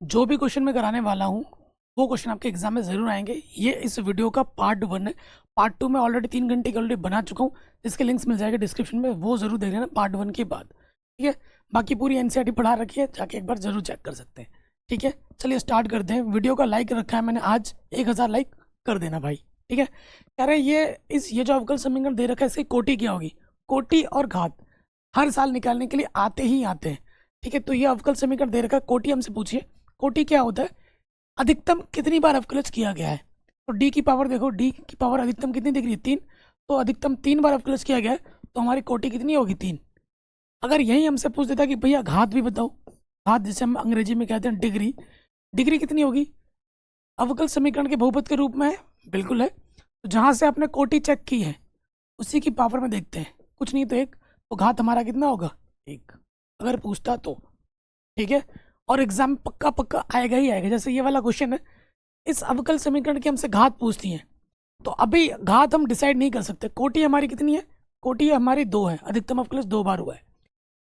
जो भी क्वेश्चन मैं कराने वाला हूँ वो क्वेश्चन आपके एग्जाम में ज़रूर आएंगे। ये इस वीडियो का पार्ट 1 है। पार्ट 2 में ऑलरेडी 3 घंटे की ऑलरेडी बना चुका हूँ, जिसके लिंक्स मिल जाएगा डिस्क्रिप्शन में, वो ज़रूर देख लेना पार्ट 1 के बाद। ठीक है, बाकी पूरी एनसीईआरटी पढ़ा रखी है, जाके एक बार ज़रूर चेक कर सकते हैं। ठीक है, चलिए स्टार्ट करते हैं। वीडियो का लाइक रखा है मैंने आज 1000 लाइक कर देना भाई। ठीक है, कह रहे हैं ये जो अवकल समीकरण दे रखा है इसकी कोटि क्या होगी। कोटि और घात हर साल निकालने के लिए आते ही आते हैं। ठीक है, तो ये अवकल समीकरण दे रखा है, कोटि हमसे पूछिए। कोटि क्या होता है, अधिकतम कितनी बार अवकलज किया गया है। तो डी की पावर देखो, डी की पावर अधिकतम कितनी दिख रही है, 3। तो अधिकतम 3 बार अवकलज किया गया है, तो हमारी कोटि कितनी होगी, 3। अगर यही हमसे पूछ देता कि भैया घात भी बताओ, घात जिसे हम अंग्रेजी में कहते हैं डिग्री, डिग्री कितनी होगी। अवकल समीकरण के बहुपद के रूप में है, बिल्कुल है। तो जहाँ से आपने कोटि चेक की है उसी की पावर में देखते हैं, कुछ नहीं तो 1। तो घात हमारा कितना होगा, 1, अगर पूछता तो। ठीक है, और एग्जाम में पक्का पक्का आएगा ही आएगा। जैसे ये वाला क्वेश्चन है, इस अवकल समीकरण की हमसे घात पूछती है, तो अभी घात हम डिसाइड नहीं कर सकते। कोटि हमारी कितनी है, कोटि हमारी 2 है, अधिकतम अवकलज 2 बार हुआ है।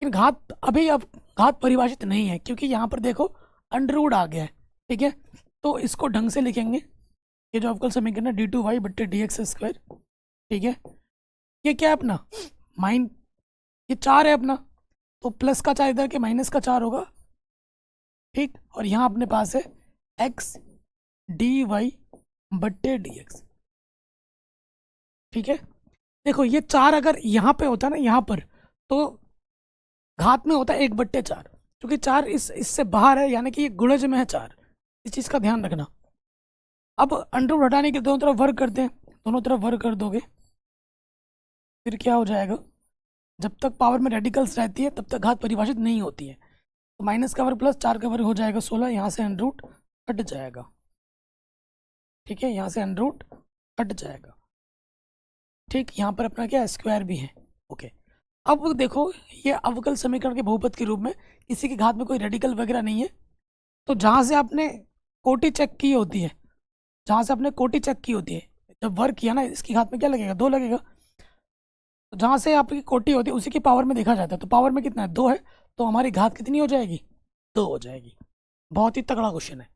लेकिन घात अभी अब घात परिभाषित नहीं है, क्योंकि यहाँ पर देखो अंडरवुड आ गया है। ठीक है, तो इसको ढंग से लिखेंगे। ये जो अवकल समीकरण है d2y/dx²। ठीक है, ये क्या है अपना ये 4 है अपना, तो प्लस का 4 इधर के माइनस का 4 होगा। ठीक, और यहाँ अपने पास है x dy/dx। ठीक है, देखो ये 4 अगर यहाँ पे होता ना, यहाँ पर, तो घात में होता 1/4, क्योंकि 4 इससे बाहर है, यानी कि ये गुणज में है 4। इस चीज़ का ध्यान रखना। अब अंडर हटाने के दोनों तरफ वर्ग करते हैं, दोनों तरफ वर्ग कर दोगे फिर क्या हो जाएगा, जब तक पावर में रेडिकल्स रहती है तब तक घात परिभाषित नहीं होती है। तो माइनस का वर्ग प्लस 4 का वर्ग हो जाएगा 16, यहाँ से अंडर रूट हट जाएगा। ठीक है, यहाँ से अंडर रूट हट जाएगा। ठीक, यहाँ पर अपना क्या स्क्वायर भी है। ओके, अब देखो ये अवकल समीकरण के बहुपद के रूप में किसी की घात में कोई रेडिकल वगैरह नहीं है। तो जहाँ से आपने कोटि चेक की होती है, जहाँ से आपने कोटि चेक की होती है, जब वर्क किया ना, इसकी घात में क्या लगेगा, 2 लगेगा। तो जहाँ से आपकी कोटि होती है उसी की पावर में देखा जाता है, तो पावर में कितना है, 2 है। तो हमारी घात कितनी हो जाएगी, 2 हो जाएगी। बहुत ही तगड़ा क्वेश्चन है।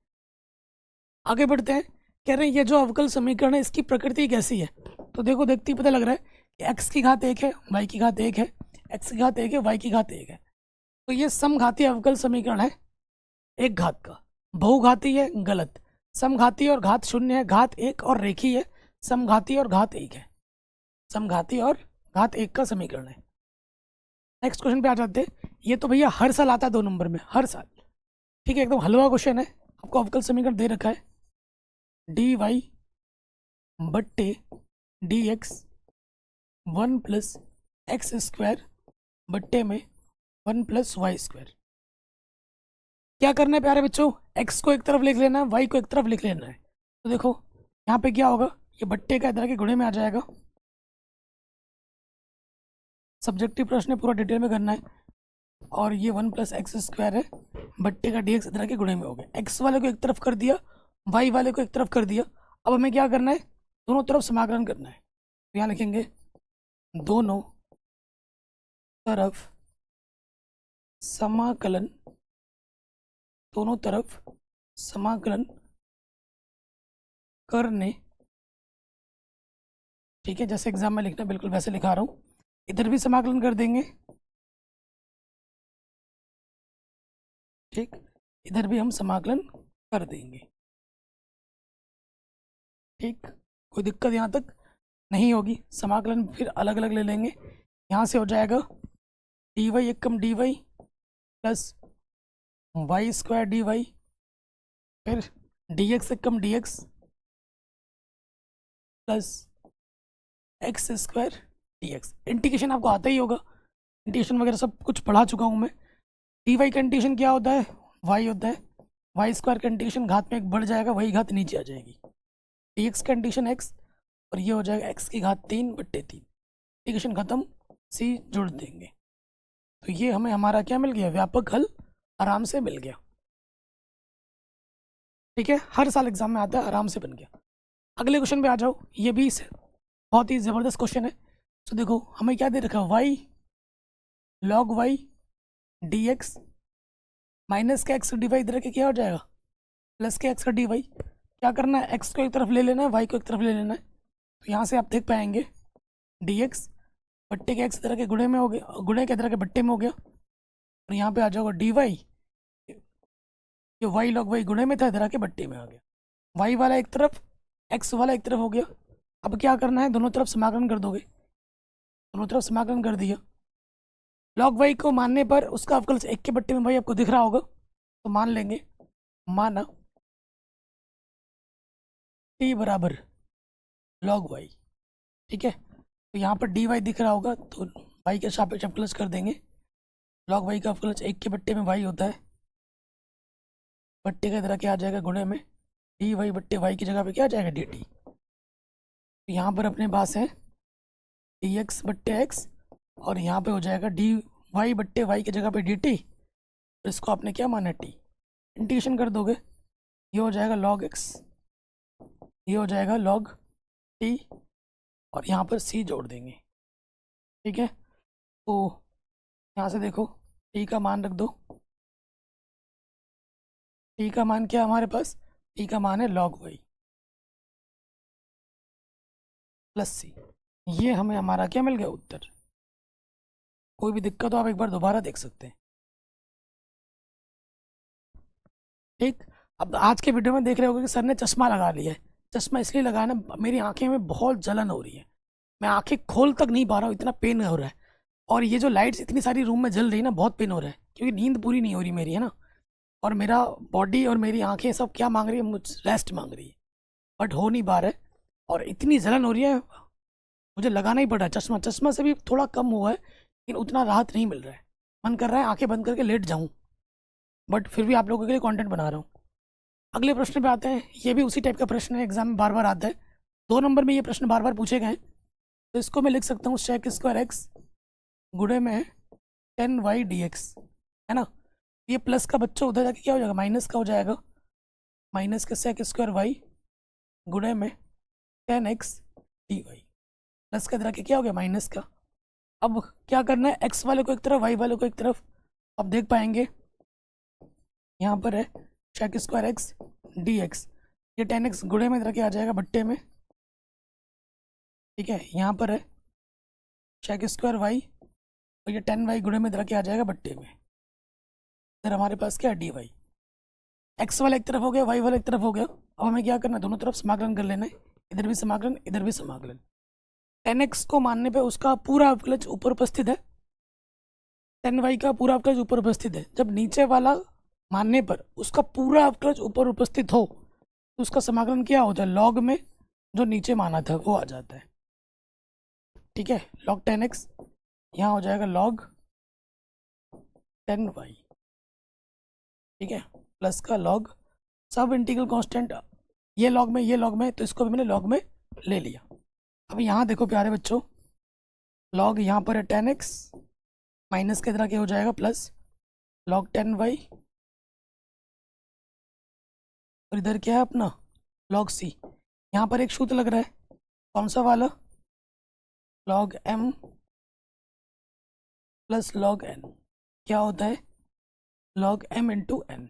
आगे बढ़ते हैं, कह रहे हैं ये जो अवकल समीकरण है इसकी प्रकृति कैसी है। तो देखो, देखते ही पता लग रहा है कि x की घात 1 है, y की घात 1 है, x की घात 1 है, y की घात 1 है। तो ये समघातीय अवकल समीकरण है, एक घात का। बहुघाती है, गलत। समघाती और घात 0 है, घात 1 और रेखीय है, समघाती और घात 1 है। समघाती और घात 1 का समीकरण है। नेक्स्ट क्वेश्चन पे आ जाते हैं। ये तो भैया हर साल आता है 2 नंबर में, हर साल। ठीक है, एकदम हलवा क्वेश्चन है। आपको अवकल समीकरण दे रखा है dy/dx 1 + x² बट्टे में 1 + y²। क्या करना है प्यारे बच्चों, x को एक तरफ लिख लेना है, y को एक तरफ लिख लेना है। तो देखो यहाँ पे क्या होगा, ये बट्टे का इधर के गुणे में आ जाएगा। सब्जेक्टिव प्रश्न है, पूरा डिटेल में करना है। और ये 1 + x² है, बट्टे का dx इधर के गुणे में हो गया। x वाले को एक तरफ कर दिया, y वाले को एक तरफ कर दिया। अब हमें क्या करना है, दोनों तरफ समाकलन करना है। तो यहाँ लिखेंगे दोनों तरफ समाकलन, दोनों तरफ समाकलन करने। ठीक है, जैसे एग्जाम में लिखना बिल्कुल वैसे लिखा रहा हूँ। इधर भी समाकलन कर देंगे। ठीक, इधर भी हम समाकलन कर देंगे। ठीक, कोई दिक्कत यहाँ तक नहीं होगी। समाकलन फिर अलग अलग ले लेंगे। यहाँ से हो जाएगा dy = dy plus y² dy, फिर dx = dx plus x² dx। Integration आपको आता ही होगा, इंटीग्रेशन वगैरह सब कुछ पढ़ा चुका हूँ मैं। dy का इंटीग्रेशन क्या होता है, y होता है। y² का इंटीग्रेशन घात में 1 बढ़ जाएगा, वही घात नीचे आ जाएगी। dx का इंटीग्रेशन x, और ये हो जाएगा x की घात 3/3। इंटीग्रेशन खत्म, c जोड़ देंगे। तो ये हमें हमारा क्या मिल गया, व्यापक हल आराम से मिल गया। ठीक है, हर साल एग्जाम में आता है, आराम से बन गया। अगले क्वेश्चन पे आ जाओ। ये भी बहुत ही ज़बरदस्त क्वेश्चन है। तो देखो हमें क्या दे रखा है, y log y dx minus का x dy इधर के क्या हो जाएगा, प्लस के एक्स का डी वाई। क्या करना है, एक्स को एक तरफ ले लेना है, वाई को एक तरफ ले लेना है। तो यहाँ से आप देख पाएंगे डी एक्स बट्टे के एक्स तरह के गुणे में हो गया, गुणे के तरह के बट्टे में हो गया। और यहाँ पे आ जाओगे डी वाई, ये वाई लॉग वाई गुणे में था, इधर आके बट्टे में आ गया। वाई वाला एक तरफ, एक्स वाला एक तरफ हो गया। अब क्या करना है, दोनों तरफ समाकलन कर दोगे, दोनों तरफ समाकलन कर दिया। लॉग वाई को मानने पर उसका अवकलज एक के बट्टे में भाई आपको दिख रहा होगा, तो मान लेंगे, माना टी बराबर लॉग वाई। ठीक है, तो यहाँ पर डी वाई दिख रहा होगा, तो वाई के सापेक्ष अवकलज कर देंगे। लॉग वाई का अवकलज एक के बट्टे में वाई होता है, बट्टे का इधर क्या आ जाएगा गुणे में, डी वाई बट्टे वाई की जगह पे क्या आ जाएगा डी टी। तो यहाँ पर अपने पास है डी एक्स बट्टे एक्स, और यहाँ पे हो जाएगा डी वाई बट्टे वाई की जगह पे डी टी। तो इसको आपने क्या माना टी, इंटीग्रेशन कर दोगे, ये हो जाएगा लॉग एक्स, ये हो जाएगा लॉग टी, और यहाँ पर सी जोड़ देंगे। ठीक है, तो यहाँ से देखो टी का मान रख दो, टी का मान क्या है हमारे पास, टी का मान है लॉग वाई प्लस सी। ये हमें हमारा क्या मिल गया उत्तर। कोई भी दिक्कत हो आप एक बार दोबारा देख सकते हैं। ठीक, अब आज के वीडियो में देख रहे होगे कि सर ने चश्मा लगा लिया है। चश्मा इसलिए लगाया ना, मेरी आंखें में बहुत जलन हो रही है, मैं आंखें खोल तक नहीं पा रहा हूँ, इतना पेन हो रहा है। और ये जो लाइट्स इतनी सारी रूम में जल रही है ना, बहुत पेन हो रहा है, क्योंकि नींद पूरी नहीं हो रही मेरी, है ना। और मेरा बॉडी और मेरी आंखें सब क्या मांग रही है, मुझ रेस्ट मांग रही है, बट हो नहीं पा रहा है। और इतनी जलन हो रही है, मुझे लगाना ही पड़ा है चश्मा। चश्मा से भी थोड़ा कम हुआ है, लेकिन उतना राहत नहीं मिल रहा है। मन कर रहा है आंखें बंद करके लेट जाऊं, बट फिर भी आप लोगों के लिए कंटेंट बना रहा हूँ। अगले प्रश्न पे आते हैं, ये भी उसी टाइप का प्रश्न है, एग्जाम में बार बार आता है, 2 नंबर में ये प्रश्न बार बार पूछे गए हैं। तो इसको मैं लिख सकता हूँ सेक स्क्वायर एक्स गुणे में 10y dx, है ना। ये प्लस का बच्चा उधर जाके क्या हो जाएगा, माइनस का हो जाएगा, माइनस का सेक स्क्वायर वाई गुणे में 10x dy, प्लस का इधर आके क्या हो गया माइनस का। अब क्या करना है, एक्स वाले को एक तरफ, वाई वाले को एक तरफ। अब देख पाएंगे यहाँ पर है sec square x d x, ये 10x गुणे में इधर के आ जाएगा बट्टे में। ठीक है, यहाँ पर है सेक स्क्वायर वाई, और ये 10y गुणे में इधर के आ जाएगा बट्टे में। इधर हमारे पास क्या है डी वाई, एक्स वाला एक तरफ हो गया, वाई वाला एक तरफ हो गया। अब हमें क्या करना है, दोनों तरफ समाकलन कर लेना है, इधर भी समाकलन इधर भी समाकलन। 10x को मानने पे उसका पूरा अवकलज ऊपर उपस्थित है, 10y का पूरा अवकलज ऊपर उपस्थित है। जब नीचे वाला मानने पर उसका पूरा अवकलज ऊपर उपस्थित हो, तो उसका समाकलन क्या होता है, लॉग में जो नीचे माना था वो आ जाता है। ठीक है, लॉग 10x यहाँ हो जाएगा लॉग 10y। ठीक है, प्लस का लॉग, सब इंटीग्रल कांस्टेंट, ये लॉग में ये लॉग में, तो इसको भी मैंने लॉग में ले लिया। अब यहाँ देखो प्यारे बच्चों, लॉग यहाँ पर है 10x, माइनस के तरह क्या हो जाएगा प्लस लॉग 10y, और इधर क्या है अपना लॉग c। यहाँ पर एक सूत्र लग रहा है, कौन सा वाला, log m plus log n, क्या होता है लॉग m इंटू n।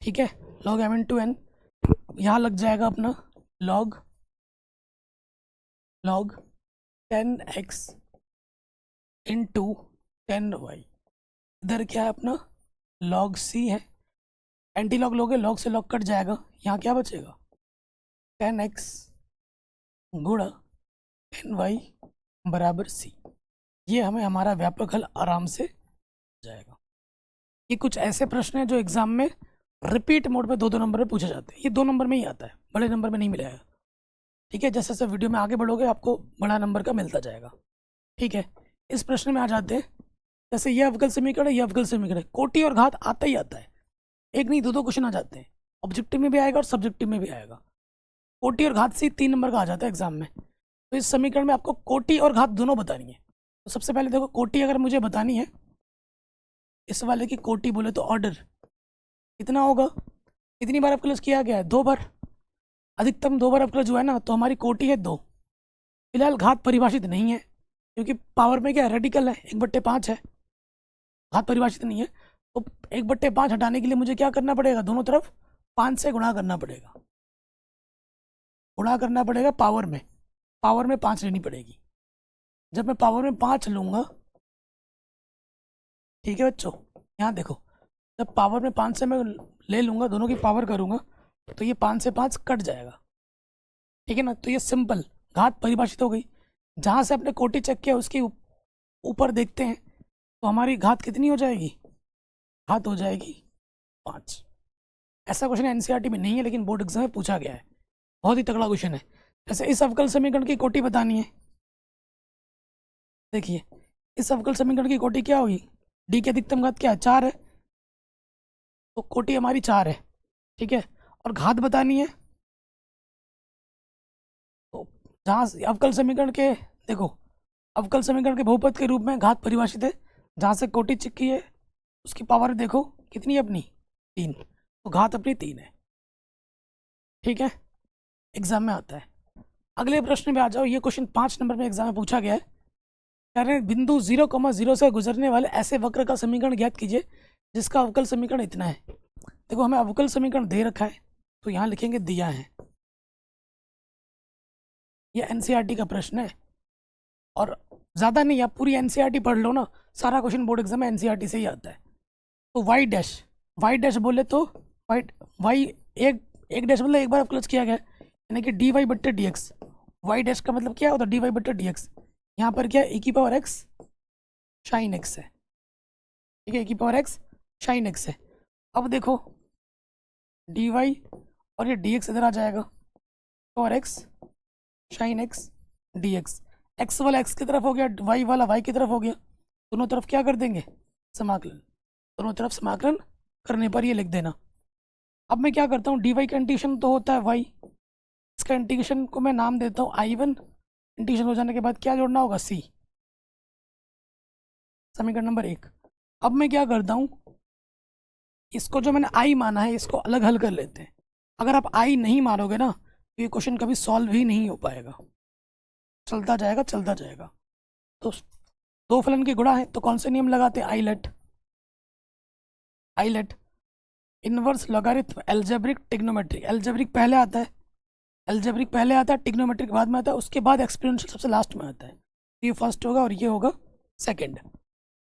ठीक है, लॉग m इंटू n, यहाँ लग जाएगा अपना लॉग 10x इंटू 10y। इधर क्या है अपना लॉग c है, एंटी लॉग लोगे लॉग से लॉग कट जाएगा, यहाँ क्या बचेगा 10x गुणा 10y बराबर c। ये हमें हमारा व्यापक हल आराम से जाएगा। ये कुछ ऐसे प्रश्न हैं जो एग्जाम में रिपीट मोड पे 2-2 नंबर में पूछे जाते हैं, ये 2 नंबर में ही आता है, बड़े नंबर में नहीं मिलेगा। ठीक है, जैसे जैसे वीडियो में आगे बढ़ोगे आपको बड़ा नंबर का मिलता जाएगा। ठीक है, इस प्रश्न में आ जाते हैं, जैसे ये अवकल समीकरण है, ये अवकल समीकरण है, कोटि और घात आता ही आता है, एक नहीं 2-2 क्वेश्चन आ जाते हैं, ऑब्जेक्टिव में भी आएगा और सब्जेक्टिव में भी आएगा। कोटि और घात से 3 नंबर का आ जाता है एग्जाम में। तो इस समीकरण में आपको कोटि और घात दोनों बतानी है। तो सबसे पहले देखो, कोटि अगर मुझे बतानी है, इस वाले की कोटि बोले तो ऑर्डर कितना होगा, कितनी बार अवकलज किया गया है, 2 बार, अधिकतम 2 बार अवकलज हुआ है ना, तो हमारी कोटि है 2। फिलहाल घात परिभाषित नहीं है, क्योंकि पावर में क्या है रेडिकल है, 1/5 है, घात परिभाषित नहीं है। तो 1/5 हटाने के लिए मुझे क्या करना पड़ेगा, दोनों तरफ 5 से गुणा करना पड़ेगा, गुणा करना पड़ेगा पावर में 5 लेनी पड़ेगी। जब मैं पावर में 5 लूँगा, ठीक है बच्चों, यहाँ देखो, जब पावर में 5 से मैं ले लूँगा, दोनों की पावर करूँगा, तो ये 5 से 5 कट जाएगा, ठीक है ना। तो ये सिंपल घात परिभाषित हो गई। जहाँ से अपने कोटि चेक किया उसके ऊपर देखते हैं, तो हमारी घात कितनी हो जाएगी, घात हो जाएगी 5। ऐसा क्वेश्चन एनसीईआरटी में नहीं है, लेकिन बोर्ड एग्जाम में पूछा गया है, बहुत ही तगड़ा क्वेश्चन है। जैसे इस अवकल समीकरण की कोटि बतानी है, देखिए इस अवकल समीकरण की कोटि क्या होगी, डी की अधिकतम घात क्या है, 4 है, तो कोटि हमारी 4 है, ठीक है। और घात बतानी है, तो जहाँ अवकल समीकरण के, देखो अवकल समीकरण के बहुपद के रूप में घात परिभाषित है, जहाँ से कोटि चिक्की है उसकी पावर देखो कितनी है अपनी, 3, तो घात अपनी 3 है, ठीक है, एग्जाम में आता है। अगले प्रश्न में आ जाओ, ये क्वेश्चन 5 नंबर में एग्जाम में पूछा गया है। कह रहे हैं बिंदु 0,0 से गुजरने वाले ऐसे वक्र का समीकरण ज्ञात कीजिए जिसका अवकल समीकरण इतना है। देखो हमें अवकल समीकरण दे रखा है, तो यहाँ लिखेंगे दिया है, ये एनसीईआरटी का प्रश्न है, और ज़्यादा नहीं, आप पूरी एनसीईआरटी पढ़ लो ना, सारा क्वेश्चन बोर्ड एग्जाम में एनसीईआरटी से ही आता है। तो वाई डैश बोले तो वाई एक डैश मतलब एक बार अवकलज किया गया, यानी कि dy बट्टे dx। वाई डैश का मतलब क्या होता है, dy बट्टे dx। यहाँ पर क्या e की पावर x शाइन x है, ठीक है, e की पावर x शाइन x है। अब देखो dy और ये dx इधर आ जाएगा, power x shine x dx, x वाला x की तरफ हो गया, y वाला y की तरफ हो गया, दोनों तरफ क्या कर देंगे, समाकलन, दोनों तरफ समाकलन करने पर ये लिख देना। अब मैं क्या करता हूँ, dy का इंटीग्रेशन तो होता है y, इसका इंटीग्रेशन को मैं नाम देता हूँ I1, इंटीग्रेशन हो जाने के बाद क्या जोड़ना होगा, c, समीकरण नंबर 1। अब मैं क्या करता हूँ, इसको जो मैंने i माना है इसको अलग हल कर लेते हैं। अगर आप i नहीं मानोगे ना, तो ये क्वेश्चन कभी सॉल्व ही नहीं हो पाएगा, चलता जाएगा। तो दो फलन की गुणा है, तो कौन से नियम लगाते हैं, ILATE inverse logarithm algebraic trigonometric. Algebraic पहले आता है, टिग्नोमेट्रिक बाद में आता है, उसके बाद एक्सपोनेंशियल सबसे लास्ट में आता है। ये फर्स्ट होगा और ये होगा सेकंड।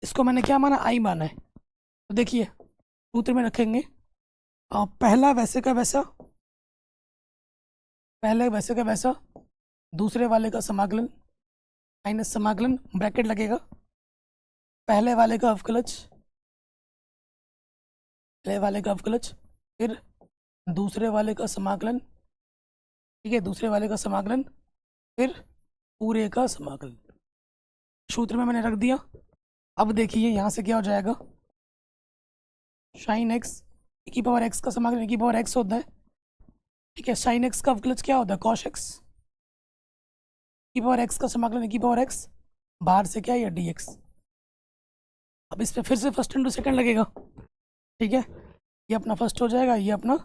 इसको मैंने क्या माना, आई माना है, तो देखिए सूत्र में रखेंगे पहला वैसे का वैसा, दूसरे वाले का समाकलन माइनस समाकलन, ब्रैकेट लगेगा, पहले वाले का अवकलज, फिर दूसरे वाले का समाकलन, ठीक है, दूसरे वाले का समाकलन, फिर पूरे का समाकलन। सूत्र में मैंने रख दिया। अब देखिए यहाँ से क्या हो जाएगा, साइन एक्स, e की पावर x का समाकलन e की पावर x होता है, ठीक है, साइन x का अवकलज क्या होता है, कॉस x, की पावर x का समाकलन e की पावर x, बाहर से क्या है dx। अब इस पे फिर से फर्स्ट इंटू सेकंड लगेगा, ठीक है, ये अपना फर्स्ट हो जाएगा, ये अपना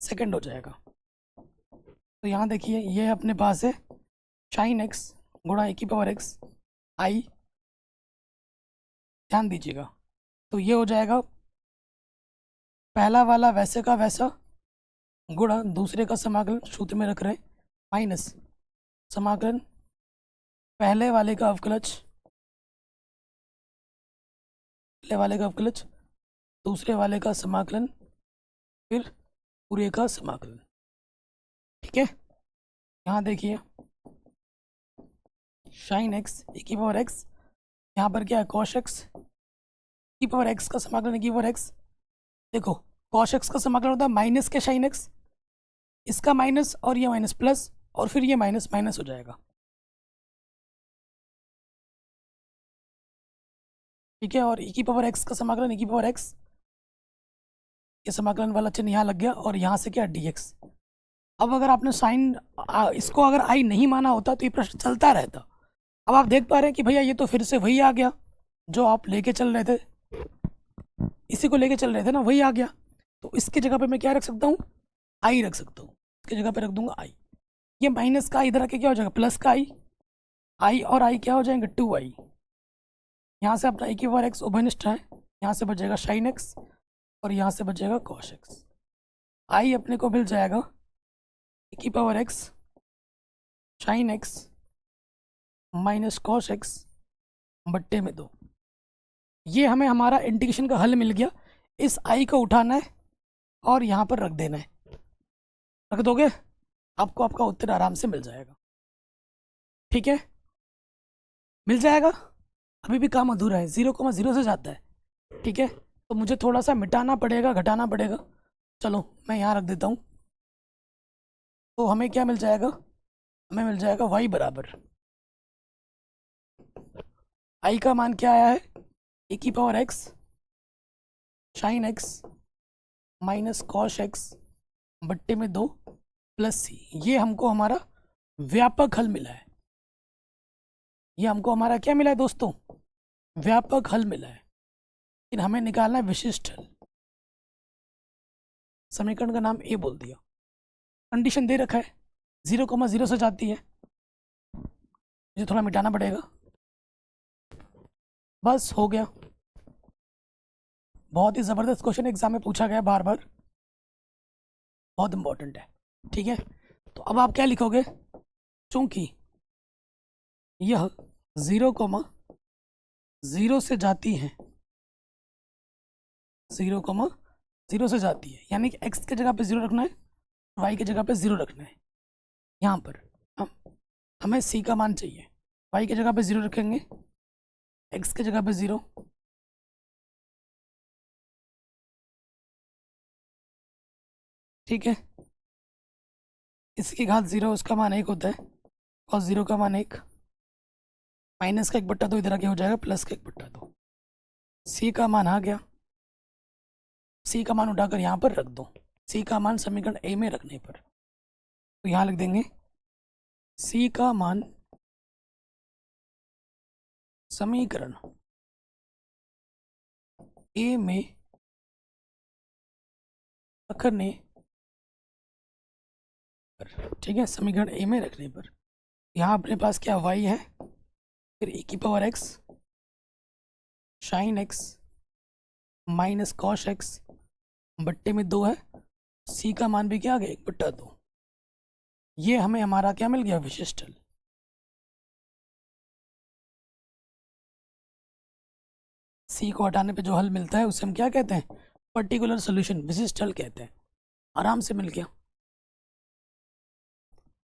सेकंड हो जाएगा। तो यहाँ देखिए ये अपने पास है साइन x गुणा e की पावर x i, ध्यान दीजिएगा, तो ये हो जाएगा पहला वाला वैसे का वैसा गुणा दूसरे का समाकलन, सूत्र में रख रहे हैं, माइनस समाकलन पहले वाले का अवकलज, दूसरे वाले का समाकलन, फिर पूरे का समाकलन, ठीक है। यहाँ देखिए साइन एक्स e की पावर x, यहाँ पर क्या है कॉस x, की पावर x का समाकलन e की पावर x। देखो कॉस x का समाकलन होता है माइनस के साइन x, इसका माइनस और ये माइनस प्लस, और फिर ये माइनस माइनस हो जाएगा, ठीक है। और e की पावर x का समाकलन e की पावर x, ये समाकलन वाला चिन्ह यहाँ लग गया, और यहाँ से क्या dx। अब अगर आपने साइन इसको अगर i नहीं माना होता तो ये प्रश्न चलता रहता। अब आप देख पा रहे हैं कि भैया ये तो फिर से वही आ गया जो आप लेके चल रहे थे, इसी को लेके चल रहे थे ना, वही आ गया। तो इसकी जगह पे मैं क्या रख सकता हूँ, आई रख सकता हूँ, इसकी जगह पे रख दूंगा आई। ये माइनस का इधर आके क्या हो जाएगा, प्लस का आई और आई क्या हो जाएंगे 2i। यहाँ से अपना e की पावर x उभयनिष्ठ है, यहाँ से बचेगा साइन एक्स और यहाँ से बचेगा कॉस एक्स। आई अपने को मिल जाएगा e की power x sine x minus cos x बट्टे में 2। ये हमें हमारा इंटीग्रेशन का हल मिल गया। इस आई को उठाना है और यहाँ पर रख देना है। रख दोगे आपको आपका उत्तर आराम से मिल जाएगा। ठीक है, मिल जाएगा। अभी भी काम अधूरा है, 0,0 से जाता है। ठीक है, तो मुझे थोड़ा सा मिटाना पड़ेगा, घटाना पड़ेगा। चलो मैं यहाँ रख देता हूँ। तो हमें क्या मिल जाएगा? हमें मिल जाएगा y बराबर, i का मान क्या आया है? e की power x sine x minus cos x बट्टे में 2 प्लस c। ये हमको हमारा व्यापक हल मिला है। ये हमको हमारा क्या मिला है दोस्तों? व्यापक हल मिला है। लेकिन हमें निकालना है विशिष्ट हल। समीकरण का नाम ए बोल दिया। कंडीशन दे रखा है 0,0 से जाती है, मुझे थोड़ा मिटाना पड़ेगा। बस हो गया। बहुत ही ज़बरदस्त क्वेश्चन एग्जाम में पूछा गया बार बार, बहुत इंपॉर्टेंट है। ठीक है, तो अब आप क्या लिखोगे? चूंकि यह 0,0 से जाती है, 0,0 से जाती है, यानी कि x के जगह पे 0 रखना है, y के जगह पे 0 रखना है। यहाँ पर हमें c का मान चाहिए। y के जगह पे 0 रखेंगे, x के जगह पे 0, ठीक है। इसकी घात 0, उसका मान 1 होता है, और 0 का मान 1, माइनस का 1/2 इधर आके हो जाएगा प्लस का 1/2। सी का मान आ गया। सी का मान उठाकर यहाँ पर रख दो। सी का मान समीकरण ए में रखने पर तो यहाँ लिख देंगे सी का मान समीकरण ए में रखने पर, ठीक है, समीकरण ए में रखने पर यहाँ अपने पास क्या y है, फिर e की power x sine x minus cos x बट्टे में 2 है। c का मान भी क्या आ गया? 1/2। ये हमें हमारा क्या मिल गया? विशिष्ट हल। c को हटाने पे जो हल मिलता है उसे हम क्या कहते हैं? पर्टिकुलर सोल्यूशन, विशिष्ट हल कहते हैं। आराम से मिल गया।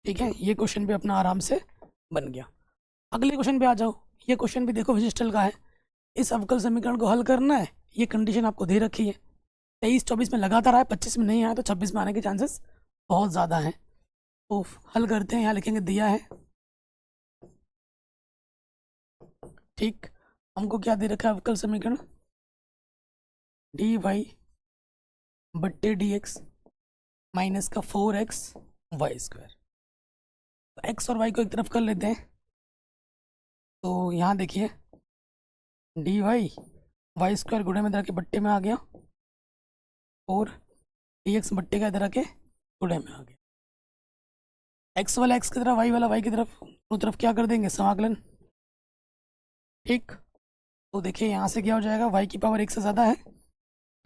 ठीक है, ये क्वेश्चन भी अपना आराम से बन गया। अगले क्वेश्चन पे आ जाओ। ये क्वेश्चन भी देखो विशिष्ट हल का है। इस अवकल समीकरण को हल करना है। ये कंडीशन आपको दे रखी है। 23-24 में लगातार आया, 25 में नहीं आया तो 26 में आने के चांसेस बहुत ज़्यादा हैं। तो हल करते हैं। यहाँ लिखेंगे दिया है, ठीक। हमको क्या दे रखा है? अवकल समीकरण dy बट्टे dx माइनस का 4x y स्क्वायर। तो x और y को एक तरफ कर लेते हैं। तो यहाँ देखिए dy वाई स्क्वायर गुणे में इधर के बट्टे में आ गया, और dx बट्टे का इधर के गुणे में आ गया। x वाला x की तरफ, y वाला y की तरफ, दोनों तरफ क्या कर देंगे? समाकलन। ठीक, तो देखिए यहाँ से क्या हो जाएगा? y की पावर 1 से ज़्यादा है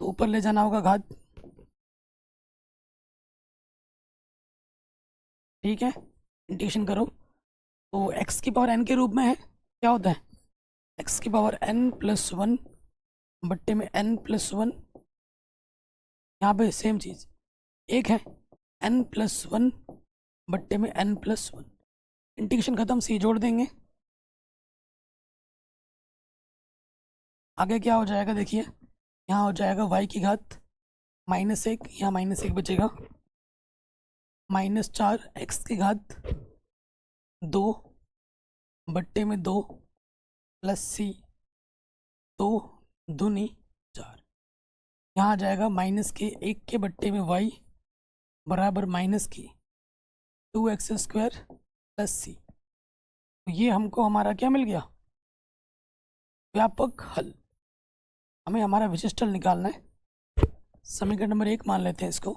तो ऊपर ले जाना होगा घात। ठीक है, इंटीग्रेशन करो तो x की पावर n के रूप में है। क्या होता है? x की पावर n+1 बट्टे में n+1। यहाँ पे सेम चीज़ एक है, n+1 बट्टे में n+1। इंटीग्रेशन खत्म, सी जोड़ देंगे। आगे क्या हो जाएगा? देखिए यहाँ हो जाएगा y की घात -1, यहाँ -1 बचेगा, -4 x की घात 2 बट्टे में 2 प्लस c 2 दूनी 4। यहाँ आ जाएगा -1 के बट्टे में y बराबर -2x² प्लस c। तो ये हमको हमारा क्या मिल गया? व्यापक हल। हमें हमारा विशिष्ट हल निकालना है। समीकरण नंबर 1 मान लेते हैं इसको।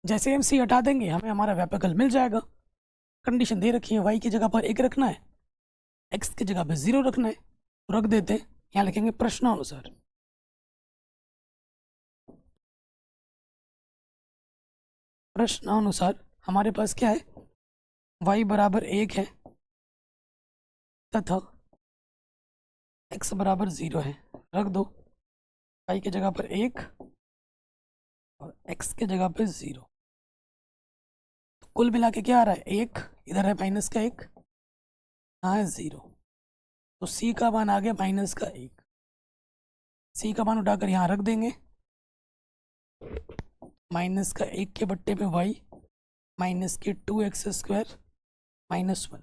जैसे हम c हटा देंगे हमें हमारा व्यापक हल मिल जाएगा। कंडीशन दे रखी है y की जगह पर 1 रखना है, x की जगह पर 0 रखना है, तो रख देते हैं। यहाँ लिखेंगे प्रश्नानुसार। प्रश्नानुसार हमारे पास क्या है, y बराबर 1 है तथा x बराबर 0 है। रख दो, y की जगह पर 1 और x की जगह पर 0। तो कुल मिला के क्या आ रहा है, 1 इधर है माइनस का 1, यहाँ है 0। तो c का मान आ गया माइनस का 1। c का मान उठाकर यहाँ रख देंगे, माइनस का 1 के बट्टे में y माइनस के 2x² -1।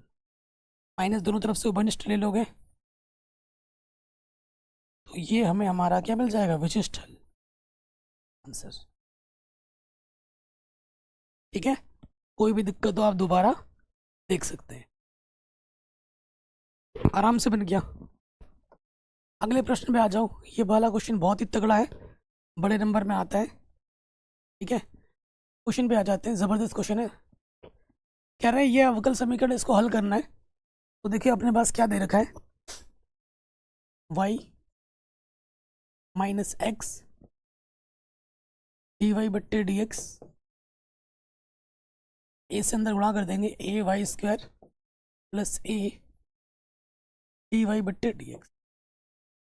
माइनस दोनों तरफ से उभयनिष्ठ ले लोगे तो ये हमें हमारा क्या मिल जाएगा, विशिष्ट हल आंसर। ठीक है, कोई भी दिक्कत हो आप दोबारा देख सकते हैं। आराम से बन गया। अगले प्रश्न पे आ जाओ। ये वाला क्वेश्चन बहुत ही तगड़ा है, बड़े नंबर में आता है। ठीक है, क्वेश्चन पे आ जाते हैं। ज़बरदस्त क्वेश्चन है। कह रहे हैं ये अवकल समीकरण, इसको हल करना है। तो देखिए अपने पास क्या दे रखा है, y minus x d y बट्टे डी एक्स, ए से अंदर गुणा कर देंगे, ay² plus a d y बट्टे डी एक्स।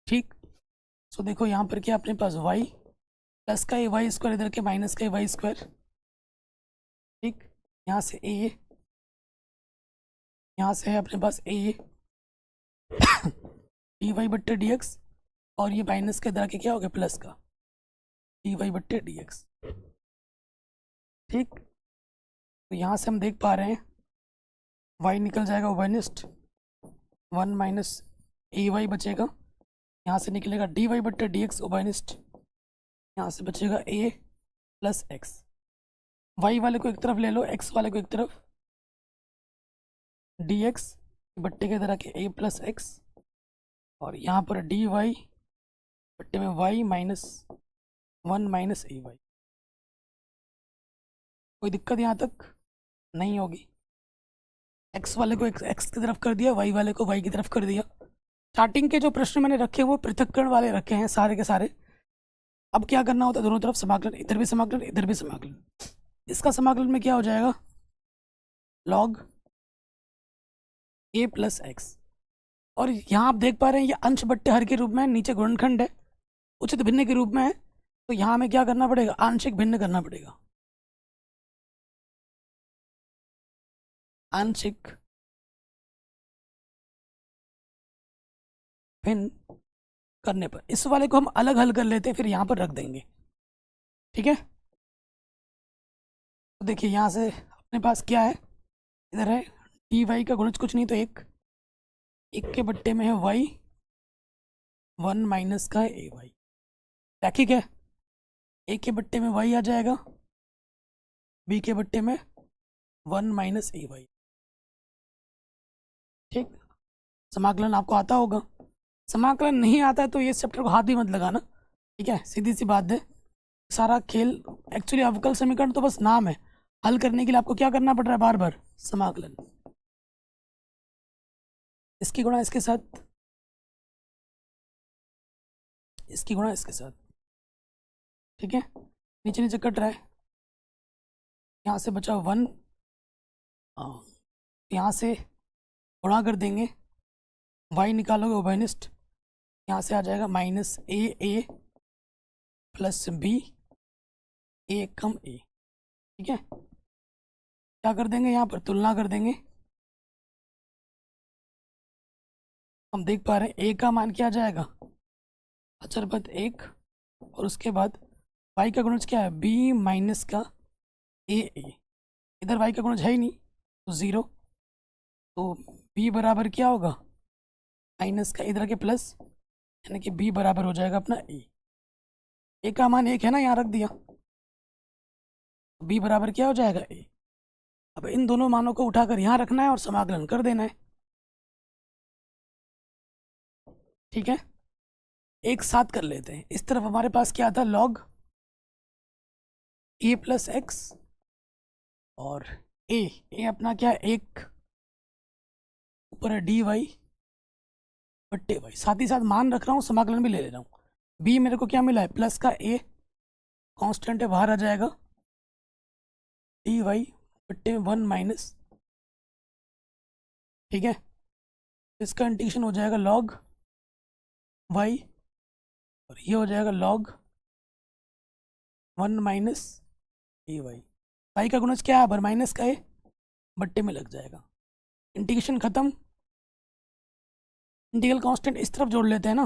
ठीक, सो देखो यहाँ पर क्या अपने पास y प्लस का ay² इधर के माइनस का ay²। ठीक, यहाँ से a, यहाँ से है अपने पास a डी वाई बट्टे डी एक्स, और ये माइनस के इधर के क्या हो गया, प्लस का डी वाई बट्टे डी एक्स। ठीक, तो यहाँ से हम देख पा रहे हैं y निकल जाएगा उभयनिष्ठ, 1 माइनस ए वाई बचेगा, यहाँ से निकलेगा डी वाई बट्टे डी एक्स उभयनिष्ठ, यहाँ से बचेगा a प्लस एक्स। वाई वाले को एक तरफ ले लो, x वाले को एक तरफ, डी एक्स बट्टे के इधर के a प्लस एक्स, और यहाँ पर डी वाई बट्टे में y minus 1 minus A Y. कोई दिक्कत यहाँ तक नहीं होगी। x वाले को x की तरफ कर दिया, y वाले को y की तरफ कर दिया। स्टार्टिंग के जो प्रश्न मैंने रखे वो पृथक्करण वाले रखे हैं सारे के सारे। अब क्या करना होता है, दोनों तरफ समाकलन, इधर भी समाकलन इधर भी समाकलन। इसका समाकलन में क्या हो जाएगा, log a प्लस एक्स। और यहाँ आप देख पा रहे हैं ये अंश बट्टे हर के रूप में है, नीचे गुणनखंड है, उचित भिन्न के रूप में है। तो यहाँ हमें क्या करना पड़ेगा, आंशिक भिन्न करना पड़ेगा। आंशिक भिन्न करने पर इस वाले को हम अलग हल कर लेते हैं, फिर यहाँ पर रख देंगे। ठीक है, तो देखिए यहाँ से अपने पास क्या है, इधर है डी वाई का गुणज कुछ नहीं तो एक के बट्टे में है y, 1 माइनस का है ए वाई। ठीक है, a के बट्टे में y आ जाएगा, b के बट्टे में 1 माइनस ए वाई। ठीक, समाकलन आपको आता होगा। समाकलन नहीं आता है तो ये चैप्टर को हाथ भी मत लगाना। ठीक है, सीधी सी बात है। सारा खेल एक्चुअली अवकल समीकरण तो बस नाम है, हल करने के लिए आपको क्या करना पड़ रहा है, बार बार समाकलन। इसकी गुणा इसके साथ, इसकी गुणा इसके साथ। ठीक है, नीचे नीचे कट रहा है, यहाँ से बचा 1, यहाँ से गुणा कर देंगे, y निकालोगे उभयनिष्ठ, यहाँ से आ जाएगा माइनस ए प्लस बी ए कम ए। ठीक है, क्या कर देंगे, यहाँ पर तुलना कर देंगे। हम देख पा रहे हैं a का मान क्या आ जाएगा, अचर पद 1, और उसके बाद y का गुणज क्या है, b माइनस का ए। इधर y का गुणज है ही नहीं तो 0, तो b बराबर क्या होगा, माइनस का इधर के प्लस, यानी कि b बराबर हो जाएगा अपना a का मान 1 है ना, यहाँ रख दिया, b बराबर क्या हो जाएगा a। अब इन दोनों मानों को उठाकर यहाँ रखना है और समाकलन कर देना है। ठीक है, एक साथ कर लेते हैं। इस तरफ हमारे पास क्या था, log a प्लस एक्स, और a अपना क्या है, 1 ऊपर है dy बट्टे वाई, साथ ही साथ मान रख रहा हूँ, समाकलन भी ले ले रहा हूँ। बी मेरे को क्या मिला है, प्लस का ए कांस्टेंट है, बाहर आ जाएगा, डी वाई बट्टे में 1 माइनस, ठीक है। इसका इंटीग्रेशन हो जाएगा लॉग वाई, और ये हो जाएगा log 1 minus A Y. Y का गुणज क्या है, पर माइनस का ए, बट्टे में लग जाएगा। इंटीग्रेशन खत्म, इंटीग्रल कांस्टेंट इस तरफ जोड़ लेते हैं ना,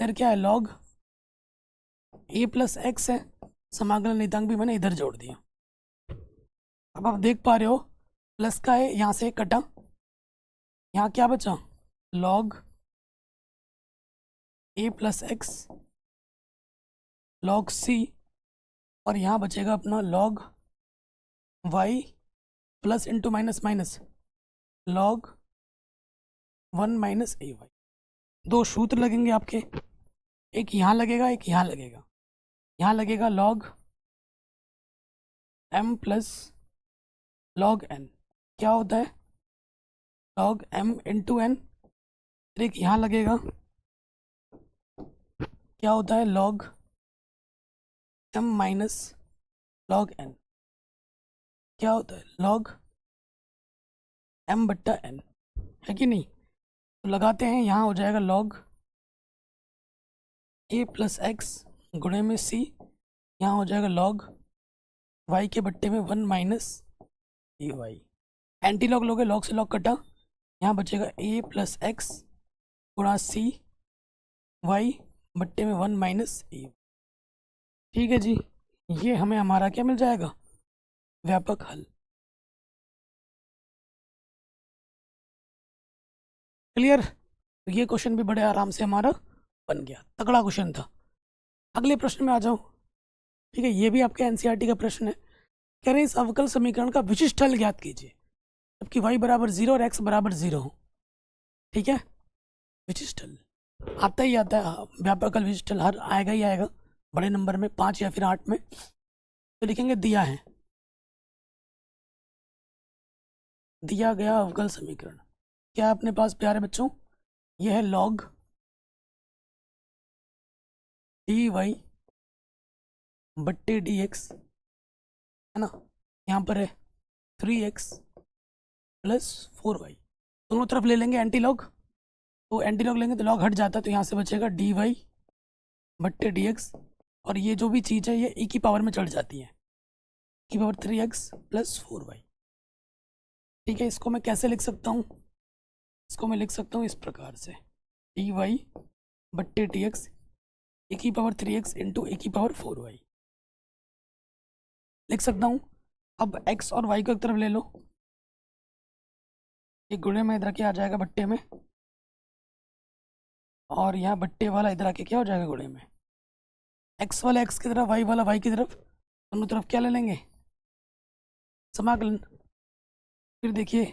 इधर क्या है, लॉग ए प्लस एक्स है, समाकलन नियतांक भी मैंने इधर जोड़ दिया। अब आप देख पा रहे हो, प्लस का है, यहाँ से कटा, यहाँ क्या बचा, log A plus X log C, और यहाँ बचेगा अपना log Y plus into minus minus log 1 minus A Y. दो सूत्र लगेंगे आपके, एक यहाँ लगेगा, एक यहाँ लगेगा। यहाँ लगेगा log m plus log n, क्या होता है, लॉग m इंटू एन। एक यहाँ लगेगा, क्या होता है, log m minus log n, क्या होता है, लॉग m बट्टा n, है कि नहीं। तो लगाते हैं, यहाँ हो जाएगा लॉग a प्लस एक्स गुणे में c, यहाँ हो जाएगा लॉग y के बट्टे में 1 minus A Y. Anti log लोगे, लॉग से लॉग कटा, यहाँ बचेगा a प्लस एक्स गुणा c y बट्टे में 1 माइनस ए। ठीक है जी, ये हमें हमारा क्या मिल जाएगा, व्यापक हल। क्लियर। तो ये क्वेश्चन भी बड़े आराम से हमारा बन गया, तगड़ा क्वेश्चन था। अगले प्रश्न में आ जाओ, ठीक है। ये भी आपके एनसीईआरटी का प्रश्न है। कह रहे हैं इस अवकल समीकरण का विशिष्ट हल ज्ञात कीजिए, जबकि y बराबर 0 और x बराबर 0 हो, ठीक है। विशिष्ट हल आता ही आता है, व्यापक हल विशिष्ट हल हर आएगा ही आएगा, बड़े नंबर में 5 या फिर 8 में। तो लिखेंगे दिया है, दिया गया अवकल समीकरण क्या है अपने पास प्यारे बच्चों, यह है लॉग डी वाई बट्टे डी एक्स, है ना। यहाँ पर है 3x प्लस 4y, दोनों तरफ ले लेंगे एंटी लॉग, तो एंटी लॉग लेंगे तो लॉग हट जाता है, तो यहाँ से बचेगा डी वाई बट्टे डी एक्स, और ये जो भी चीज़ है ये e की पावर में चढ़ जाती है, e की पावर 3x प्लस 4y, ठीक है। इसको मैं कैसे लिख सकता हूँ, इसको मैं लिख सकता हूँ इस प्रकार से, डी वाई बट्टे डी एक्स e की पावर 3x इंटू e की पावर 4y लिख सकता हूँ। अब x और y को एक तरफ ले लो, ये गुणे में इधर के आ जाएगा बट्टे में, और यहाँ बट्टे वाला इधर आके क्या हो जाएगा, गुणे में। x वाला x की तरफ, y वाला y की तरफ, दोनों तरफ क्या ले लेंगे, समाकलन। फिर देखिए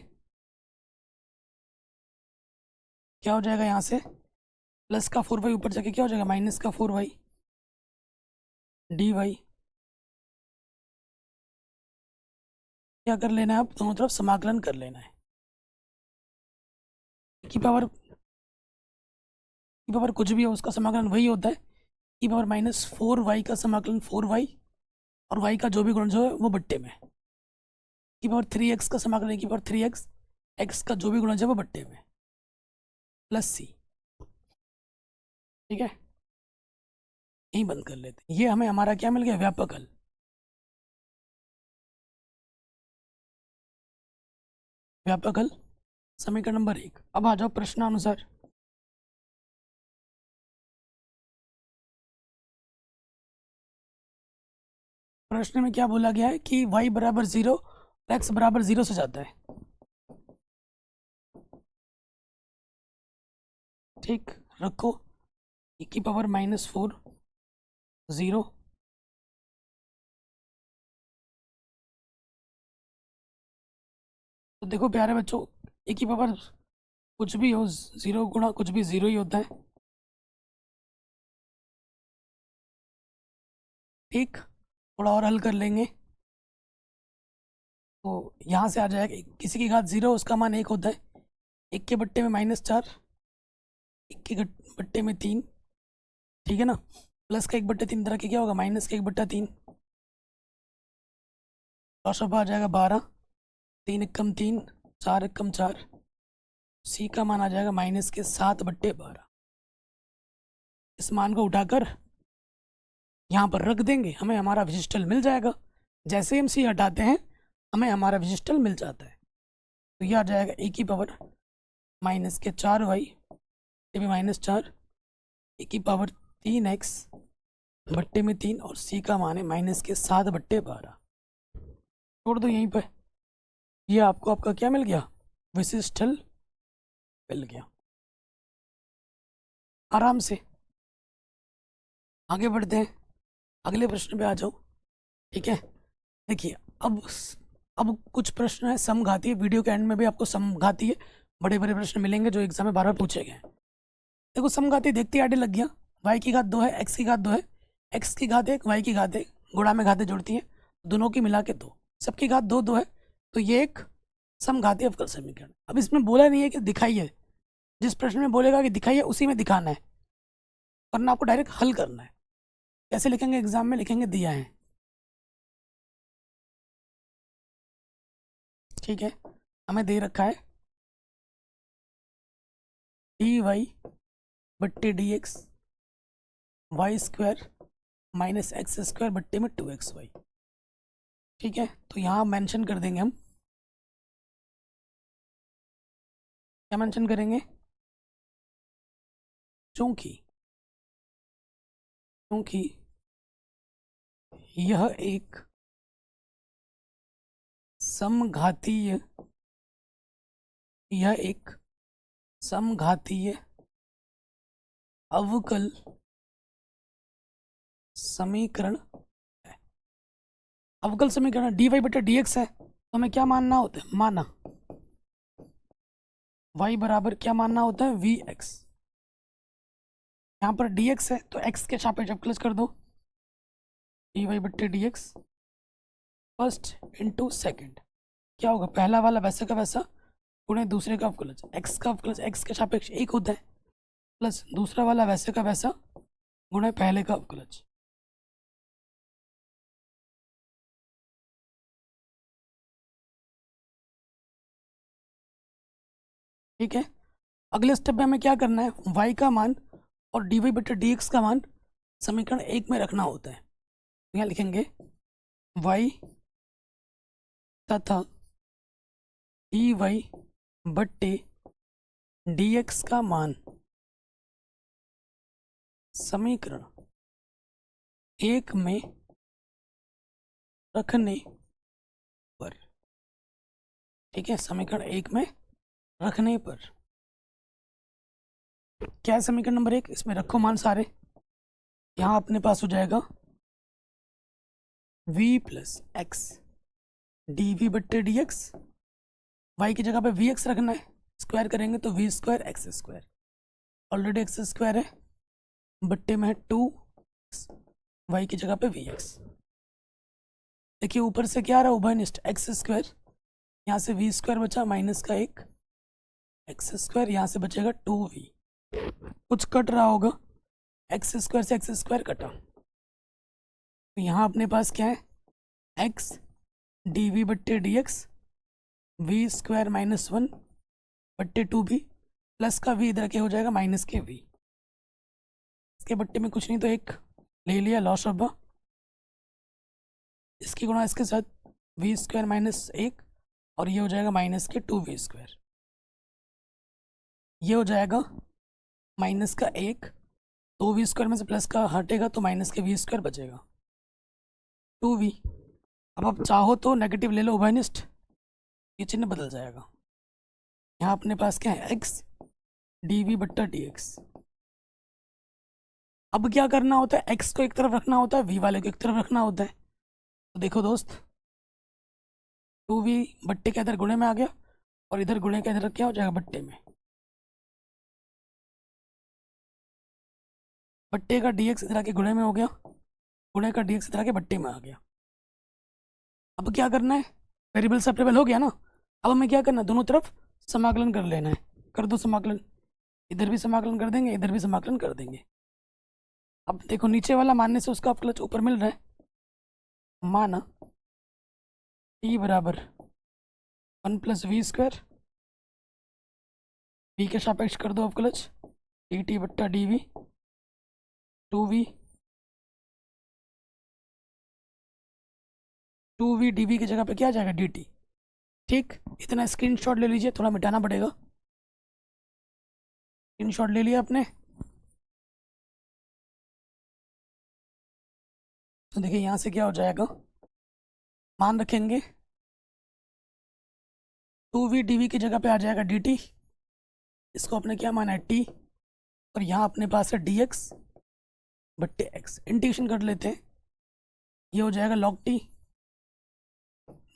क्या हो जाएगा, यहाँ से प्लस का 4y ऊपर जाके क्या हो जाएगा, माइनस का 4y डी वाई। क्या कर लेना है, अब दोनों तरफ समाकलन कर लेना है। की पावर कुछ भी हो उसका समाकलन वही होता है, की पावर माइनस 4y का समाकलन 4y, और y का जो भी गुणज है वो बट्टे में, की पावर 3x का समाकलन की पावर 3x, x का जो भी गुणज है वो बट्टे में, प्लस c, ठीक है। यही बंद कर लेते हैं, ये हमें हमारा क्या मिल गया, व्यापक हल। व्यापक हल समीकरण नंबर 1। अब आ जाओ प्रश्नानुसार। प्रश्न में क्या बोला गया है कि y बराबर 0 और x बराबर 0 से जाता है, ठीक। रखो e की पावर -4 0, तो देखो प्यारे बच्चों, e की पावर कुछ भी हो, 0 गुणा कुछ भी 0 ही होता है, ठीक। थोड़ा और हल कर लेंगे तो यहाँ से आ जाएगा, किसी की घात 0 उसका मान 1 होता है, 1 के बट्टे में -4, 1 के बट्टे में 3, ठीक है ना। प्लस का 1/3 तरह के क्या होगा, माइनस का 1/3, लॉसअप आ जाएगा 12, 3 एकम 3, 4 एकम 4, सी का मान आ जाएगा माइनस के 7/12। इस मान को उठाकर यहाँ पर रख देंगे, हमें हमारा विशिष्टल मिल जाएगा। जैसे ही हम सी हटाते हैं हमें हमारा विशिष्टल मिल जाता है। तो ये आ जाएगा ए की पावर माइनस के 4y -4, ए की पावर 3x बट्टे में 3, और सी का मान है माइनस के 7/12। छोड़ दो यहीं पर, ये आपको आपका क्या मिल गया, विशिष्टल मिल गया। आराम से आगे बढ़ते हैं, अगले प्रश्न पे आ जाओ, ठीक है। देखिए अब कुछ प्रश्न है समघातीय, वीडियो के एंड में भी आपको समघातीय बड़े बड़े प्रश्न मिलेंगे जो एग्जाम में बार बार पूछे गए। देखो समघातीय देखते आगे लग गया, y की घात 2 है, x की घात 2 है, x की घात 1, y की घात 1, गुणा में घातें जुड़ती हैं, दोनों की मिला के 2, सबकी घात 2 2 है, तो ये एक समघातीय अवकल समीकरण। अब इसमें बोला नहीं है कि दिखाइए, जिस प्रश्न में बोलेगा कि दिखाइए उसी में दिखाना है, वरना आपको डायरेक्ट हल करना है। कैसे लिखेंगे, एग्जाम में लिखेंगे दिया है, ठीक है। हमें दे रखा है dy/dx y² -x² बट्टे में 2xy, ठीक है। तो यहाँ मेंशन कर देंगे हम, क्या मेंशन करेंगे, चूंकि यह एक समघातीय अवकल समीकरण है। अवकल समीकरण dy/dx है, तो हमें क्या मानना होता है, माना y बराबर क्या मानना होता है, vx। यहाँ पर dx है तो x के सापेक्ष अवकलज कर दो, dy/dx फर्स्ट इंटू सेकेंड, क्या होगा, पहला वाला वैसे का वैसा गुणे दूसरे का अवकलज, x का अवकलज x के सापेक्ष 1 होता है, प्लस दूसरा वाला वैसे का वैसा गुणे पहले का अवकलज। ठीक है, अगले स्टेप में हमें क्या करना है, y का मान और dy/dx का मान समीकरण 1 में रखना होता है। यहाँ लिखेंगे y तथा dy/dx का मान समीकरण 1 में रखने पर, ठीक है, समीकरण 1 में रखने पर क्या है, समीकरण नंबर 1, इसमें रखो मान सारे। यहाँ अपने पास हो जाएगा v + x dv/dx, y की जगह पे vx रखना है, स्क्वायर करेंगे तो v² x², ऑलरेडी x² है, बट्टे में है 2, y की जगह पे vx। देखिए ऊपर से क्या आ रहा है, उभयनिष्ठ x², यहाँ से v² बचा माइनस का 1 x², यहाँ से बचेगा 2v, कुछ कट रहा होगा, x² से x² कटा, तो यहाँ अपने पास क्या है, x dv/dx v² -1 बट्टे 2v, प्लस का v इधर के हो जाएगा माइनस के v, इसके बट्टे में कुछ नहीं तो एक ले लिया, लॉस ऑफ, इसकी गुणा इसके साथ v² -1, और ये हो जाएगा माइनस के 2v², ये हो जाएगा माइनस का 1, 2v² में से प्लस का हटेगा तो माइनस के v² बचेगा 2v। अब आप चाहो तो नेगेटिव ले लो उभयनिष्ठ, ये चिन्ह बदल जाएगा। यहाँ अपने पास क्या है, x dv/dx। अब क्या करना होता है, x को एक तरफ रखना होता है, v वाले को एक तरफ रखना होता है। तो देखो दोस्त, 2v बट्टे के इधर गुणे में आ गया, और इधर गुणे के इधर क्या हो जाएगा, बट्टे में, बट्टे का dx इधर के गुणे में हो गया, गुणे का dx इधर के बट्टे में आ गया। अब क्या करना है, वेरिएबल सेपरेबल हो गया ना, अब हमें क्या करना है, दोनों तरफ समाकलन कर लेना है, कर दो समाकलन, इधर भी समाकलन कर देंगे, इधर भी समाकलन कर देंगे। अब देखो नीचे वाला मानने से उसका अवकलज ऊपर मिल रहा है, माना t बराबर 1+v², v के सापेक्ष कर दो अवकलज, dt बट्टा dv, 2v dv की जगह पे क्या आ जाएगा dt। ठीक, इतना स्क्रीनशॉट ले लीजिए, थोड़ा मिटाना पड़ेगा। स्क्रीनशॉट ले लिया आपने, तो देखिए यहाँ से क्या हो जाएगा, मान रखेंगे 2v dv की जगह पे आ जाएगा dt, इसको अपने क्या माना है t, और यहाँ अपने पास है dx बट्टे x। इंटीग्रेशन कर लेते हैं, ये हो जाएगा log t।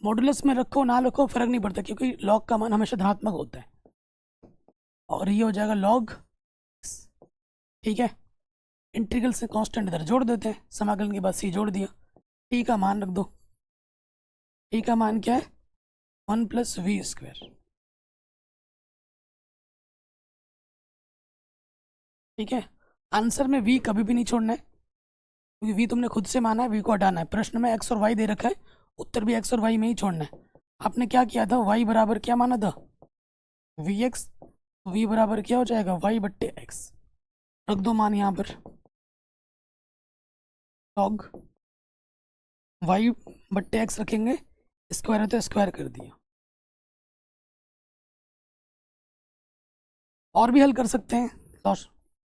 मॉडुलस में रखो ना रखो फर्क नहीं पड़ता, क्योंकि log का मान हमेशा धनात्मक होता है, और ये हो जाएगा log x। ठीक है, इंटीग्रल से कांस्टेंट इधर जोड़ देते हैं, समाकलन के बाद c जोड़ दिया, t का मान रख दो, t का मान क्या है 1+v²। ठीक है, आंसर में v कभी भी नहीं छोड़ना है, क्योंकि v तुमने खुद से माना है, v को हटाना है। प्रश्न में x और y दे रखा है, उत्तर भी x और y में ही छोड़ना है। आपने क्या किया था, y बराबर क्या माना था vx, v बराबर क्या हो जाएगा y बट्टे x। रख दो मान यहाँ पर, log y बट्टे x रखेंगे, स्क्वायर है तो स्क्वायर कर दिया। और भी हल कर सकते हैं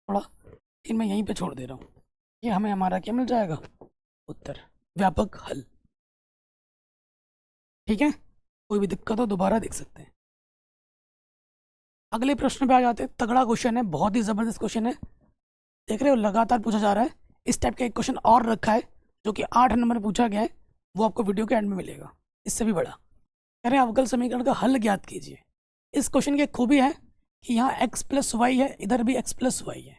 थोड़ा, लेकिन मैं यहीं पे छोड़ दे रहा हूँ। ये हमें हमारा क्या मिल जाएगा उत्तर, व्यापक हल। ठीक है, कोई भी दिक्कत हो दोबारा देख सकते हैं। अगले प्रश्न पे आ जाते हैं, तगड़ा क्वेश्चन है, बहुत ही ज़बरदस्त क्वेश्चन है, देख रहे हो लगातार पूछा जा रहा है। इस टाइप का एक क्वेश्चन और रखा है जो कि 8 नंबर पूछा गया है, वो आपको वीडियो के एंड में मिलेगा, इससे भी बड़ा। कह रहे हैं अवकल समीकरण का हल ज्ञात कीजिए। इस क्वेश्चन की एक खूबी है कि यहाँ x+y है, इधर भी x+y है।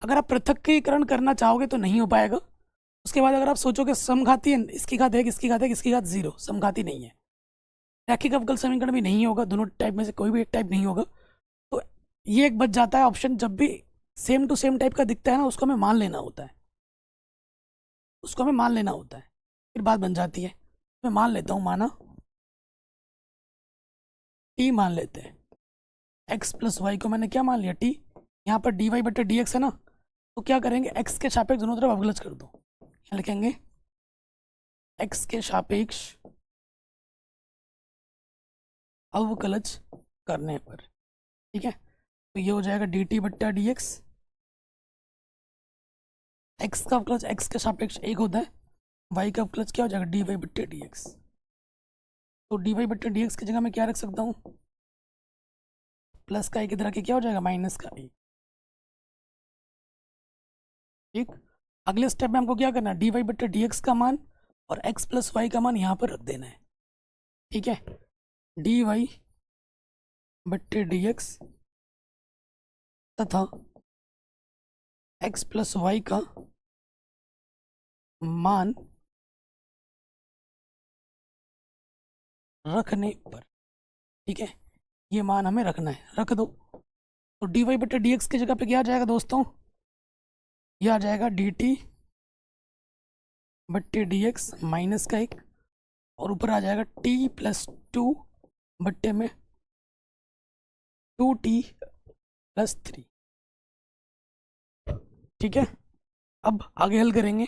अगर आप पृथक्कीकरण करना चाहोगे तो नहीं हो पाएगा। उसके बाद अगर आप सोचोगे समघाती है, इसकी घात 1, इसकी घात 1, इसकी घात 0, समघाती नहीं है, रैखिक अवकल समीकरण भी नहीं होगा, दोनों टाइप में से कोई भी एक टाइप नहीं होगा, तो ये एक बच जाता है ऑप्शन। जब भी सेम टू सेम टाइप का दिखता है ना, उसको हमें मान लेना होता है, उसको हमें मान लेना होता है, फिर बात बन जाती है। मैं मान लेता हूँ, माना t मान लेते हैं, x+y को मैंने क्या मान लिया t, यहाँ पर dy बटे dx है ना, तो क्या करेंगे x के सापेक्ष दोनों तरफ अवकलज कर दो। यहाँ लिखेंगे x के सापेक्ष अवकलज करने पर, ठीक है, तो ये हो जाएगा dt बट्टा dx। x का अवकलज x के सापेक्ष 1 होता है, y का अवकलज क्या हो जाएगा dy बट्टे dx। तो dy बट्टे dx की जगह मैं क्या रख सकता हूँ, प्लस का 1 इधर आके क्या हो जाएगा माइनस का 1। ठीक, अगले स्टेप में हमको क्या करना है, dy बट्टे dx का मान और x+y का मान यहाँ पर रख देना है। ठीक है, dy बट्टे dx तथा x+y का मान रखने पर, ठीक है, ये मान हमें रखना है, रख दो। तो dy बट्टे dx की जगह पे क्या आ जाएगा दोस्तों, यह आ जाएगा dt बट्टे dx माइनस का 1, और ऊपर आ जाएगा t+2 बट्टे में 2t+3। ठीक है, अब आगे हल करेंगे।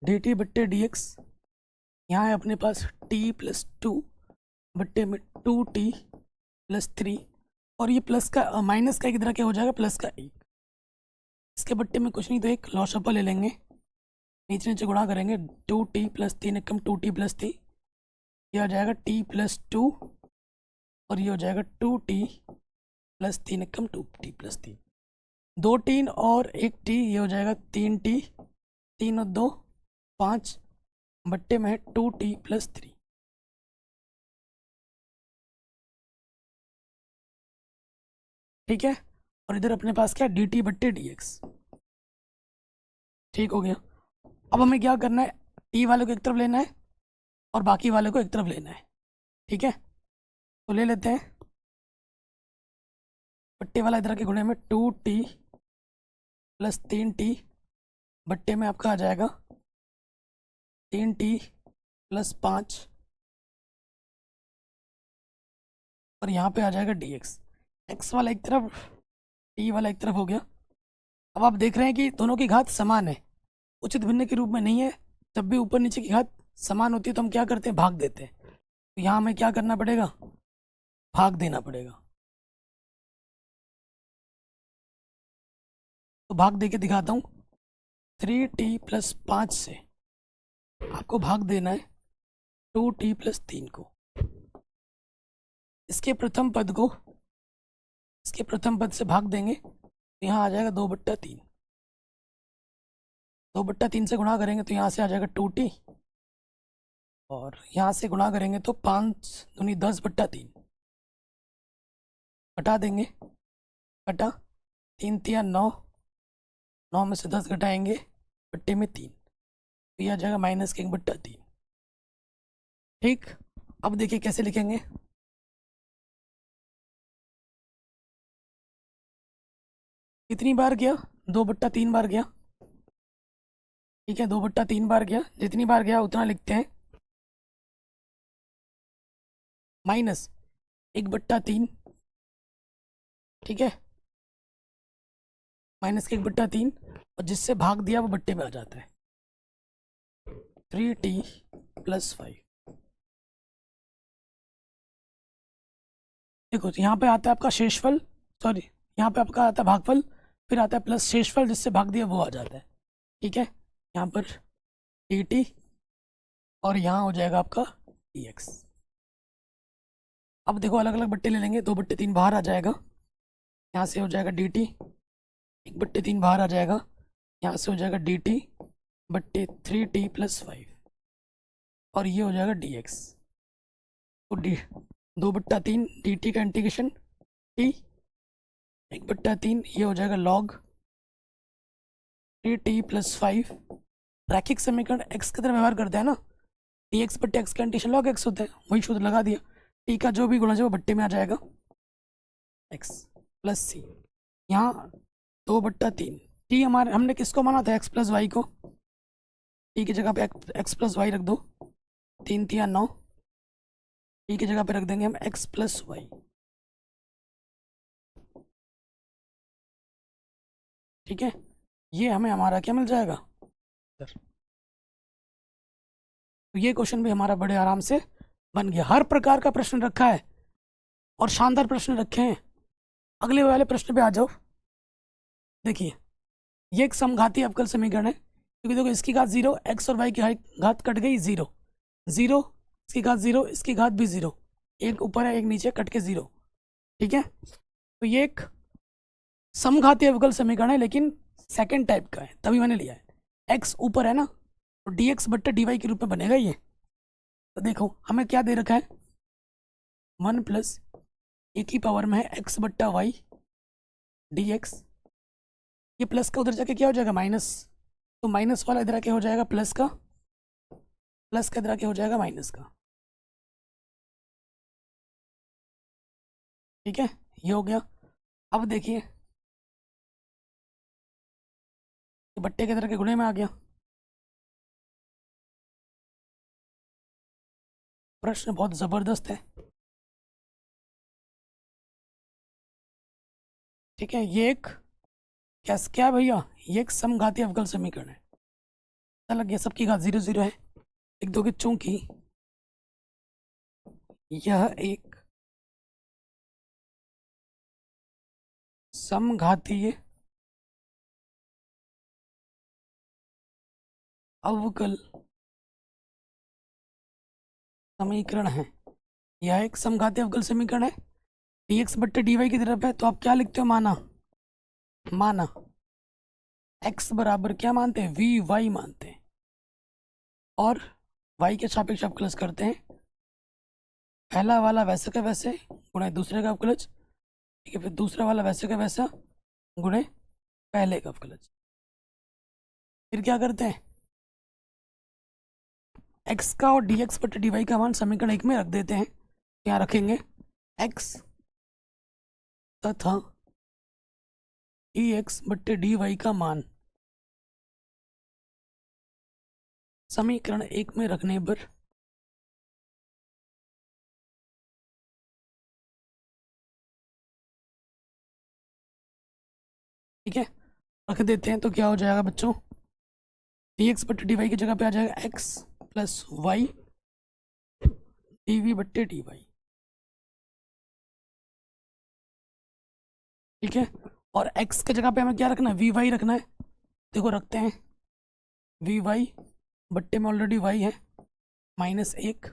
dt बट्टे dx, यहाँ है अपने पास t+2 बट्टे में 2t+3, और ये प्लस का माइनस का 1 इधर क्या हो जाएगा प्लस का 1। इसके बट्टे में कुछ नहीं तो एक लॉसअपर ले लेंगे, नीचे नीचे गुणा करेंगे, 2t+3 एकम 2t+3, ये हो जाएगा t+2, और ये हो जाएगा 2t+3 एकम 2t+3, 2 t और 1 t, ये हो जाएगा 3t, 3 और 2 5 बट्टे में 2t+3। ठीक है, और इधर अपने पास क्या है dt बट्टे dx। ठीक हो गया, अब हमें क्या करना है, t वाले को एक तरफ लेना है और बाकी वाले को एक तरफ लेना है। ठीक है, तो ले लेते हैं बट्टे वाला इधर के गुणे में 2t प्लस 3t बट्टे में आपका आ जाएगा 3t प्लस 5 और यहाँ पे आ जाएगा dx। x वाला एक तरफ, t वाला एक तरफ हो गया। अब आप देख रहे हैं कि दोनों की घात समान है, उचित भिन्न के रूप में नहीं है। जब भी ऊपर नीचे की घात समान होती है तो हम क्या करते हैं, भाग देते हैं। तो यहाँ हमें क्या करना पड़ेगा, भाग देना पड़ेगा। तो भाग दे के दिखाता हूँ। 3t प्लस 5 से आपको भाग देना है 2t प्लस 3 को। इसके प्रथम पद से भाग देंगे तो यहाँ आ जाएगा 2/3। 2/3 से गुणा करेंगे तो यहाँ से आ जाएगा 2t और यहाँ से गुणा करेंगे तो 5 दूनी 10/3 घटा देंगे, घटा 3 तिया 9, 9 में से 10 घटाएंगे बट्टे में 3 तो यह आ जाएगा -1/3। ठीक, अब देखिए कैसे लिखेंगे। कितनी बार गया, 2/3 बार गया। ठीक है, 2/3 बार गया, जितनी बार गया उतना लिखते हैं -1/3। ठीक है, -1/3 और जिससे भाग दिया वो बट्टे में आ जाता है 3t प्लस 5। देखो यहाँ पे आता है आपका शेषफल, सॉरी यहाँ पे आपका आता है भागफल, फिर आता है प्लस शेषफल, जिससे भाग दिया वो आ जाता है। ठीक है, यहाँ पर dt और यहाँ हो जाएगा आपका dx। अब देखो अलग अलग बट्टे ले लेंगे, 2/3 बाहर आ जाएगा, यहाँ से हो जाएगा dt, 1/3 बाहर आ जाएगा, यहाँ से हो जाएगा dt बट्टे 3t प्लस 5 और ये हो जाएगा dx। तो 2/3 dt का इंटीग्रेशन t, 1/3 ये हो जाएगा log 3t प्लस 5। रैखिक समीकरण x की तरह व्यवहार करते हैं ना, dx बट्टे x का इंटीग्रेशन log x होता है, वही सूत्र लगा दिया। t का जो भी गुणज है वो बट्टे में आ जाएगा x प्लस c। यहाँ 2/3 t हमारे, हमने किसको माना था, x प्लस वाई को। t की जगह पे x प्लस वाई रख दो, 3 तिया 9, t की जगह पे रख देंगे हम x प्लस वाई। ठीक है, ये हमें हमारा क्या मिल जाएगा सर। तो ये क्वेश्चन भी हमारा बड़े आराम से बन गया। हर प्रकार का प्रश्न रखा है और शानदार प्रश्न रखे हैं। अगले वाले प्रश्न पे आ जाओ। देखिए, ये एक समघाती अवकल समीकरण है, क्योंकि देखो इसकी घात 0, x और y की घात कट गई 0, 0 इसकी घात 0, इसकी घात भी 0, एक ऊपर है एक नीचे, कट के 0। ठीक है, तो ये एक समघाती अवकल समीकरण है, लेकिन सेकंड टाइप का है, तभी मैंने लिया है। x ऊपर है ना, तो dx बट्टे dy के रूप में बनेगा ये। तो देखो हमें क्या दे रखा है, 1 प्लस ए की पावर में है x बट्टा वाई dx। ये प्लस का उधर जाके क्या हो जाएगा, माइनस, तो माइनस वाला इधर आके हो जाएगा प्लस का, प्लस का इधर आके हो जाएगा माइनस का। ठीक है, ये हो गया। अब देखिए बट्टे के तरह के गुणे में आ गया। प्रश्न बहुत जबरदस्त है। ठीक है, ये एक क्या भैया, ये एक समघाती अवकल समीकरण है। पता लग गया, सबकी घात 0 0 है। लिख दोगे चूंकि यह एक समघातीय अवकल समीकरण है, यह एक समघाती अवकल समीकरण है, dx बट्टे dy की तरफ है, तो आप क्या लिखते हो, माना x बराबर क्या मानते हैं, vy मानते हैं, और y के सापेक्ष अवकलज करते हैं। पहला वाला वैसे का वैसे गुणे दूसरे का अवकलज, ठीक है, फिर दूसरा वाला वैसे का वैसा गुणे पहले का अवकलज। फिर क्या करते हैं, x का और dx बट्टे dy का मान समीकरण 1 में रख देते हैं। यहाँ रखेंगे x तथा डी एक्स बट्टे डी वाई का मान समीकरण 1 में रखने पर ठीक है, रख देते हैं तो क्या हो जाएगा बच्चों, डी एक्स बट्टे डी वाई की जगह पे आ जाएगा x plus y d v बट्टे डी वाई। ठीक है, और x की जगह पे हमें क्या रखना है, वी वाई रखना है। देखो रखते हैं, वी वाई बट्टे में ऑलरेडी y है -1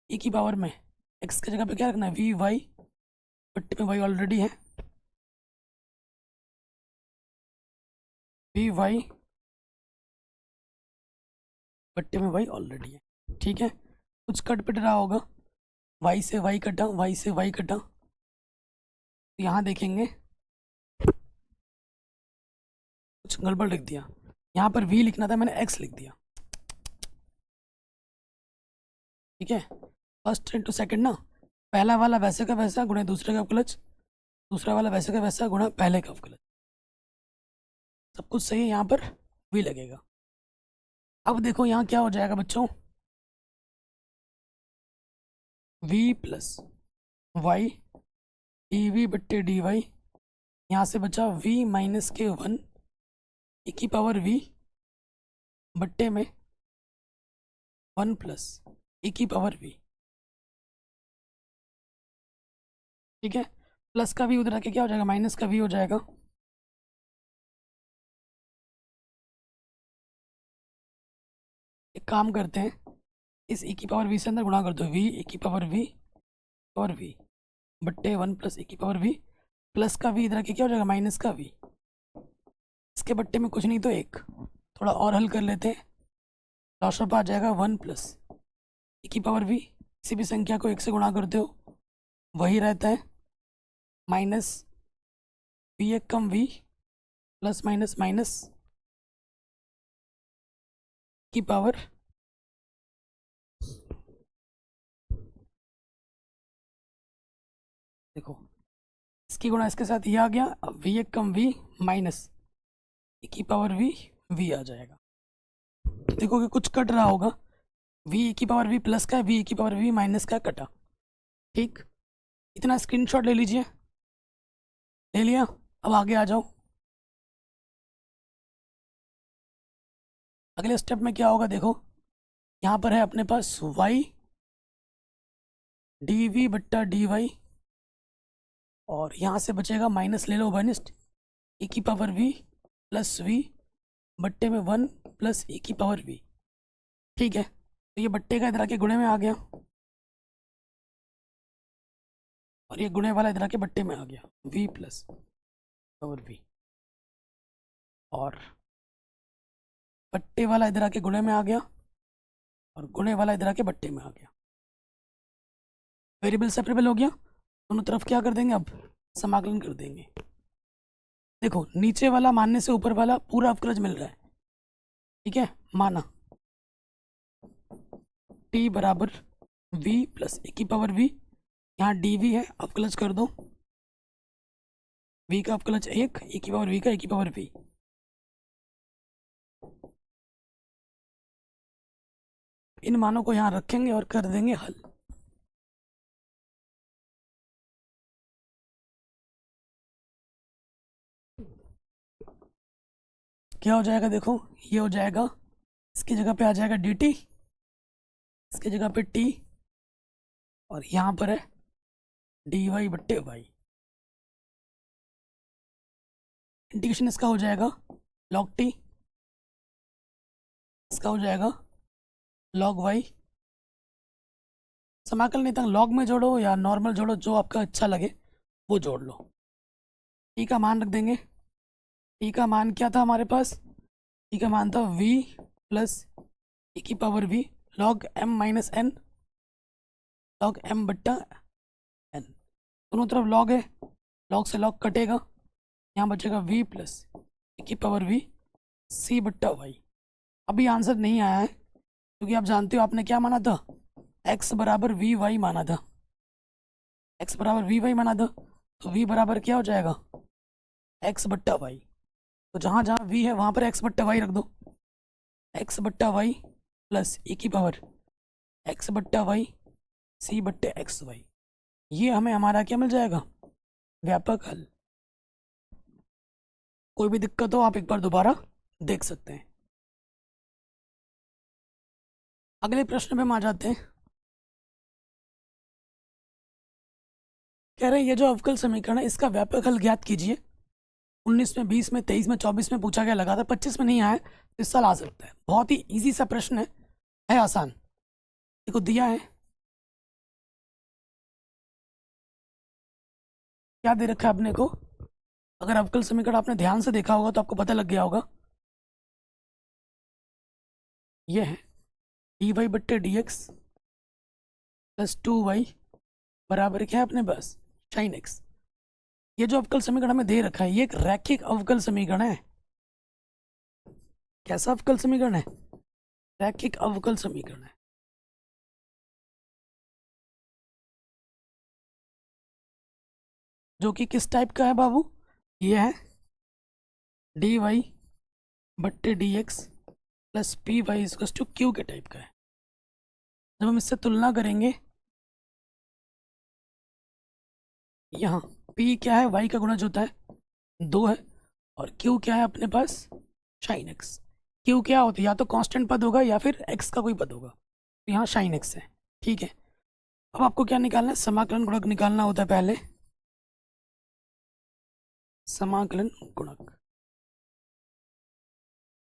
e की पावर में x की जगह पे क्या रखना है, वी वाई बट्टे में y ऑलरेडी है, वी वाई बट्टे में y ऑलरेडी है। ठीक है, कुछ कट पिट रहा होगा, y से y कटा, y से y कटा, तो यहाँ देखेंगे कुछ गड़बड़ लिख दिया, यहाँ पर v लिखना था, मैंने x लिख दिया। ठीक है, फर्स्ट इंटू सेकंड ना, पहला वाला वैसे का वैसा गुणे दूसरे का अवकलज, दूसरा वाला वैसे का वैसा गुणा पहले का अवकलज, सब कुछ सही है, यहाँ पर v लगेगा। अब देखो यहाँ क्या हो जाएगा बच्चों, v plus y d v बट्टे डी वाई, यहाँ से बचा v माइनस के 1 e की पावर v बट्टे में 1 प्लस e की पावर v। ठीक है, प्लस का v उधर आके क्या हो जाएगा, माइनस का v हो जाएगा। एक काम करते हैं, इस e की पावर v से अंदर गुणा कर दो, v e की पावर v और v बट्टे 1 प्लस e की पावर v, प्लस का v इधर आके क्या हो जाएगा, माइनस का v, इसके बट्टे में कुछ नहीं तो 1, थोड़ा और हल कर लेते हैं, लॉस ऑफ आ जाएगा 1 प्लस e की पावर v, किसी भी संख्या को 1 से गुणा करते हो वही रहता है, माइनस v एक कम v प्लस माइनस माइनस की पावर देखो, इसकी गुणा इसके साथ ये आ गया, अब v एक कम v माइनस e की पावर v आ जाएगा। देखो कि कुछ कट रहा होगा, v e की पावर v प्लस का, v e की पावर v माइनस का कटा। ठीक, इतना स्क्रीनशॉट ले लीजिए, ले लिया, अब आगे आ जाओ। अगले स्टेप में क्या होगा, देखो यहाँ पर है अपने पास y डी वी बट्टा डी वाई, और यहाँ से बचेगा माइनस ले लो बनिस्ट e की पावर v प्लस v बट्टे में 1 प्लस e की पावर v। ठीक है, तो ये बट्टे का इधर आके गुणे में आ गया, और ये गुणे वाला इधर आके बट्टे में आ गया, v प्लस पावर v, और बट्टे वाला इधर आके गुणे में आ गया, और गुणे वाला इधर आके बट्टे में आ गया। वेरिएबल सेपरेबल हो गया, दोनों तरफ क्या कर देंगे, अब समाकलन कर देंगे। देखो नीचे वाला मानने से ऊपर वाला पूरा अवकलज मिल रहा है। ठीक है, माना t बराबर v प्लस e की पावर v, यहाँ dv है, अवकलज कर दो, v का अवकलज 1, e की पावर v का e की पावर v। इन मानों को यहाँ रखेंगे और कर देंगे हल। क्या हो जाएगा, देखो ये हो जाएगा, इसकी जगह पे आ जाएगा dt, इसकी जगह पे t, और यहाँ पर है dy बट्टे y। इंटीग्रेशन इसका हो जाएगा log t, इसका हो जाएगा log y। समाकलन नहीं था, log में जोड़ो या नॉर्मल जोड़ो, जो आपका अच्छा लगे वो जोड़ लो। t का मान रख देंगे, t का मान क्या था हमारे पास, t का मान था v प्लस e की power v log m minus n log m बट्टा n, दोनों तरफ log है, log से log कटेगा, यहाँ बचेगा v प्लस e की पावर v c बट्टा y। अभी आंसर नहीं आया है क्योंकि आप जानते हो आपने क्या माना था, x बराबर वी वाई माना था, x बराबर वी वाई माना था, तो v बराबर क्या हो जाएगा, एक्स बट्टा वाई, तो जहाँ जहाँ वी है वहाँ पर एक्स बट्टा वाई रख दो, एक्स बट्टा वाई प्लस e की पावर एक्स बट्टा वाई सी बट्टे एक्स वाई, ये हमें हमारा क्या मिल जाएगा, व्यापक हल। कोई भी दिक्कत हो आप एक बार दोबारा देख सकते हैं। अगले प्रश्न पे हम आ जाते हैं। कह रहे हैं ये जो अवकल समीकरण है इसका व्यापक हल ज्ञात कीजिए। 19 में, 20 में, 23 में, 24 में पूछा गया, लगातार 25 में नहीं आया, तो इस साल आ सकता है। बहुत ही इजी सा प्रश्न है आसान। देखो दिया है, क्या दे रखा है अपने को, अगर अवकल समीकरण आपने ध्यान से देखा होगा तो आपको पता लग गया होगा, ये है डी वाई बट्टे डी एक्स प्लस 2y बराबर क्या है अपने पास, साइन एक्स। ये जो अवकल समीकरण हमें दे रखा है ये एक रैखिक अवकल समीकरण है। कैसा अवकल समीकरण है, रैखिक अवकल समीकरण है। जो कि किस टाइप का है बाबू, ये है डी वाई बट्टे d x plus p y equals to q के टाइप का है। जब हम इससे तुलना करेंगे, यहाँ p क्या है, y का गुणज होता है 2 है, और q क्या है अपने पास, साइन x। q क्या होता है, या तो कांस्टेंट पद होगा या फिर x का कोई पद होगा, तो यहाँ साइन x है। ठीक है, अब आपको क्या निकालना है, समाकलन गुणक निकालना होता है पहले, समाकलन गुणक।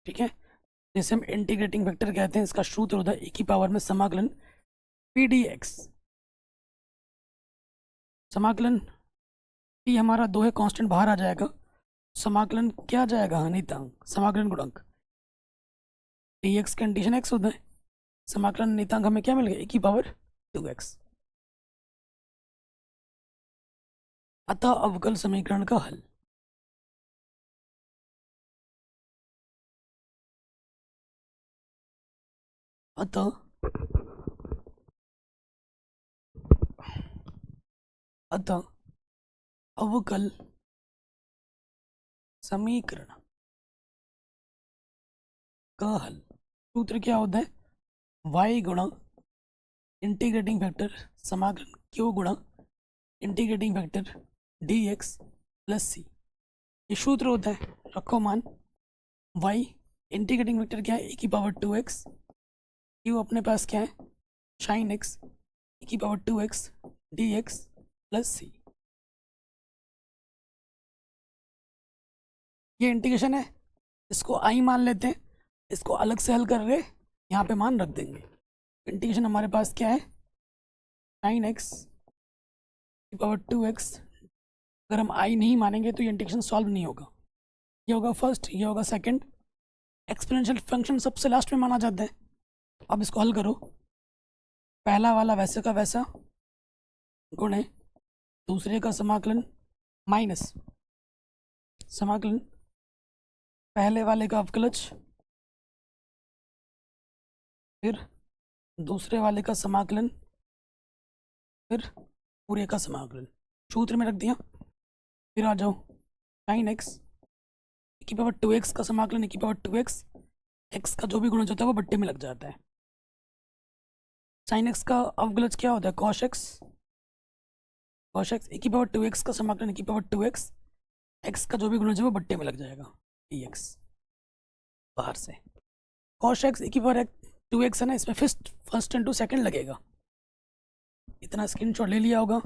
ठीक है, जैसे हम इंटीग्रेटिंग वेक्टर कहते हैं, इसका सूत्र होता है e की पावर में समाकलन पी डी एक्स। समाकलन p हमारा 2 है, कांस्टेंट बाहर आ जाएगा, समाकलन क्या आ जाएगा, नियतांक, समाकलन गुणक डी एक्स कंडीशन x होता है, समाकलन नियतांक हमें क्या मिल गया, e की पावर 2x। अतः अवकल समीकरण का हल, अतः अवकल समीकरण का हल, सूत्र क्या होता है, y गुणा इंटीग्रेटिंग फैक्टर समाकलन q गुणा integrating factor dx plus c, ये सूत्र होता है। रखो मान, y इंटीग्रेटिंग फैक्टर क्या है, e की पावर 2x, q अपने पास क्या है, साइन x, e की power 2x dx plus c। ये इंटीग्रेशन है, इसको आई मान लेते हैं, इसको अलग से हल कर रहे यहाँ पे मान रख देंगे। इंटीग्रेशन हमारे पास क्या है, साइन एक्स की पावर 2x, अगर हम आई नहीं मानेंगे तो ये इंटीग्रेशन सॉल्व नहीं होगा, ये होगा फर्स्ट, ये होगा सेकंड। एक्सपोनेंशियल फंक्शन सबसे लास्ट में माना जाता है। अब इसको हल करो, पहला वाला वैसे का वैसा गुणे दूसरे का समाकलन माइनस समाकलन पहले वाले का अवकलज फिर दूसरे वाले का समाकलन फिर पूरे का समाकलन, सूत्र में रख दिया। फिर आ जाओ, साइन एक्स की पावर 2x का समाकलन की पावर 2x, x का जो भी गुणज होता है वो बट्टे में लग जाता है। साइन एक्स का अवकलज क्या होता है, कॉस एक्स की पावर 2x का समाकलन की पावर 2x, x का जो भी गुणज है वो बट्टे में लग जाएगा, dx बाहर से। कॉस एक्स की पावर 2x है ना, इसमें फर्स्ट इंटू सेकंड लगेगा, इतना स्क्रीनशॉट ले लिया होगा।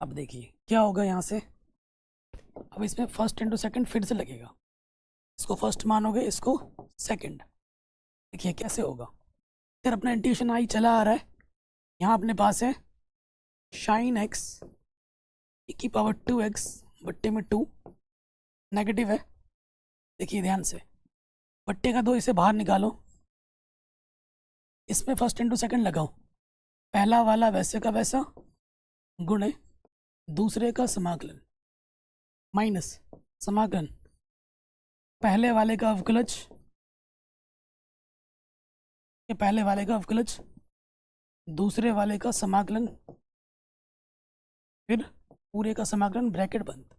अब देखिए क्या होगा यहाँ से, अब इसमें फर्स्ट इंटू सेकंड फिर से लगेगा, इसको फर्स्ट मानोगे, इसको सेकंड। देखिए कैसे होगा, फिर अपना इंटीग्रेशन आई चला आ रहा है, यहाँ अपने पास है साइन एक्स की पावर 2x बट्टे में 2, नेगेटिव है, देखिए ध्यान से, बट्टे का 2 इसे बाहर निकालो, इसमें फर्स्ट इंटू सेकंड लगाओ, पहला वाला वैसे का वैसा गुणे दूसरे का समाकलन माइनस समाकलन पहले वाले का अवकलज, पहले वाले का अवकलज दूसरे वाले का समाकलन फिर पूरे का समाकलन, ब्रैकेट बंद।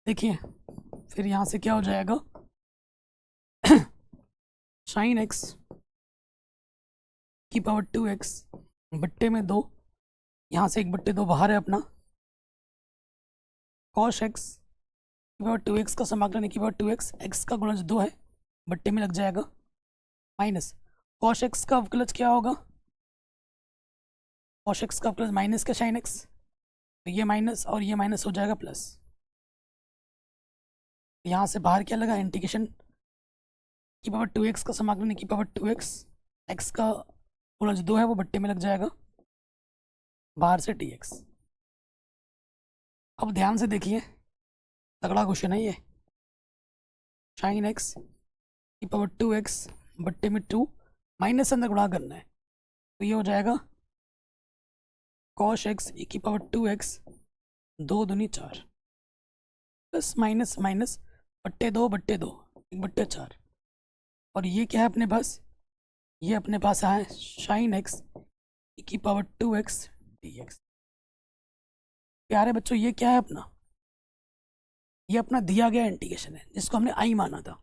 देखिए फिर यहाँ से क्या हो जाएगा, साइन एक्स की पावर 2x बट्टे में 2, यहाँ से 1/2 बाहर है अपना, कॉश एक्स की पावर 2x का समाकलन की पावर 2x, x का गुणज 2 है, बट्टे में लग जाएगा, माइनस कॉश एक्स का अवकलज क्या होगा, कॉश एक्स का अवकलज माइनस का साइन एक्स, तो ये माइनस और ये माइनस हो जाएगा प्लस, यहाँ से बाहर क्या लगा, इंटीग्रेशन की पावर 2x का समाकलन की पावर 2x, x का गुणज 2 है वो बट्टे में लग जाएगा, बाहर से dx। अब ध्यान से देखिए, तगड़ा क्वेश्चन है ये, साइन एक्स की पावर 2x बट्टे में 2, माइनस अंदर गुणा करना है, तो ये हो जाएगा कॉश एक्स ई की पावर 2x 2 दूनी 4, प्लस माइनस माइनस बट्टे 2 1/4, और ये क्या है अपने पास, ये अपने पास आया साइन एक्स ई की पावर 2x dx। प्यारे बच्चों ये क्या है अपना, ये अपना दिया गया इंटीग्रेशन है जिसको हमने आई माना था,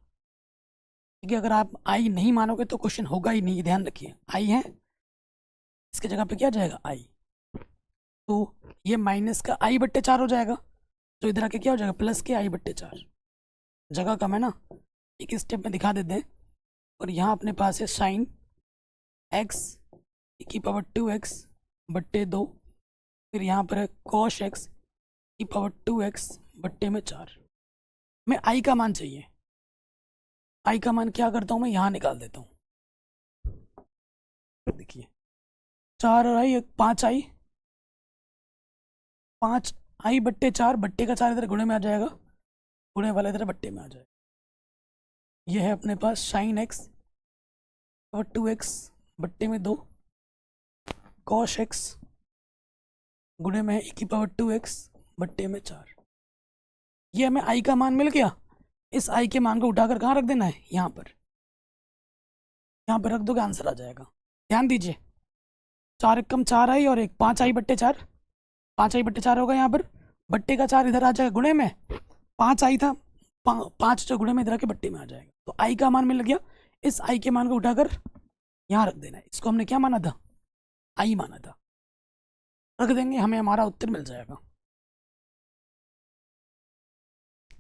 क्योंकि अगर आप आई नहीं मानोगे तो क्वेश्चन होगा ही नहीं, ध्यान रखिए, आई है इसके जगह पे क्या जाएगा आई, तो ये माइनस का i/4 हो जाएगा, तो इधर आके क्या हो जाएगा प्लस के i/4, जगह कम है ना, एक स्टेप में दिखा देते हैं, और यहाँ अपने पास है साइन एक्स की पावर 2x बट्टे 2, फिर यहाँ पर है कॉश एक्स की पावर 2x बट्टे में 4, मैं आई का मान चाहिए, आई का मान क्या करता हूँ मैं यहाँ निकाल देता हूँ, देखिए 4 और आई 5 आई, 5i/4, बट्टे का 4 इधर गुणे में आ जाएगा, गुणे वाला इधर बट्टे में आ जाएगा, ये है अपने पास साइन एक्स और 2x बट्टे में 2, कॉश एक्स गुणे में e की पावर 2x बट्टे में 4, ये हमें i का मान मिल गया, इस i के मान को उठाकर कहाँ रख देना है, यहाँ पर रख दोगे आंसर आ जाएगा। ध्यान दीजिए 4 एक कम 4 आई और एक 5i/4, 5i/4 होगा, यहाँ पर बट्टे का 4 इधर आ जाएगा गुणे में, 5 आई था, 5 जो गुणे में इधर आके बट्टे में आ जाएगा, तो आई का मान मिल गया, इस आई के मान को उठाकर यहाँ रख देना है, इसको हमने क्या माना था, आई माना था, रख देंगे हमें हमारा उत्तर मिल जाएगा।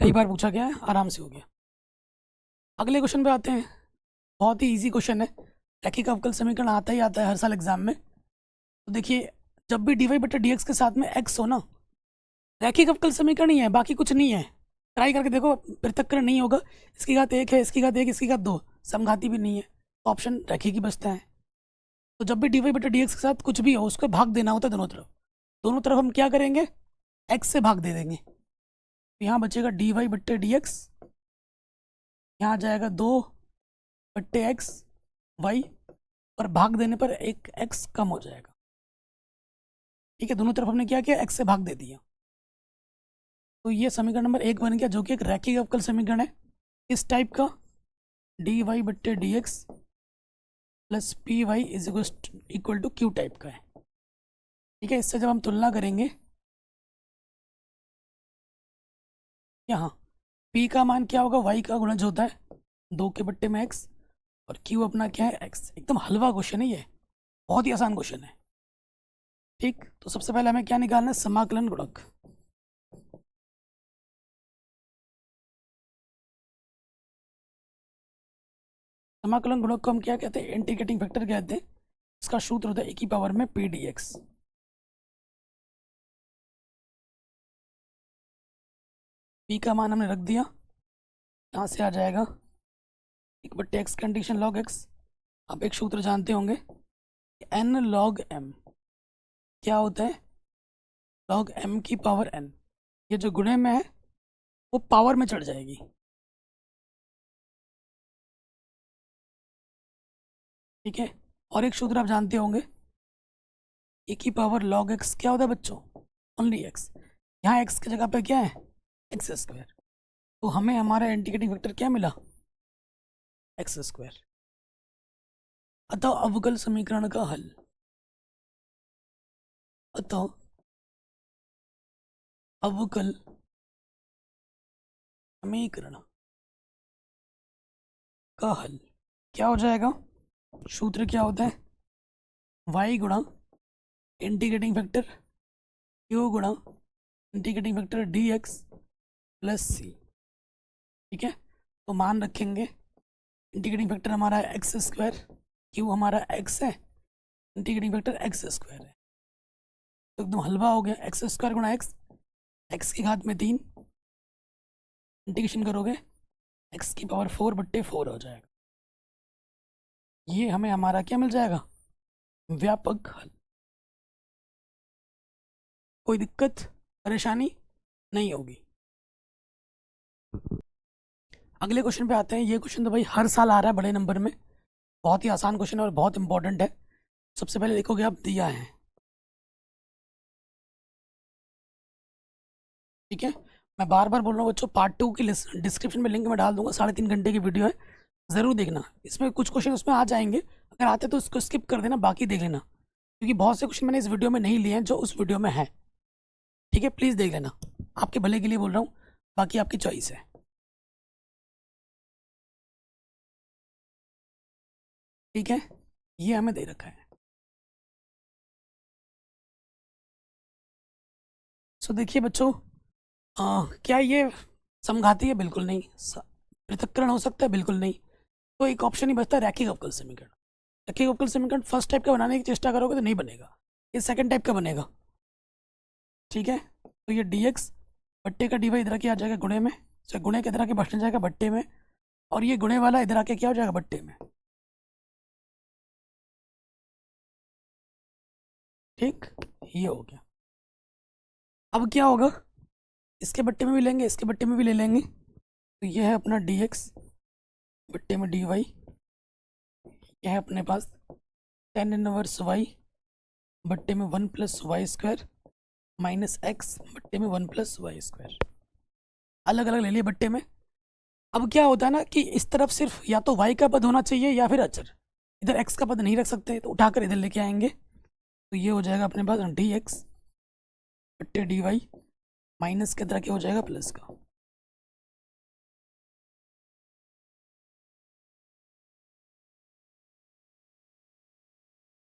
कई बार पूछा गया है, आराम से हो गया। अगले क्वेश्चन पे आते हैं, बहुत ही इजी क्वेश्चन है, रैखिक अवकल समीकरण आता ही आता है हर साल एग्जाम में, तो देखिए जब भी dy/dx के साथ में x हो ना, रैखिक अवकल समीकरण ही है, बाकी कुछ नहीं है, ट्राई करके देखो, पृथक्करण नहीं होगा, इसकी घात 1 है, इसकी घात 1, इसकी घात 2, समघाती भी नहीं है, तो ऑप्शन रैखिक ही बचता है। तो जब भी dy/dx के साथ कुछ भी हो उसको भाग देना होता है दोनों तरफ हम क्या करेंगे, x से भाग दे देंगे, यहाँ बचेगा dy/dx, यहाँ जाएगा 2/x y, और भाग देने पर एक x कम हो जाएगा, ठीक है, दोनों तरफ हमने क्या किया, x से भाग दे दिया, तो ये समीकरण नंबर 1 बन गया, जो कि एक रैखिक अवकल समीकरण है इस टाइप का, dy/dx plus p y is equal to q type का है, ठीक है। इससे जब हम तुलना करेंगे, यहाँ p का मान क्या होगा, y का गुणज होता है 2 के बट्टे में x, और q अपना क्या है x, एकदम हलवा क्वेश्चन है ये, बहुत ही आसान क्वेश्चन है, ठीक। तो सबसे पहले हमें क्या निकालना है, समाकलन गुणक, समाकलन गुणक को हम क्या कहते हैं, इंटीग्रेटिंग फैक्टर कहते हैं, इसका सूत्र होता है e की पावर में p dx, p का मान हमने रख दिया, यहाँ से आ जाएगा 1/x कंडीशन log x, आप एक सूत्र जानते होंगे n log m, क्या होता है, log m की पावर n, ये जो गुणे में है वो पावर में चढ़ जाएगी, ठीक है। और एक सूत्र आप जानते होंगे e की पावर log x, क्या होता है बच्चों, ओनली x, यहाँ x की जगह पे क्या है x², तो हमें हमारा इंटीग्रेटिंग फैक्टर क्या मिला, x²। अतः अवकल समीकरण का हल, अतः अवकल समीकरण का हल क्या हो जाएगा? सूत्र क्या होता है? y गुणा इंटीग्रेटिंग फैक्टर q गुणा integrating factor dx plus c। ठीक है, तो मान रखेंगे इंटीग्रेटिंग फैक्टर हमारा है एक्स स्क्वायर, क्यू हमारा x है, इंटीग्रेटिंग फैक्टर एक्स स्क्वायर है, तो एकदम हलवा हो गया। एक्स स्क्वायर गुणा एक्स की घात में 3, इंटीग्रेशन करोगे एक्स की पावर 4/4 हो जाएगा। ये हमें हमारा क्या मिल जाएगा? व्यापक हल। कोई दिक्कत परेशानी नहीं होगी। अगले क्वेश्चन पे आते हैं। ये क्वेश्चन तो भाई हर साल आ रहा है बड़े नंबर में, बहुत ही आसान क्वेश्चन है और बहुत इंपॉर्टेंट है। सबसे पहले देखोगे आप दिया है, ठीक है। मैं बार बार बोल रहा हूँ बच्चों, पार्ट 2 की लिस्ट डिस्क्रिप्शन में लिंक में डाल दूंगा, 3.5 घंटे की वीडियो है, ज़रूर देखना। इसमें कुछ क्वेश्चन उसमें आ जाएंगे, अगर आते तो उसको स्किप कर देना, बाकी देख लेना, क्योंकि बहुत से क्वेश्चन मैंने इस वीडियो में नहीं लिए हैं जो उस वीडियो में है। ठीक है, प्लीज़ देख लेना, आपके भले के लिए बोल रहा हूँ, बाकी आपकी चॉइस है। ठीक है, ये हमें दे रखा है। सो देखिए बच्चों, क्या ये समघाती है? बिल्कुल नहीं। पृथक्करण हो सकता है? बिल्कुल नहीं। तो एक ऑप्शन ही बचता है, रैखिक अवकल समीकरण। रैखिक अवकल समीकरण फर्स्ट टाइप का बनाने की चेष्टा करोगे तो नहीं बनेगा, ये सेकंड टाइप का बनेगा। ठीक है, तो ये dx बट्टे का dy इधर आके आ जाएगा गुणे में, तो गुणे के इधर आके बचने जाएगा बट्टे में, और ये गुणे वाला इधर आके क्या हो जाएगा? बट्टे में। ठीक, ये हो गया। अब क्या होगा? इसके बट्टे में भी लेंगे, इसके बट्टे में भी ले लेंगे, तो ये है अपना dx बट्टे में dy, यह है अपने पास tan इनवर्स y बट्टे में 1 + y² माइनस x बट्टे में 1 + y²। अलग अलग ले लिए बट्टे में। अब क्या होता है ना कि इस तरफ सिर्फ या तो y का पद होना चाहिए या फिर अचर, इधर x का पद नहीं रख सकते, तो उठाकर इधर लेके आएंगे, तो ये हो जाएगा अपने पास dx बट्टे dy माइनस के तरह क्या हो जाएगा? प्लस का।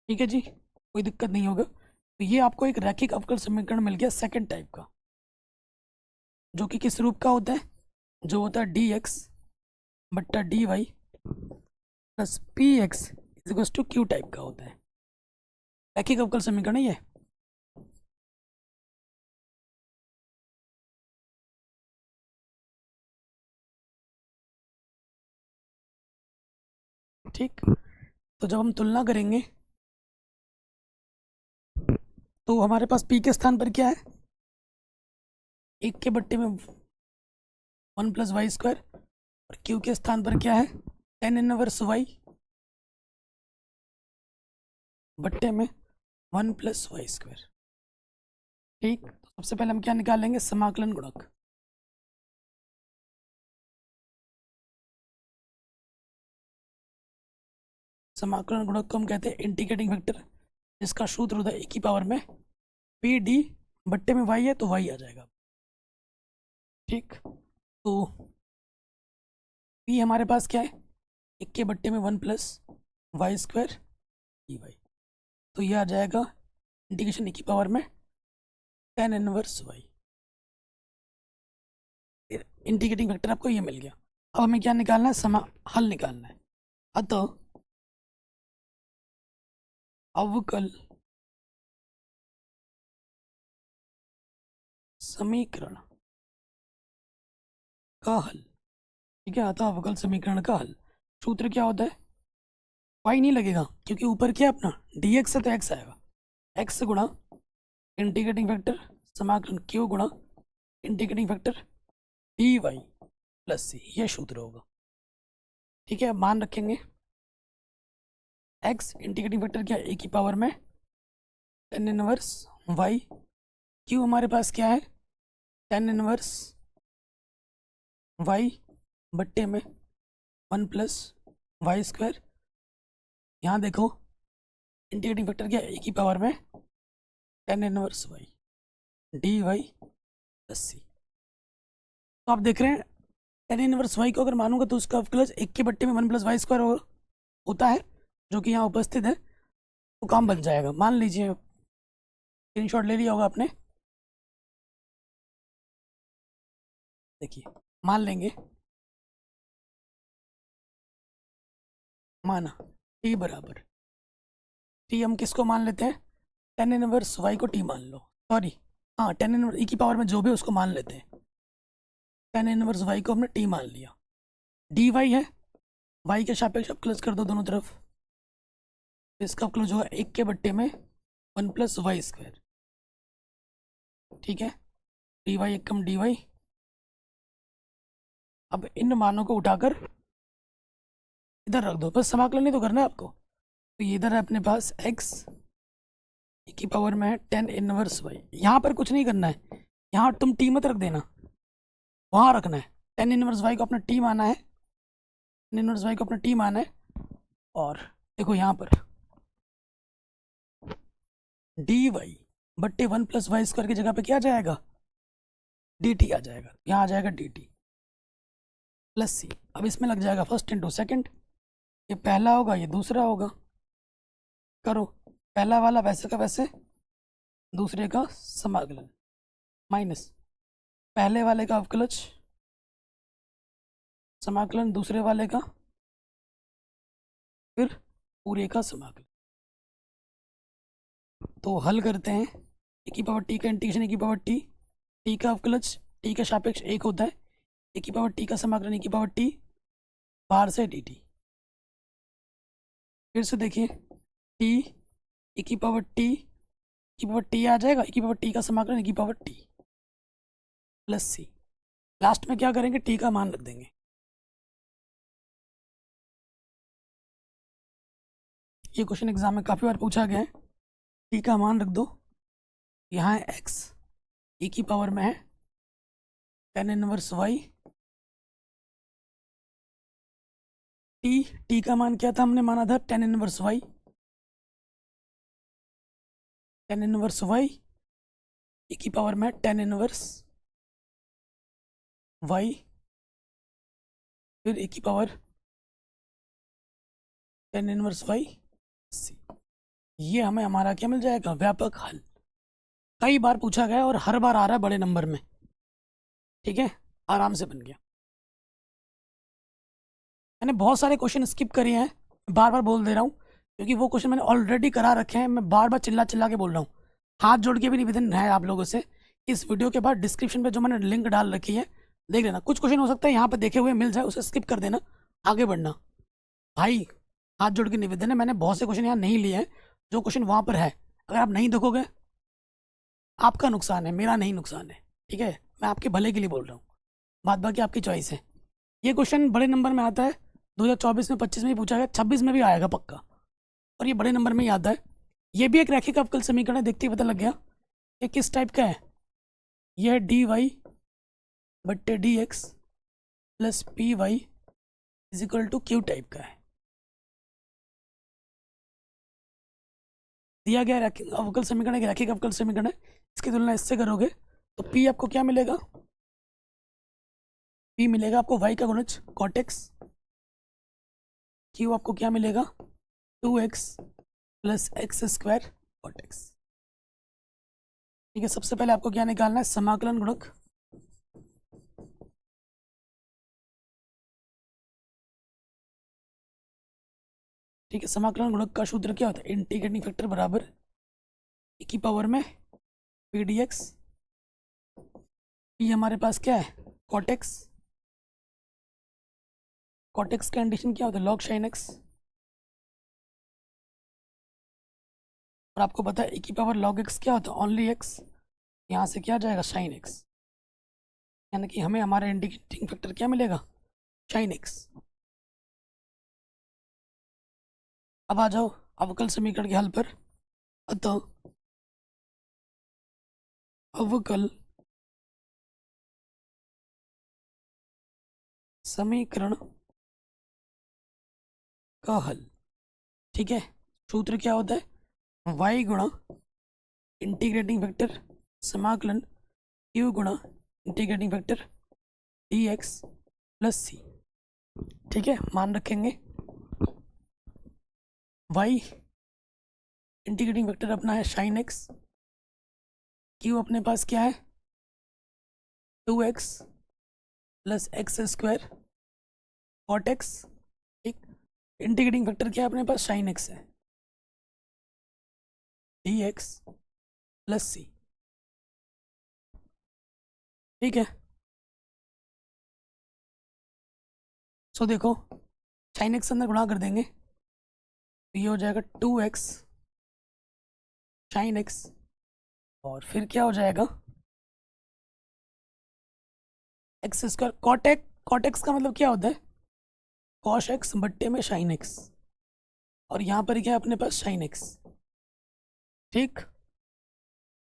ठीक है जी, कोई दिक्कत नहीं होगा। तो ये आपको एक रैखिक अवकल समीकरण मिल गया सेकंड टाइप का, जो कि किस रूप का होता है? जो होता है dx बट्टा dy plus px is to q type का होता है। रैखिक अवकल समीकरण है ये। ठीक, तो जब हम तुलना करेंगे तो हमारे पास p के स्थान पर क्या है? 1 के बट्टे में 1 + y², और q के स्थान पर क्या है? tan इनवर्स y बट्टे में 1 + y²। ठीक, तो सबसे पहले हम क्या निकालेंगे? समाकलन गुणक। समाकलन गुणक को हम कहते हैं इंटीग्रेटिंग फैक्टर, जिसका सूत्र होता है e की पावर में पी डी बट्टे में y है तो y आ जाएगा। ठीक, तो p हमारे पास क्या है? 1 के बट्टे में 1 + y² dy, तो ये आ जाएगा इंटीग्रेशन e की पावर में tan inverse y। Integrating factor आपको ये मिल गया। अब हमें क्या निकालना है? हल निकालना है। अतः अवकल समीकरण का हल। ठीक है, अतः अवकल समीकरण का हल। सूत्र क्या होता है? y नहीं लगेगा, क्योंकि ऊपर क्या है अपना dx है, तो x आएगा। x गुणा इंटीग्रेटिंग फैक्टर समाकलन q गुणा integrating factor dy plus c, यह सूत्र होगा। ठीक है, मान रखेंगे x इंटीग्रेटिंग फैक्टर क्या है? a की पावर में tan इनवर्स y, q हमारे पास क्या है? tan इनवर्स y बट्टे में 1 + y²। यहाँ देखो इंटीग्रेटिंग फैक्टर क्या है? a की पावर में tan inverse y dy plus c। तो आप देख रहे हैं tan इनवर्स वाई को अगर मानूंगा तो उसका अवकलज 1 के बट्टे में 1 प्लस वाई स्क्वायर होता है, जो कि यहाँ उपस्थित है, तो काम बन जाएगा। मान लीजिए, स्क्रीनशॉट ले लिया होगा आपने, देखिए मान लेंगे, माना t बराबर t, हम किसको मान लेते हैं, tan इनवर्स y को t मान लो, सॉरी हाँ, tan इनवर्स e की पावर में जो भी उसको मान लेते हैं। tan इनवर्स y को हमने t मान लिया, dy है, y के सापेक्ष अवकलज कर दो दोनों तरफ, इसका अवकलज होगा 1 के बट्टे में 1 प्लस वाई स्क्वायर, ठीक है, dy एकम dy। अब इन मानों को उठाकर इधर रख दो, बस समाकलन नहीं तो करना है आपको। तो ये इधर है अपने पास x e की पावर में है tan इनवर्स y, यहाँ पर कुछ नहीं करना है, यहाँ तुम t मत रख देना, वहाँ रखना है। tan इनवर्स y को अपना t माना है, tan इनवर्स y को अपना t माना है, और देखो यहाँ पर dy बट्टे 1 प्लस वाई स्क्वायर की जगह पे क्या आ जाएगा, dt आ जाएगा, यहाँ आ जाएगा dt प्लस सी। अब इसमें लग जाएगा फर्स्ट इंटू सेकेंड, ये पहला होगा ये दूसरा होगा, करो पहला वाला वैसे का वैसे, दूसरे का समाकलन, माइनस पहले वाले का अवकलज समाकलन, दूसरे वाले का फिर पूरे का समाकलन। तो हल करते हैं, e की पावर t का इंटीग्रेशन e की पावर t का अवकलज t का सापेक्ष 1 होता है, e की पावर t का समाकलन e की पावर t बाहर से dt। फिर से देखिए t e की पावर t आ जाएगा, e की पावर t का समाकलन e की पावर t प्लस सी। लास्ट में क्या करेंगे, t का मान रख देंगे। ये क्वेश्चन एग्जाम में काफ़ी बार पूछा गया है, t का मान रख दो, यहाँ है x, e की पावर में है tan इनवर्स y, t का मान क्या था, हमने माना था tan inverse y, tan inverse y e की पावर में tan इनवर्स y, फिर e की power tan inverse y c। ये हमें हमारा क्या मिल जाएगा, व्यापक हल। कई बार पूछा गया और हर बार आ रहा है बड़े नंबर में, ठीक है, आराम से बन गया। मैंने बहुत सारे क्वेश्चन स्किप करे हैं, बार बार बोल दे रहा हूँ, क्योंकि वो क्वेश्चन मैंने ऑलरेडी करा रखे हैं, मैं बार बार चिल्ला चिल्ला के बोल रहा हूँ। हाथ जोड़ के भी निवेदन है आप लोगों से, इस वीडियो के बाद डिस्क्रिप्शन पे जो मैंने लिंक डाल रखी है देख लेना। कुछ क्वेश्चन हो सकता है यहाँ पे देखे हुए मिल जाए, उसे स्किप कर देना, आगे बढ़ना। भाई हाथ जोड़ के निवेदन है, मैंने बहुत से क्वेश्चन यहाँ नहीं लिए हैं, जो क्वेश्चन वहाँ पर है अगर आप नहीं देखोगे आपका नुकसान है, मेरा नहीं नुकसान है, ठीक है, मैं आपके भले के लिए बोल रहा हूँ, बात बाकी आपकी चॉइस है। ये क्वेश्चन बड़े नंबर में आता है, 2024 में 25 में भी पूछा गया, 26 में भी आएगा पक्का, और ये बड़े नंबर में ही आता है। ये भी एक रैखिक अवकल समीकरण है, देखते ही पता लग गया ये किस टाइप का है। यह dy बट्टे dx plus p y is equal to q type का है। दिया गया अवकल समीकरण एक रैखिक अवकल समीकरण है, इसकी तुलना इससे करोगे तो p आपको क्या मिलेगा, p मिलेगा आपको y का गुणज cot x, q आपको क्या मिलेगा 2x plus x square cot x। ठीक है, सबसे पहले आपको क्या निकालना है, समाकलन गुणक, ठीक है, समाकलन गुणक का सूत्र क्या होता है, इंटीग्रेटिंग फैक्टर बराबर e की पावर में पी डी एक्स, पी हमारे पास क्या है cot x, cot x का कंडीशन क्या होता है log sin x, और आपको पता है e की पावर log x क्या होता है ओनली x, यहाँ से क्या जाएगा sin x, यानी कि हमें हमारा इंटीग्रेटिंग फैक्टर क्या मिलेगा sin x। अब आ जाओ अवकल समीकरण के हल पर। अतः अवकल समीकरण का हल, ठीक है, सूत्र क्या होता है y गुणा इंटीग्रेटिंग फैक्टर समाकलन q गुणा integrating factor dx plus c. ठीक है, मान रखेंगे वाई इंटीग्रेटिंग वेक्टर अपना है साइन एक्स, क्यू अपने पास क्या है 2x plus x square cot x. ठीक, इंटीग्रेटिंग फैक्टर क्या है अपने पास साइन एक्स है, डी एक्स प्लस सी। ठीक है, सो देखो साइन एक्स अंदर गुणा कर देंगे तो ये हो जाएगा 2x साइन एक्स, और फिर क्या हो जाएगा एक्स स्क्वायर कॉट एक्स का मतलब क्या होता है कॉश एक्स बट्टे में साइन एक्स, और यहाँ पर क्या है अपने पास साइन एक्स। ठीक,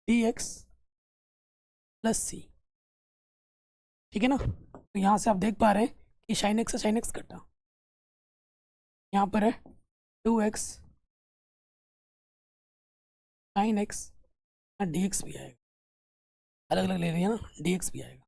डी एक्स प्लस सी। ठीक है ना, तो यहाँ से आप देख पा रहे हैं कि साइन एक्स से साइन एक्स कटा, यहाँ पर है 2x sine x, d x भी आएगा, अलग अलग ले रही है ना, डी एक्स भी आएगा।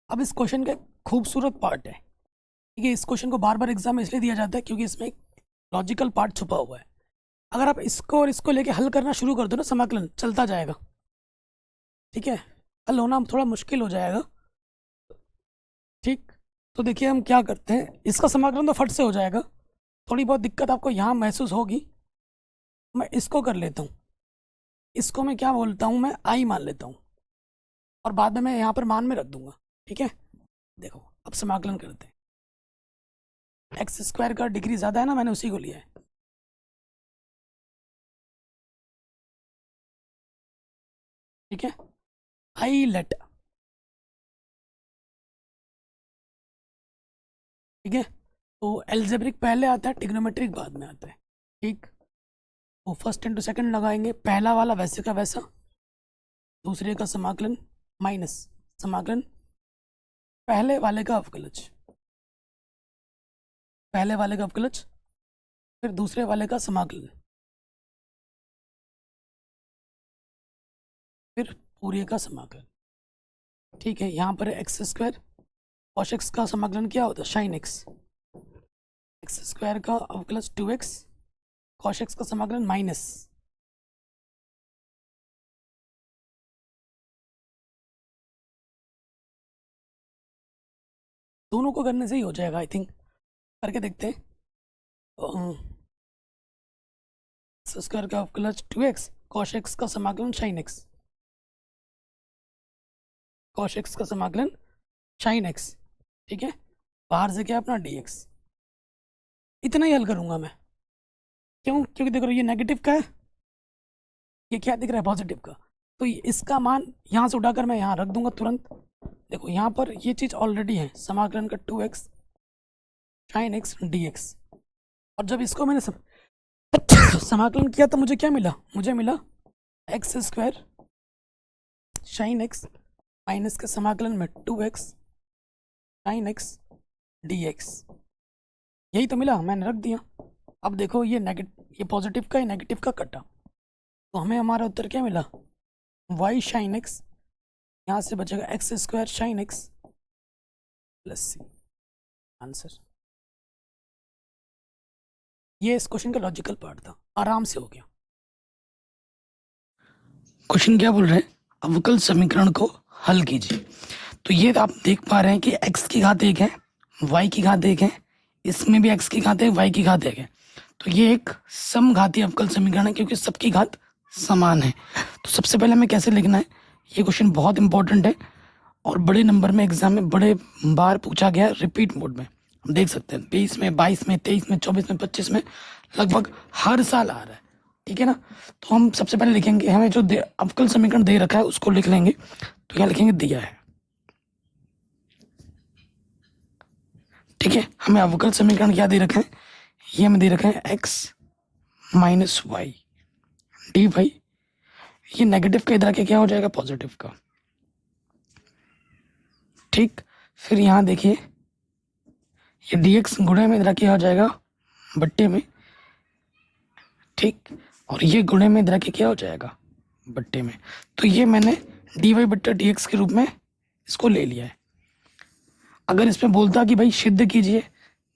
अब इस क्वेश्चन का खूबसूरत पार्ट है, ठीक है, इस क्वेश्चन को बार बार एग्जाम में इसलिए दिया जाता है क्योंकि इसमें एक लॉजिकल पार्ट छुपा हुआ है। अगर आप इसको और इसको लेके हल करना शुरू कर दो ना, समाकलन चलता जाएगा। ठीक है, हल होना थोड़ा मुश्किल हो जाएगा। ठीक, तो देखिए हम क्या करते हैं, इसका समाकलन तो फट से हो जाएगा, थोड़ी बहुत दिक्कत आपको यहाँ महसूस होगी। मैं इसको कर लेता हूँ, इसको मैं क्या बोलता हूँ, मैं आई मान लेता हूँ, और बाद में मैं यहाँ पर मान में रख दूंगा। ठीक है, देखो अब समाकलन करते हैं, एक्स स्क्वायर का डिग्री ज़्यादा है ना, मैंने उसी को लिया है। ठीक है, आई लेट, ठीक है, तो एल्जेब्रिक पहले आता है, ट्रिग्नोमेट्रिक बाद में आता है। ठीक, तो फर्स्ट इंटू सेकंड लगाएंगे, पहला वाला वैसे का वैसा, दूसरे का समाकलन माइनस समाकलन पहले वाले का अवकलज, पहले वाले का अवकलज, फिर दूसरे वाले का समाकलन, फिर पूरे का समाकलन। ठीक है, यहाँ पर एक्स स्क्वायर कॉश एक्स का समाकलन क्या होता है साइन एक्स, एक्स स्क्वायर का अवकलज 2x कॉश एक्स का समाकलन माइनस, दोनों को करने से ही हो जाएगा आई थिंक, करके देखते हैं। एक्स स्क्वायर का अवकलज 2x कॉश एक्स का समाकलन साइन एक्स, कॉश एक्स का समाकलन साइन एक्स। ठीक है, बाहर से क्या अपना dx, इतना ही हल करूंगा मैं। क्यों, क्योंकि देखो ये नेगेटिव का है, ये क्या दिख रहा है पॉजिटिव का, तो इसका मान यहाँ से उठाकर मैं यहाँ रख दूंगा तुरंत। देखो यहाँ पर ये चीज़ ऑलरेडी है, समाकलन का 2x साइन एक्स dx, और जब इसको मैंने समाकलन किया तो मुझे क्या मिला, मुझे मिला x square sine x minus के समाकलन में 2x साइन एक्स dx, यही तो मिला, मैंने रख दिया। अब देखो ये ये पॉजिटिव का, ये नेगेटिव का कटा, तो हमें हमारा उत्तर क्या मिला y साइन एक्स, यहाँ से बचेगा X square sine X plus C, answer. ये इस क्वेश्चन का लॉजिकल पार्ट था, आराम से हो गया। क्वेश्चन क्या बोल रहे हैं, अवकल समीकरण को हल कीजिए। तो ये आप देख पा रहे हैं कि x की घात 1 है, y की घात 1 है, इसमें भी x की घात 1 y की घात 1 है, तो ये एक समघातीय अवकल समीकरण है क्योंकि सबकी घात समान है। तो सबसे पहले हमें कैसे लिखना है, ये क्वेश्चन बहुत इंपॉर्टेंट है और बड़े नंबर में एग्जाम में बड़े बार पूछा गया, रिपीट मोड में हम देख सकते हैं 20 में 22 में 23 में 24 में 25 में लगभग हर साल आ रहा है। ठीक है ना, तो हम सबसे पहले लिखेंगे, हमें जो अवकल समीकरण दे रखा है उसको लिख लेंगे। तो क्या लिखेंगे, दिया है। ठीक है, हमें अवकल समीकरण क्या दे रखा है, ये हमें दे रखा है x minus y d y, ये नेगेटिव का इधर आके क्या हो जाएगा पॉजिटिव का। ठीक, फिर यहाँ देखिए ये dx गुणे में इधर क्या हो जाएगा बट्टे में, ठीक, और ये गुणे में इधर क्या हो जाएगा बट्टे में। तो ये मैंने dy बट्टा dx के रूप में इसको ले लिया है। अगर इसमें बोलता कि भाई सिद्ध कीजिए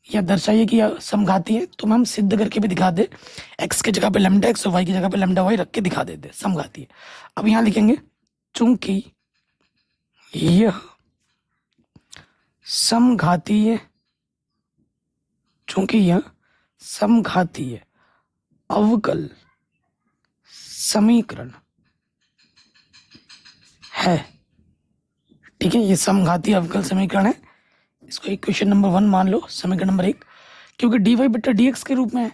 या दर्शाइए कि यह समघाती है, तो हम सिद्ध करके भी दिखा दे, x की जगह पे लैम्डा x और y की जगह पे लैम्डा y रख के दिखा देते समघाती है। अब यहाँ लिखेंगे चूंकि यह समघातीय, चूंकि यह समघातीय अवकल समीकरण है, ठीक है, ये समघातीय अवकल समीकरण है। इसको इक्वेशन नंबर 1 मान लो, समीकरण नंबर 1, क्योंकि dy बट्टा dx के रूप में है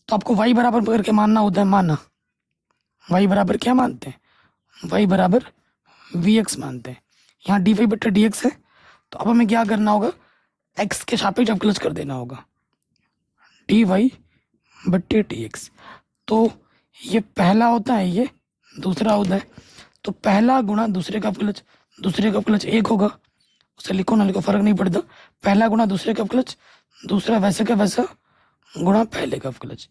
तो आपको y बराबर करके मानना होता है, माना y बराबर क्या मानते हैं, y बराबर vx मानते हैं। यहाँ dy बट्टा dx है तो अब हमें क्या करना होगा, x के सापेक्ष अवकलज कर देना होगा, dy बट्टे dx। तो ये पहला होता है, ये दूसरा होता है, तो पहला गुणा दूसरे का अवकलज, दूसरे का अवकलज 1 होगा, उसे लिखो ना लिखो फर्क नहीं पड़ता, पहला गुणा दूसरे का अवकलज, दूसरा वैसे का वैसा गुणा पहले का अवकलज,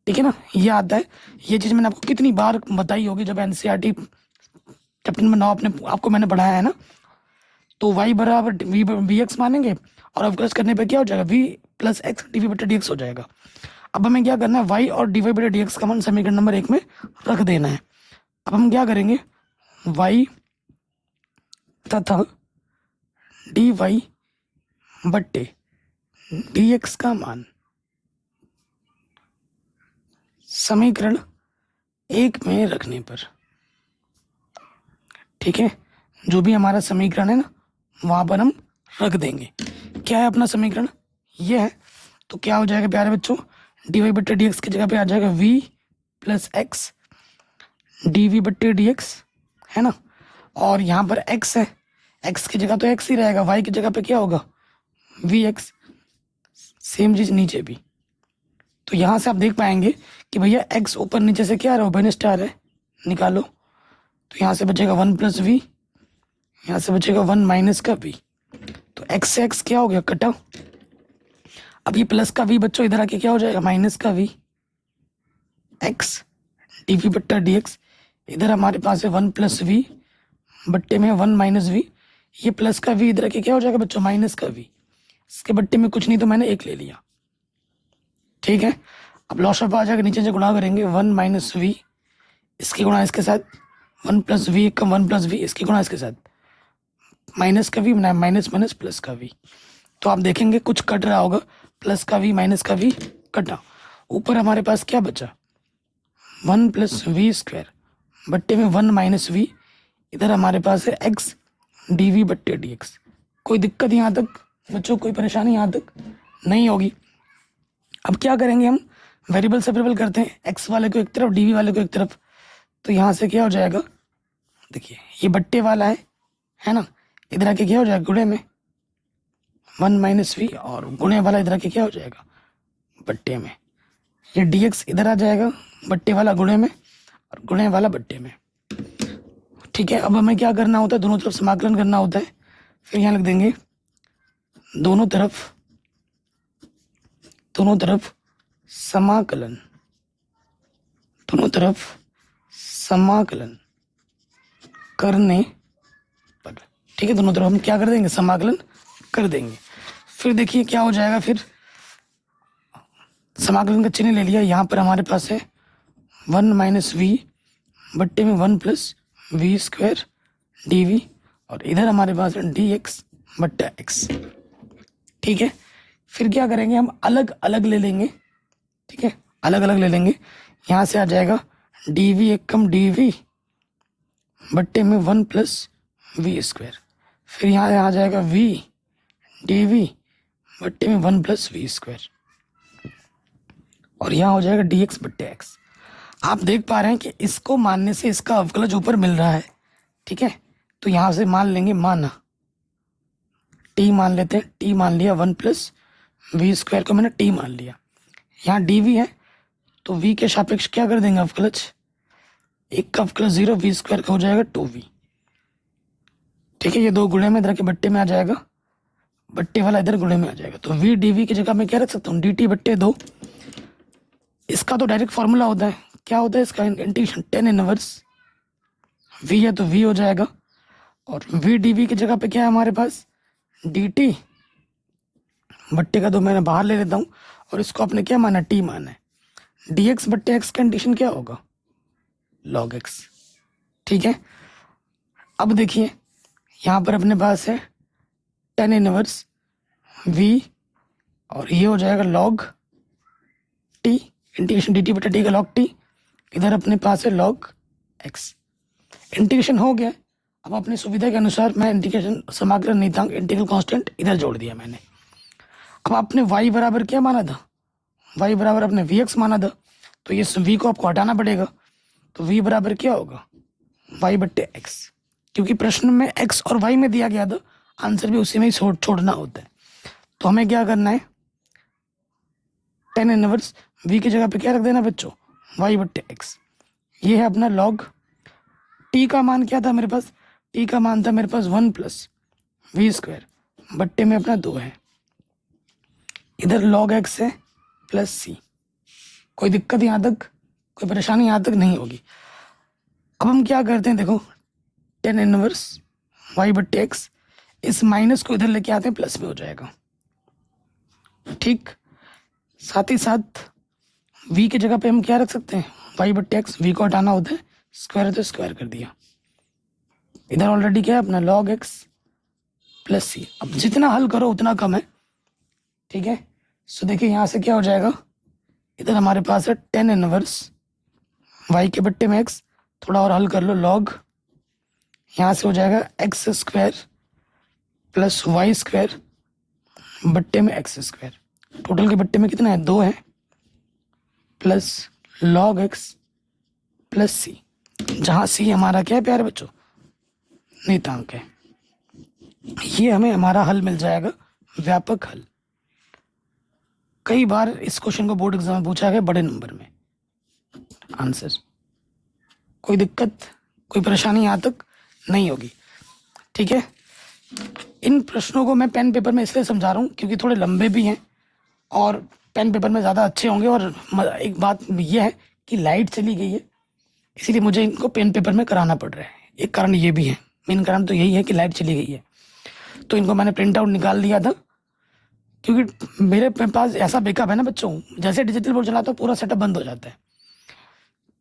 ठीक है ना। ये आता है, ये चीज मैंने आपको कितनी बार बताई होगी जब एनसीईआरटी चैप्टर नंबर 9 आपको मैंने पढ़ाया है ना। तो y बराबर वी एक्स मानेंगे और अवकलज करने पे क्या हो जाएगा, v plus x d v बटा डी एक्स हो जाएगा। अब हमें क्या करना है, y और डी वाई बटा डी एक्स का मान समीकरण नंबर 1 में रख देना है। अब हम क्या करेंगे, y तथा डी वाई बट्टे डी एक्स का मान समीकरण 1 में रखने पर, ठीक है, जो भी हमारा समीकरण है ना वहां पर हम रख देंगे। क्या है अपना समीकरण, ये है, तो क्या हो जाएगा प्यारे बच्चों, डी वाई बट्टे डी एक्स की जगह पे आ जाएगा v plus x d v बट्टे डी एक्स, है ना, और यहाँ पर x है, x की जगह तो x ही रहेगा, y की जगह पे क्या होगा वी एक्स, सेम चीज नीचे भी। तो यहाँ से आप देख पाएंगे कि भैया x ऊपर नीचे से क्या है, उभयनिष्ठ स्टार है, निकालो, तो यहाँ से बचेगा 1 प्लस वी, यहाँ से बचेगा 1 माइनस का v, तो x से x क्या हो गया कटा। अब ये प्लस का v बच्चों इधर आके क्या हो जाएगा माइनस का v, x डी वी बट्टा डी एक्स, इधर हमारे पास है 1 प्लस वी बट्टे में 1 माइनस वी, ये प्लस का v इधर आके क्या हो जाएगा बच्चों माइनस का v, इसके बट्टे में कुछ नहीं तो मैंने 1 ले लिया, ठीक है। अब लॉस ऑफ आ जाएगा, नीचे से गुणा करेंगे 1 माइनस वी, इसकी गुणा इसके साथ, 1 प्लस वी कम 1 प्लस वी, इसकी गुणा इसके साथ, माइनस का वी बनाए माइनस माइनस प्लस का वी। तो आप देखेंगे कुछ कट रहा होगा, प्लस का वी माइनस का वी कटा, ऊपर हमारे पास क्या बचा 1 प्लस वी स्क्वायर बट्टे में 1 माइनस वी, इधर हमारे पास है x डी वी बट्टे डी एक्स। कोई दिक्कत यहाँ तक बच्चों, कोई परेशानी यहाँ तक नहीं होगी। अब क्या करेंगे, हम वेरिएबल सेपरेबल करते हैं, x वाले को एक तरफ डी वी वाले को एक तरफ, तो यहाँ से क्या हो जाएगा, देखिए ये बट्टे वाला है ना, इधर आके क्या हो जाएगा गुणे में 1 माइनस वी, और गुणे वाला इधर आके क्या हो जाएगा बट्टे में, ये dx इधर आ जाएगा बट्टे वाला गुणे में और गुणे वाला बट्टे में, ठीक है। अब हमें क्या करना होता है, दोनों तरफ समाकलन करना होता है, फिर यहाँ लिख देंगे दोनों तरफ समाकलन, दोनों तरफ समाकलन करने पर, ठीक है, दोनों तरफ हम क्या कर देंगे समाकलन कर देंगे। फिर देखिए क्या हो जाएगा, फिर समाकलन का चिन्ह ले लिया, यहाँ पर हमारे पास है 1 माइनस वी बट्टे में 1 plus v square d v, और इधर हमारे पास है डी एक्स बट्टा एक्स, ठीक है। फिर क्या करेंगे, हम अलग अलग ले लेंगे, ठीक है, अलग अलग ले लेंगे, यहाँ से आ जाएगा डी वी एक कम डी वी बट्टे में 1 प्लस वी स्क्वायर, फिर यहाँ आ जाएगा वी डी वी बट्टे में 1 प्लस वी स्क्वायर, और यहाँ हो जाएगा डी एक्स बट्टे एक्स। आप देख पा रहे हैं कि इसको मानने से इसका अवकलज ऊपर मिल रहा है, ठीक है, तो यहाँ से मान लेंगे, माना टी मान लेते हैं, टी मान लिया 1 प्लस वी स्क्वायर को मैंने टी मान लिया, यहाँ डी वी है तो वी के सापेक्ष क्या कर देंगे अवकलज, एक का अवकलज 0, वी स्क्वायर का हो जाएगा 2v, ठीक है, ये दो गुणे में इधर के बट्टे में आ जाएगा बट्टे वाला इधर गुणे में आ जाएगा। तो वी डी वी की जगह मैं क्या रख सकता हूँ, डी टी बट्टे 2। इसका तो डायरेक्ट फॉर्मूला होता है, क्या होता है इसका, इंटीग्रेशन टेन इनवर्स वी है तो वी हो जाएगा, और वी डी वी की जगह पे क्या है हमारे पास, डी टी बट्टे का 2 मैंने बाहर ले लेता हूँ, और इसको आपने क्या माना, टी माना है। डी एक्स बट्टे एक्स कंडीशन क्या होगा, लॉग एक्स। ठीक है, अब देखिए यहाँ पर अपने पास है टेन इनवर्स वी, और ये हो जाएगा log T, integration D T बटा टी का लॉग टी, इधर अपने पास है लॉग एक्स। इंटीग्रेशन हो गया। अब अपनी सुविधा के अनुसार मैं इंटीग्रेशन समाकलन नियतांक इंटीग्रल कांस्टेंट इधर जोड़ दिया मैंने। अब आपने y बराबर क्या माना था, y बराबर अपने वी एक्स माना था, तो ये v को आपको हटाना पड़ेगा। तो v बराबर क्या होगा, y बट्टे एक्स, क्योंकि प्रश्न में x और y में दिया गया था, आंसर भी उसी में ही छोड़ना होता है। तो हमें क्या करना है, टेन इनवर्स v की जगह पे क्या रख देना बच्चों, y बट्टे एक्स। ये है अपना लॉग t का मान क्या था मेरे पास, t का मान था मेरे पास 1 प्लस वी स्क्वायर बट्टे में अपना 2 है, इधर log x है प्लस c। कोई दिक्कत यहाँ तक, कोई परेशानी यहाँ तक नहीं होगी। अब हम क्या करते हैं, देखो टेन इनवर्स y बट्टे एक्स, इस माइनस को इधर लेके आते हैं, प्लस में हो जाएगा। ठीक, साथ ही साथ v की जगह पे हम क्या रख सकते हैं, y बट्टे एक्स, v को हटाना होता है, स्क्वायर है तो स्क्वायर कर दिया। इधर ऑलरेडी क्या है अपना log x प्लस c। अब जितना हल करो उतना कम है। ठीक है, सो देखिए यहाँ से क्या हो जाएगा, इधर हमारे पास है टेन इनवर्स y के बट्टे में x, थोड़ा और हल कर लो, log यहाँ से हो जाएगा x square plus Y square बट्टे में एक्स स्क्वायर, टोटल के बट्टे में कितना है, 2 है, plus log x plus c, जहाँ c हमारा क्या है प्यारे बच्चों, नियतांक है। ये हमें हमारा हल मिल जाएगा, व्यापक हल। कई बार इस क्वेश्चन को बोर्ड एग्जाम में पूछा गया बड़े नंबर में आंसर। कोई दिक्कत, कोई परेशानी यहाँ तक नहीं होगी। ठीक है, इन प्रश्नों को मैं पेन पेपर में इसलिए समझा रहा हूँ क्योंकि थोड़े लंबे भी हैं और पेन पेपर में ज़्यादा अच्छे होंगे। और एक बात यह है कि लाइट चली गई है, इसीलिए मुझे इनको पेन पेपर में कराना पड़ रहा है। एक कारण ये भी है, मेन कारण तो यही है कि लाइट चली गई है, तो इनको मैंने प्रिंट आउट निकाल लिया था। क्योंकि मेरे पास ऐसा बैकअप है ना बच्चों, जैसे डिजिटल बोर्ड चलाता हूँ पूरा सेटअप बंद हो जाता है।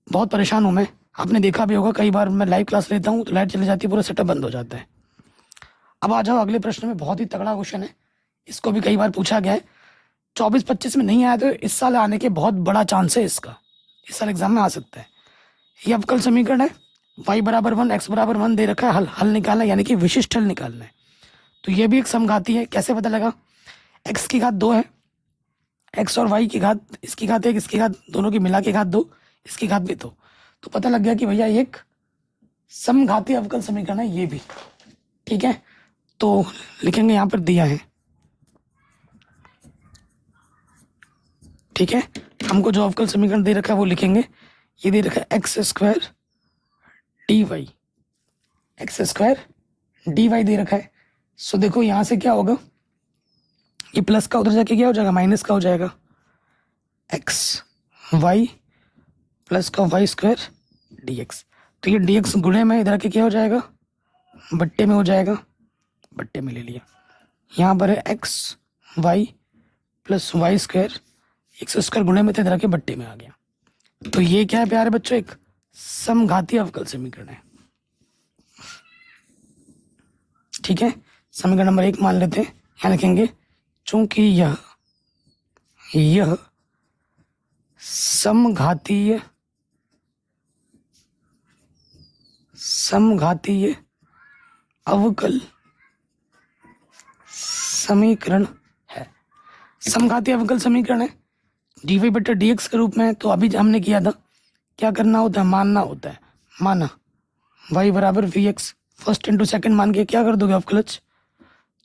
बहुत परेशान हूँ मैं, आपने देखा भी होगा, कई बार मैं लाइव क्लास लेता हूँ तो लाइट चली जाती है, पूरा सेटअप बंद हो जाता है। अब आ जाओ अगले प्रश्न में, बहुत ही तगड़ा क्वेश्चन है, इसको भी कई बार पूछा गया है। 24-25 में नहीं आया तो इस साल आने के बहुत बड़ा चांस है इसका, इस साल एग्जाम में आ सकता है। ये अवकल समीकरण है, y बराबर 1 x बराबर 1 दे रखा है, हल निकालना है, यानी कि विशिष्ट हल निकालना है। तो ये भी एक समघाती है, कैसे पता लगा, x की घात 2 है, x और y की घात, इसकी घात 1, इसकी घात, दोनों की मिला के घात 2, इसकी घात भी 2, तो पता लग गया कि भैया एक समघाती अवकल समीकरण है ये भी। ठीक है, तो लिखेंगे, यहाँ पर दिया है। ठीक है, हमको जो अवकल समीकरण दे रखा है वो लिखेंगे। ये दे रखा है x square D y, x square D y दे रखा है। सो देखो यहाँ से क्या होगा, ये प्लस का उधर जाके क्या हो जाएगा, माइनस का हो जाएगा, एक्स वाई प्लस का वाई स्क्वायर डी एक्स। तो ये डी एक्स गुणे में इधर के क्या हो जाएगा, बट्टे में हो जाएगा, बट्टे में ले लिया। यहाँ पर है x y plus Y square, x square गुणे में थे, इधर के बट्टे में आ गया। तो ये क्या है प्यारे बच्चों, एक समघाती अवकल समीकरण है। ठीक है, समीकरण नंबर 1 मान लेते हैं, यहाँ लिखेंगे चूंकि यह समघातीय अवकल समीकरण है। समघातीय अवकल समीकरण है डी वाई बटा डी एक्स के रूप में। तो अभी हमने किया था, क्या करना होता है, मानना होता है, माना y बराबर v x, first into second मान के क्या कर दोगे अवकलज,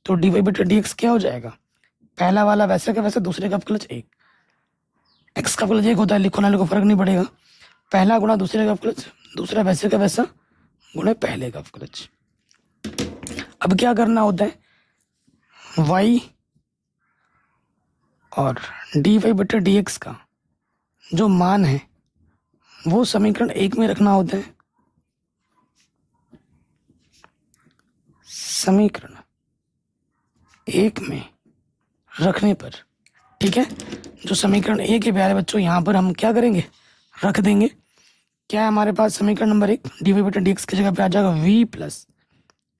तो डी वाई बटा डी एक्स क्या हो जाएगा, पहला वाला वैसे का वैसे, दूसरे का अवकलज 1, एक्स का अवकलज 1 होता है, लिखो ना लिखो फर्क नहीं पड़ेगा, पहला गुणा दूसरे का अवकलज, दूसरा वैसे का वैसा गुणे पहले का अवकलज। अब क्या करना होता है, वाई और डी वाई बटे डी एक्स का जो मान है वो समीकरण 1 में रखना होता है। समीकरण 1 में रखने पर, ठीक है, जो समीकरण 1 है प्यारे बच्चों, यहाँ पर हम क्या करेंगे, रख देंगे। क्या है हमारे पास समीकरण नंबर 1, डी वाई बटे डी एक्स की जगह पे आ जाएगा v plus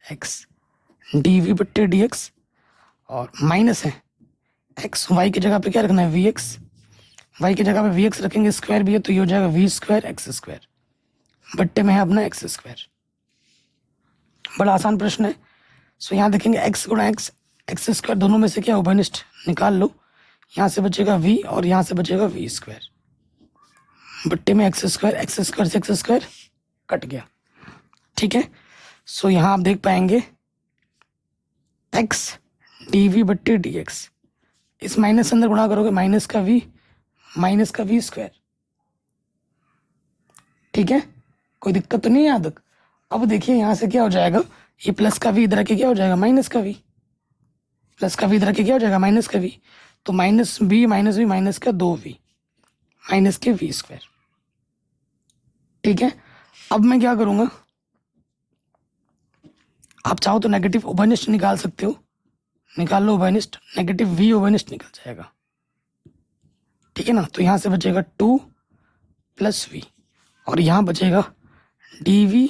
x d v बटे डी एक्स, और माइनस है एक्स, वाई की जगह पे क्या रखना है, वी एक्स, वाई की जगह पे वी एक्स रखेंगे, स्क्वायर भी है तो ये हो जाएगा वी स्क्वायर एक्स स्क्वायर, बट्टे में है अपना एक्स स्क्वायर। बड़ा आसान प्रश्न है। सो यहाँ देखेंगे एक्स गुणा एक्स, एक्स स्क्वायर दोनों में से क्या उभयनिष्ठ निकाल लो, यहाँ से बचेगा v और यहाँ से बचेगा वी स्क्वायर, बट्टे में एक्स स्क्वायर से एक्स स्क्वायर कट गया, ठीक है। सो यहाँ आप देख पाएंगे एक्स डी वी बट्टे डी एक्स, इस माइनस अंदर गुणा करोगे माइनस का वी स्क्वायर, ठीक है, कोई दिक्कत तो नहीं है यहाँ तक। अब देखिए यहाँ से क्या हो जाएगा, ये प्लस का वी इधर के क्या हो जाएगा माइनस का वी, प्लस का वी इधर के क्या हो जाएगा माइनस का वी, तो माइनस वी माइनस का 2v माइनस के वी स्क्वायर, ठीक है। अब मैं क्या करूँगा, आप चाहो तो नेगेटिव उभयनिष्ठ निकाल सकते हो, निकाल लो उभयनिष्ठ, नेगेटिव वी उभयनिष्ठ निकल जाएगा, ठीक है ना। तो यहाँ से बचेगा 2 प्लस वी और यहाँ बचेगा डी वी,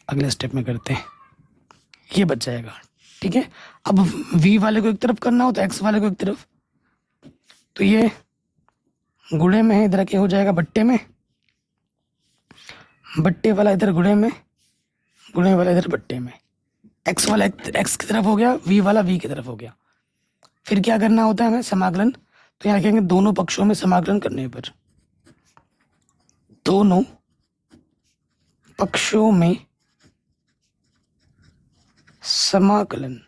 अगले स्टेप में करते हैं, ये बच जाएगा, ठीक है। अब v वाले को एक तरफ करना हो तो x वाले को एक तरफ, तो ये गुणे में है, इधर क्या हो जाएगा बट्टे में, बट्टे वाला इधर गुणे में, गुणे वाला इधर बट्टे में, x वाला x की तरफ हो गया, v वाला v की तरफ हो गया। फिर क्या करना होता है हमें, समाकलन, तो यहाँ लिखेंगे दोनों पक्षों में समाकलन करने पर, दोनों पक्षों में समाकलन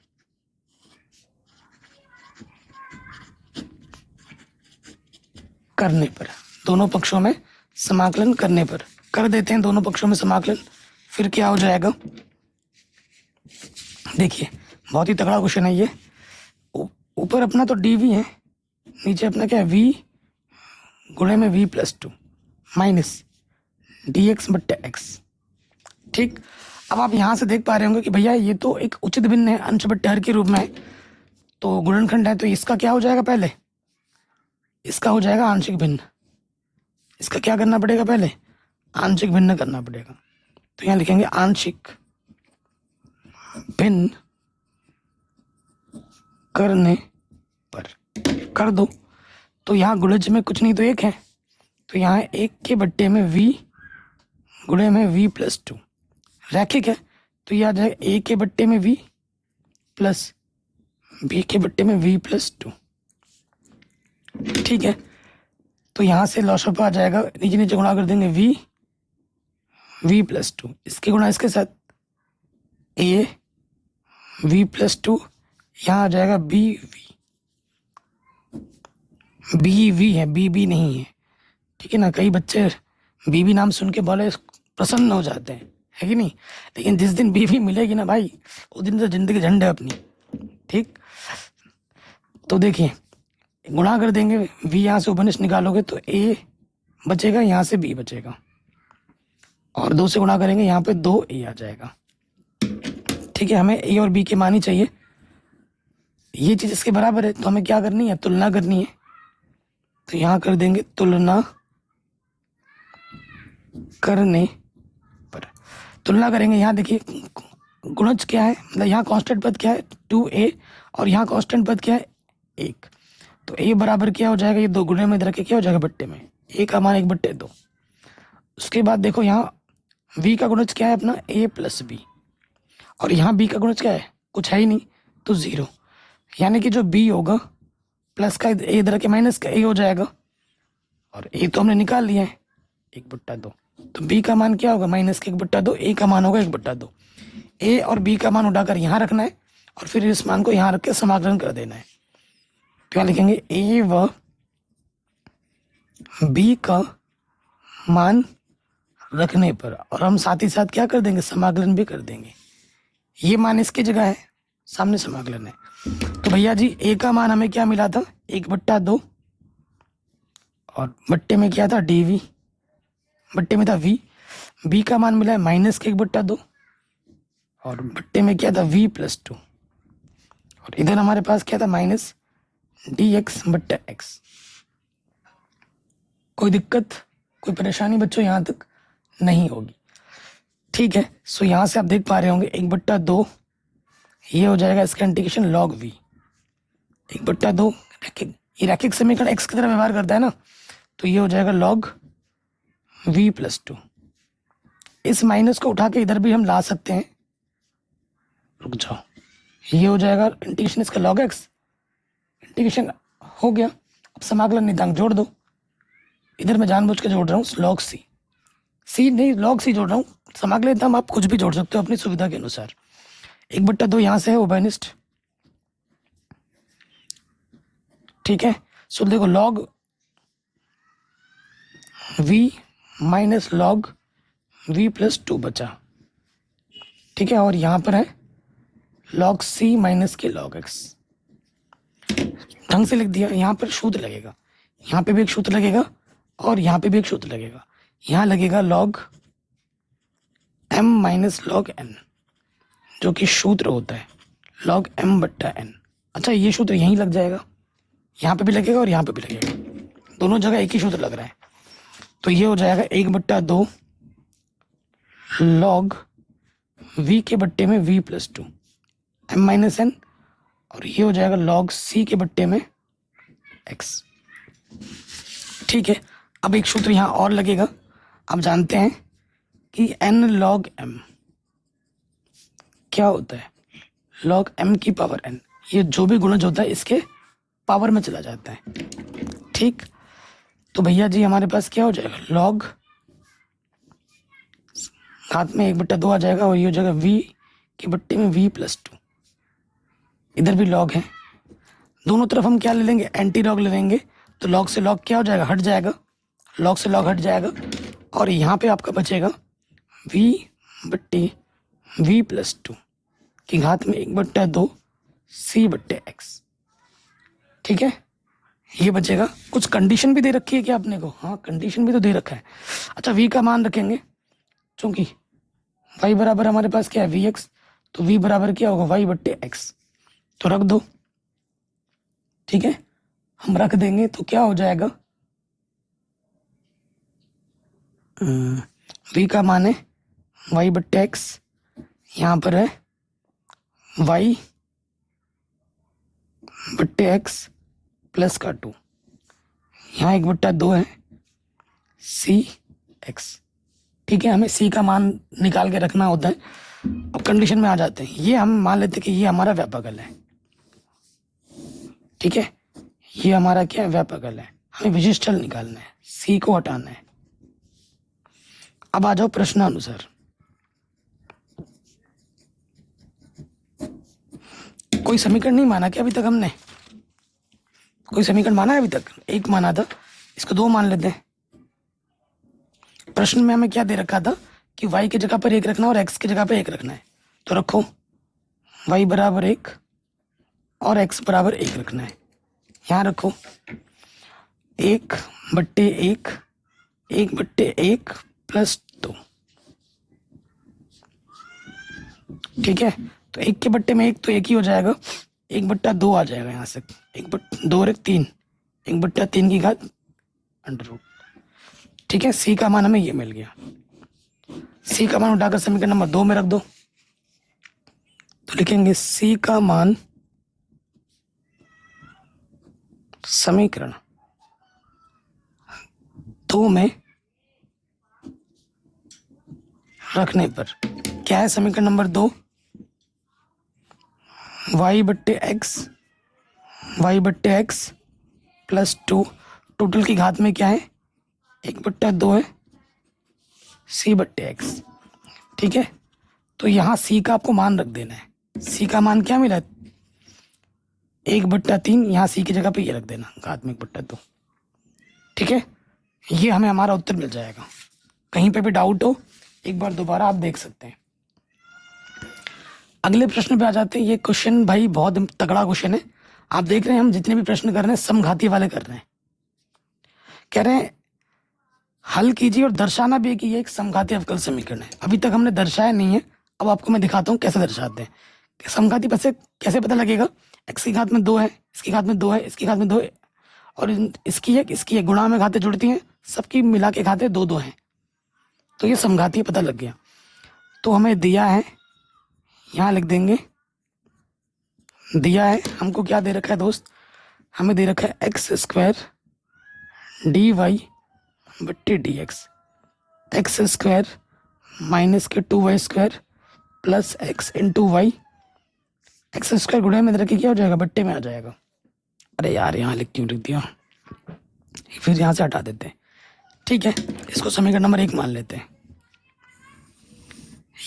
करने पर, दोनों पक्षों में समाकलन करने पर कर देते हैं दोनों पक्षों में समाकलन। फिर क्या हो जाएगा, देखिए बहुत ही तगड़ा क्वेश्चन है ये। ऊपर अपना तो डी वी है, नीचे अपना क्या है v गुणे में v plus 2 minus D x बट्टे एक्स, ठीक। अब आप यहाँ से देख पा रहे होंगे कि भैया ये तो एक उचित भिन्न है, अंश बट्टे हर के रूप में है, तो गुणनखंड है, तो इसका क्या हो जाएगा, पहले इसका हो जाएगा आंशिक भिन्न, इसका क्या करना पड़ेगा, पहले आंशिक भिन्न करना पड़ेगा। तो यहाँ लिखेंगे आंशिक भिन्न करने पर, कर दो, तो यहाँ गुणज में कुछ नहीं तो एक है, तो यहाँ 1 के बट्टे में v गुणे में v प्लस 2 रैखिक है, तो यह आ जाएगा a के बट्टे में v प्लस b के बट्टे में v प्लस 2, ठीक है। तो यहाँ से लॉसअप आ जाएगा, नीचे नीचे गुणा कर देंगे v प्लस 2, इसके गुणा इसके साथ a v प्लस 2, यहाँ आ जाएगा b v है, b नहीं है, ठीक है ना। कई बच्चे b नाम सुन के बोले प्रसन्न हो जाते हैं, है कि नहीं, लेकिन जिस दिन b मिलेगी ना भाई, उस दिन तो जिंदगी झंड है अपनी, ठीक। तो देखिए गुणा कर देंगे, v यहाँ से उपनिष्ठ निकालोगे तो a बचेगा, यहाँ से b बचेगा, और 2 से गुणा करेंगे, यहाँ पे 2a आ जाएगा, ठीक है। हमें a और b की मानी चाहिए, ये चीज़ इसके बराबर है, तो हमें क्या करनी है, तुलना करनी है। तो यहाँ कर देंगे तुलना करने पर, तुलना करेंगे, यहाँ देखिए गुणज क्या है, मतलब यहाँ कांस्टेंट पद क्या है 2a और यहाँ कांस्टेंट पद क्या है 1, तो a बराबर क्या हो जाएगा, ये 2 गुणे में इधर के क्या हो जाएगा बट्टे में, a का मान 1 बट्टे 2। उसके बाद देखो यहाँ v का गुणज क्या है अपना a प्लस b, और यहाँ b का गुणज क्या है, कुछ है ही नहीं, तो 0, यानी कि जो b होगा प्लस का a इधर के माइनस का a हो जाएगा, और a तो हमने निकाल लिया है 1 बट्टा 2, तो b का मान क्या होगा माइनस का 1 बट्टा 2, a का मान होगा 1 बट्टा 2। a और b का मान उठाकर यहाँ रखना है और फिर इस मान को यहाँ रख के समाकलन कर देना है। तो यहाँ लिखेंगे a व b का मान रखने पर, और हम साथ ही साथ क्या कर देंगे, समाकलन भी कर देंगे। ये मान इसकी जगह है सामने समाकलन है। तो भैया जी ए का मान हमें क्या मिला था, 1/2, और बट्टे में क्या था dv, बट्टे में था v। b का मान मिला है -1/2, और बट्टे में क्या था v+2, और इधर हमारे पास क्या था -dx/x। कोई दिक्कत, कोई परेशानी बच्चों यहाँ तक नहीं होगी, ठीक है। सो यहाँ से आप देख पा रहे होंगे 1/2 ये हो जाएगा इसका इंटीग्रेशन log v, 1/2 ये रैखिक समीकरण x की तरह व्यवहार करता है ना, तो ये हो जाएगा log v+2। इस माइनस को उठा के इधर भी हम ला सकते हैं, रुक जाओ, ये हो जाएगा इंटीग्रेशन इसका log x, इंटीग्रेशन हो गया। अब समाकलन नियतांक जोड़ दो, इधर मैं जानबूझ के जोड़ रहा हूँ log c नहीं log c जोड़ रहा हूँ, समाकलन नियतांक आप कुछ भी जोड़ सकते हो अपनी सुविधा के अनुसार। 1/2 यहाँ से है उभयनिष्ठ, ठीक है। सो देखो log v minus log v+2 बचा, ठीक है, और यहाँ पर है log c माइनस के log x। ढंग से लिख दिया, यहाँ पर सूत्र लगेगा, यहाँ पे भी एक सूत्र लगेगा और यहाँ पे भी एक सूत्र लगेगा। यहाँ लगेगा log m minus log n, जो कि सूत्र होता है log m/n। अच्छा, ये सूत्र यहीं लग जाएगा, यहाँ पे भी लगेगा और यहाँ पे भी लगेगा, दोनों जगह एक ही सूत्र लग रहा है। तो ये हो जाएगा 1/2 log v के बट्टे में v+2 m-n, और ये हो जाएगा log c के बट्टे में x, ठीक है। अब एक सूत्र यहाँ और लगेगा, आप जानते हैं कि n log m क्या होता है, log m की पावर n, ये जो भी गुणज होता है इसके पावर में चला जाता है, ठीक। तो भैया जी हमारे पास क्या हो जाएगा, log घात में 1/2 आ जाएगा, और ये हो जाएगा v के बट्टे में v+2, इधर भी log है, दोनों तरफ हम क्या ले लेंगे, एंटी लॉग ले लेंगे, तो log से log क्या हो जाएगा, हट जाएगा, log से log हट जाएगा, और यहाँ पे आपका बचेगा v/v+2 की घात में 1/2 c/x, ठीक है। ये बचेगा। कुछ कंडीशन भी दे रखी है क्या आपने को, हाँ कंडीशन भी तो दे रखा है। अच्छा, v का मान रखेंगे, चूंकि y बराबर हमारे पास क्या है vx, तो v बराबर क्या होगा y/x, तो रख दो, ठीक है। हम रख देंगे तो क्या हो जाएगा, v का मान है y/x, यहाँ पर है y/x प्लस का 2, यहाँ 1/2 है cx, ठीक है। हमें c का मान निकाल के रखना होता है। अब कंडीशन में आ जाते हैं, ये हम मान लेते हैं कि ये हमारा व्यापकल है, ठीक है, ये हमारा क्या व्यापकल है, हमें विशिष्ट चल निकालना है, c को हटाना है। अब आ जाओ प्रश्नानुसार, कोई समीकरण नहीं माना क्या अभी तक हमने, कोई समीकरण माना है अभी तक, एक माना था, इसको 2 मान लेते हैं। प्रश्न में हमें क्या दे रखा था कि y की जगह पर 1 रखना और x की जगह पर 1 रखना है, तो रखो y बराबर 1 और x बराबर 1 रखना है। यहाँ रखो 1/1 1/1 प्लस 2, ठीक है। तो 1 के बट्टे में 1 तो 1 ही हो जाएगा, 1/2 आ जाएगा यहाँ से, 1/2 और 1 3, 1/3 की घात √, ठीक है। c का मान हमें ये मिल गया, c का मान उठाकर समीकरण नंबर 2 में रख दो, तो लिखेंगे c का मान समीकरण 2 में रखने पर क्या है, समीकरण नंबर 2 y/x प्लस 2, टोटल की घात में क्या है 1/2 है c/x, ठीक है। तो यहाँ c का आपको मान रख देना है, c का मान क्या मिला 1/3, यहाँ c की जगह पे ये रख देना घात में 1/2, ठीक है। ये हमें हमारा उत्तर मिल जाएगा। कहीं पे भी डाउट हो एक बार दोबारा आप देख सकते हैं। अगले प्रश्न पे आ जाते हैं। ये क्वेश्चन भाई बहुत तगड़ा क्वेश्चन है। आप देख रहे हैं हम जितने भी प्रश्न कर रहे हैं समघाती वाले कर रहे हैं। कह रहे हैं हल कीजिए और दर्शाना भी है कि ये एक समघाती अवकल समीकरण है। अभी तक हमने दर्शाया नहीं है, अब आपको मैं दिखाता हूँ कैसे दर्शाते हैं। कि समघाती कैसे पता लगेगा। x की घात में 2 है, इसकी घात में 2 है, इसकी घात में 2 है, और इसकी एक गुणा में घातें जुड़ती हैं, सबकी मिला के घातें 2 हैं, तो ये समघाती पता लग गया। तो हमें दिया है, यहाँ लिख देंगे, दिया है हमको क्या दे रखा है दोस्त, हमें दे रखा है x² dy बट्टी dx, x² माइनस के 2y² plus x into Y, x² गुणे में रख के क्या हो जाएगा, बट्टे में आ जाएगा। अरे यार यहाँ क्यों लिख दिया, फिर यहाँ से हटा देते हैं। ठीक है, इसको समीकरण नंबर 1 मान लेते हैं।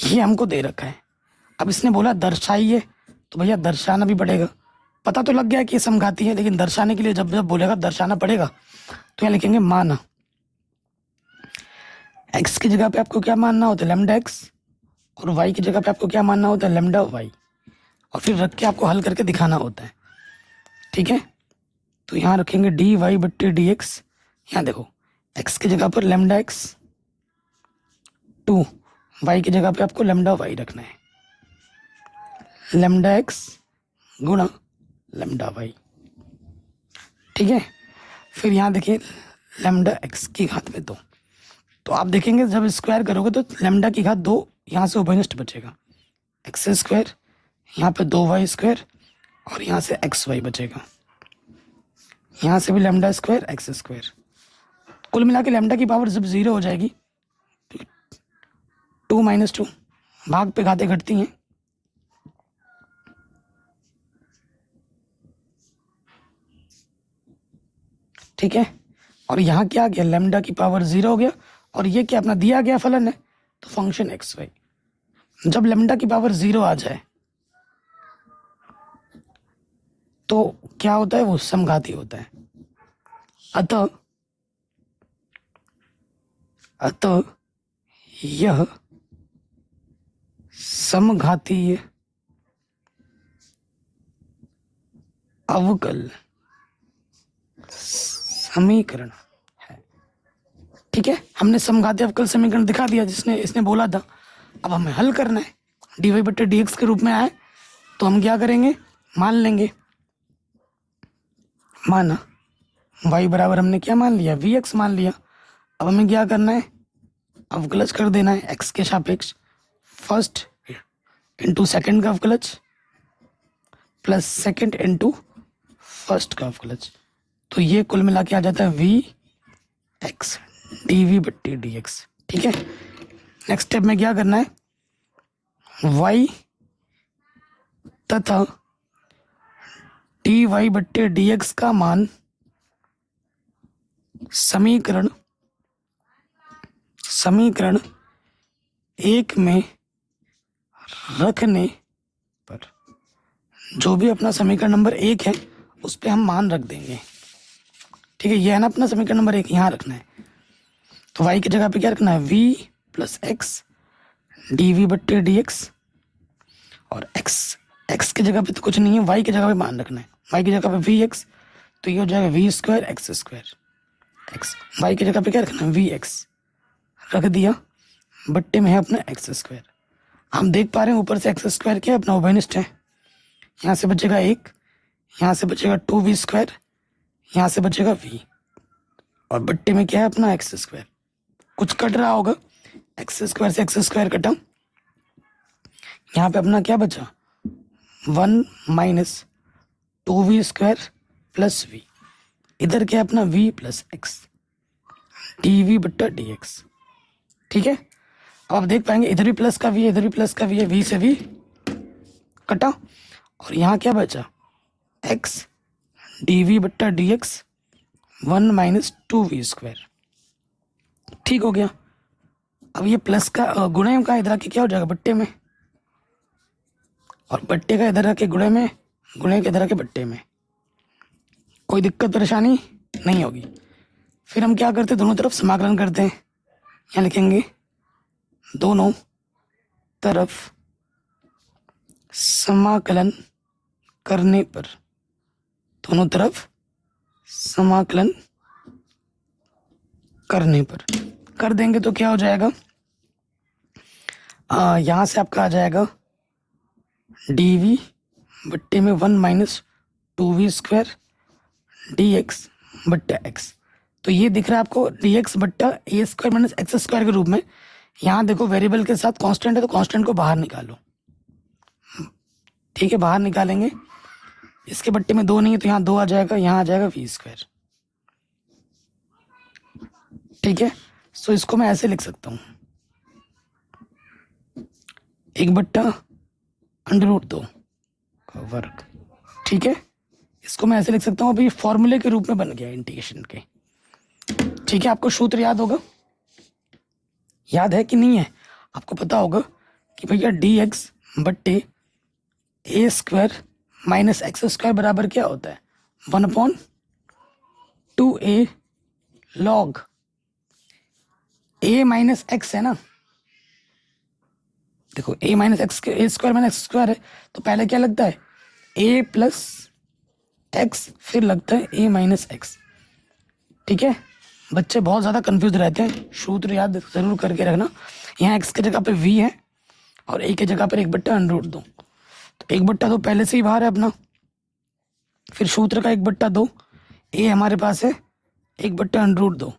ये हमको दे रखा है। अब इसने बोला दर्शाइए, तो भैया दर्शाना भी पड़ेगा। पता तो लग गया कि ये समघाती है, लेकिन दर्शाने के लिए जब जब बोलेगा दर्शाना पड़ेगा, तो यहाँ लिखेंगे माना। x की जगह पे आपको क्या मानना होता है, लैम्डा x, और y की जगह पे आपको क्या मानना होता है, लैम्डा y, और फिर रख के आपको हल करके दिखाना होता है। ठीक है, तो यहाँ रखेंगे dy बट्टी dx। यहाँ देखो x की जगह पर लैम्डा x 2, y की जगह पे आपको लैम्डा y रखना है, लैम्डा x गुणा लैम्डा y। ठीक है, फिर यहाँ देखिए लैम्डा x की घात में 2, तो आप देखेंगे जब स्क्वायर करोगे तो लैम्डा की घात 2 यहाँ से उभयनिष्ठ बचेगा, x², यहाँ पे 2y² और यहाँ से xy बचेगा, यहाँ से भी λ² x²। कुल मिला के लैम्डा की पावर जब 0 हो जाएगी, 2 - 2 भाग पे घातें घटती हैं, ठीक है। और यहाँ क्या गया, लैम्डा की पावर 0 हो गया, और ये क्या अपना दिया गया फलन है, तो फंक्शन xy। जब लैम्डा की पावर 0 आ जाए तो क्या होता है, वो समघाती होता है। अतः यह समघातीय अवकल समीकरण है। ठीक है, हमने समघाती अवकल समीकरण दिखा दिया जिसने इसने बोला था। अब हमें हल करना है, dy बटे dx के रूप में आए तो हम क्या करेंगे, मान लेंगे, माना y बराबर हमने क्या मान लिया, vx मान लिया। अब हमें क्या करना है, अवकलज कर देना है x के सापेक्ष, फर्स्ट इंटू सेकेंड का अवकलज प्लस सेकेंड इंटू फर्स्ट का अवकलज, तो ये कुल मिला के आ जाता है vx dv बट्टी dx। ठीक है, नेक्स्ट स्टेप में क्या करना है, y तथा dy बट्टे dx का मान समीकरण 1 में रखने पर, जो भी अपना समीकरण नंबर 1 है उस पे हम मान रख देंगे। ठीक है, ये है ना अपना समीकरण नंबर 1, यहाँ रखना है। तो y की जगह पे क्या रखना है, v प्लस एक्स dv बट्टे dx, और x की जगह पे तो कुछ नहीं है, y की जगह पे मान रखना है, y की जगह पे vx, तो ये हो जाएगा v² x², x y की जगह पे क्या रखना है, vx रख दिया, बट्टे में है अपना x²। हम देख पा रहे हैं ऊपर से x² क्या है, अपना उभयनिष्ठ है। यहाँ से बचेगा 1, यहाँ से बचेगा 2v², यहाँ से बचेगा v, और बट्टे में क्या है अपना x²। कुछ कट रहा होगा, x² से x² कटा, यहाँ पे अपना क्या बचा, 1 - 2v² प्लस v, इधर क्या है अपना v प्लस x dv बट्टा dx। ठीक है, अब आप देख पाएंगे इधर भी प्लस का v है, इधर भी प्लस का v है, v से v कटा, और यहाँ क्या बचा, x dv बट्टा dx 1 - 2v²। ठीक हो गया। अब ये प्लस का गुणे का इधर आके क्या हो जाएगा, बट्टे में, और बट्टे का इधर आके गुणे में, गुणे के इधर आके बट्टे में, कोई दिक्कत परेशानी नहीं होगी। फिर हम क्या करते हैं, दोनों तरफ समाकलन करते हैं। यहाँ लिखेंगे दोनों तरफ समाकलन करने पर दोनों तरफ समाकलन करने पर कर देंगे तो क्या हो जाएगा, यहाँ से आपका आ जाएगा डी बट्टे में 1 minus 2v square D x बट्टा एक्स। तो ये दिख रहा है आपको डी एक्स बट्टा ए स्क्वायर माइनस एक्स स्क्वायर के रूप में। यहाँ देखो वेरिएबल के साथ कांस्टेंट है तो कांस्टेंट को बाहर निकालो, ठीक है, बाहर निकालेंगे। इसके बट्टे में 2 नहीं है तो यहाँ 2 आ जाएगा, यहाँ आ जाएगा वी स्क्वायर, ठीक है। सो इसको मैं ऐसे लिख सकता हूँ 1/√2 का वर्ग, ठीक है। इसको मैं ऐसे लिख सकता हूँ, अभी फॉर्मूले के रूप में बन गया इंटीग्रेशन के, ठीक है। आपको सूत्र याद होगा, याद है कि नहीं है, आपको पता होगा कि भैया डी एक्स बट्टे ए स्क्वायर माइनस एक्स स्क्वायर बराबर क्या होता है, 1/2a log a minus x है ना। देखो a minus x A square minus x square है तो पहले क्या लगता है a प्लस एक्स, फिर लगता है a माइनस एक्स, ठीक है। बच्चे बहुत ज़्यादा कंफ्यूज रहते हैं, सूत्र याद जरूर करके रखना। यहाँ x की जगह पे v है और a की जगह पर 1/√2, तो 1/2 पहले से ही बाहर है अपना, फिर सूत्र का 1/2, a हमारे पास है 1/√2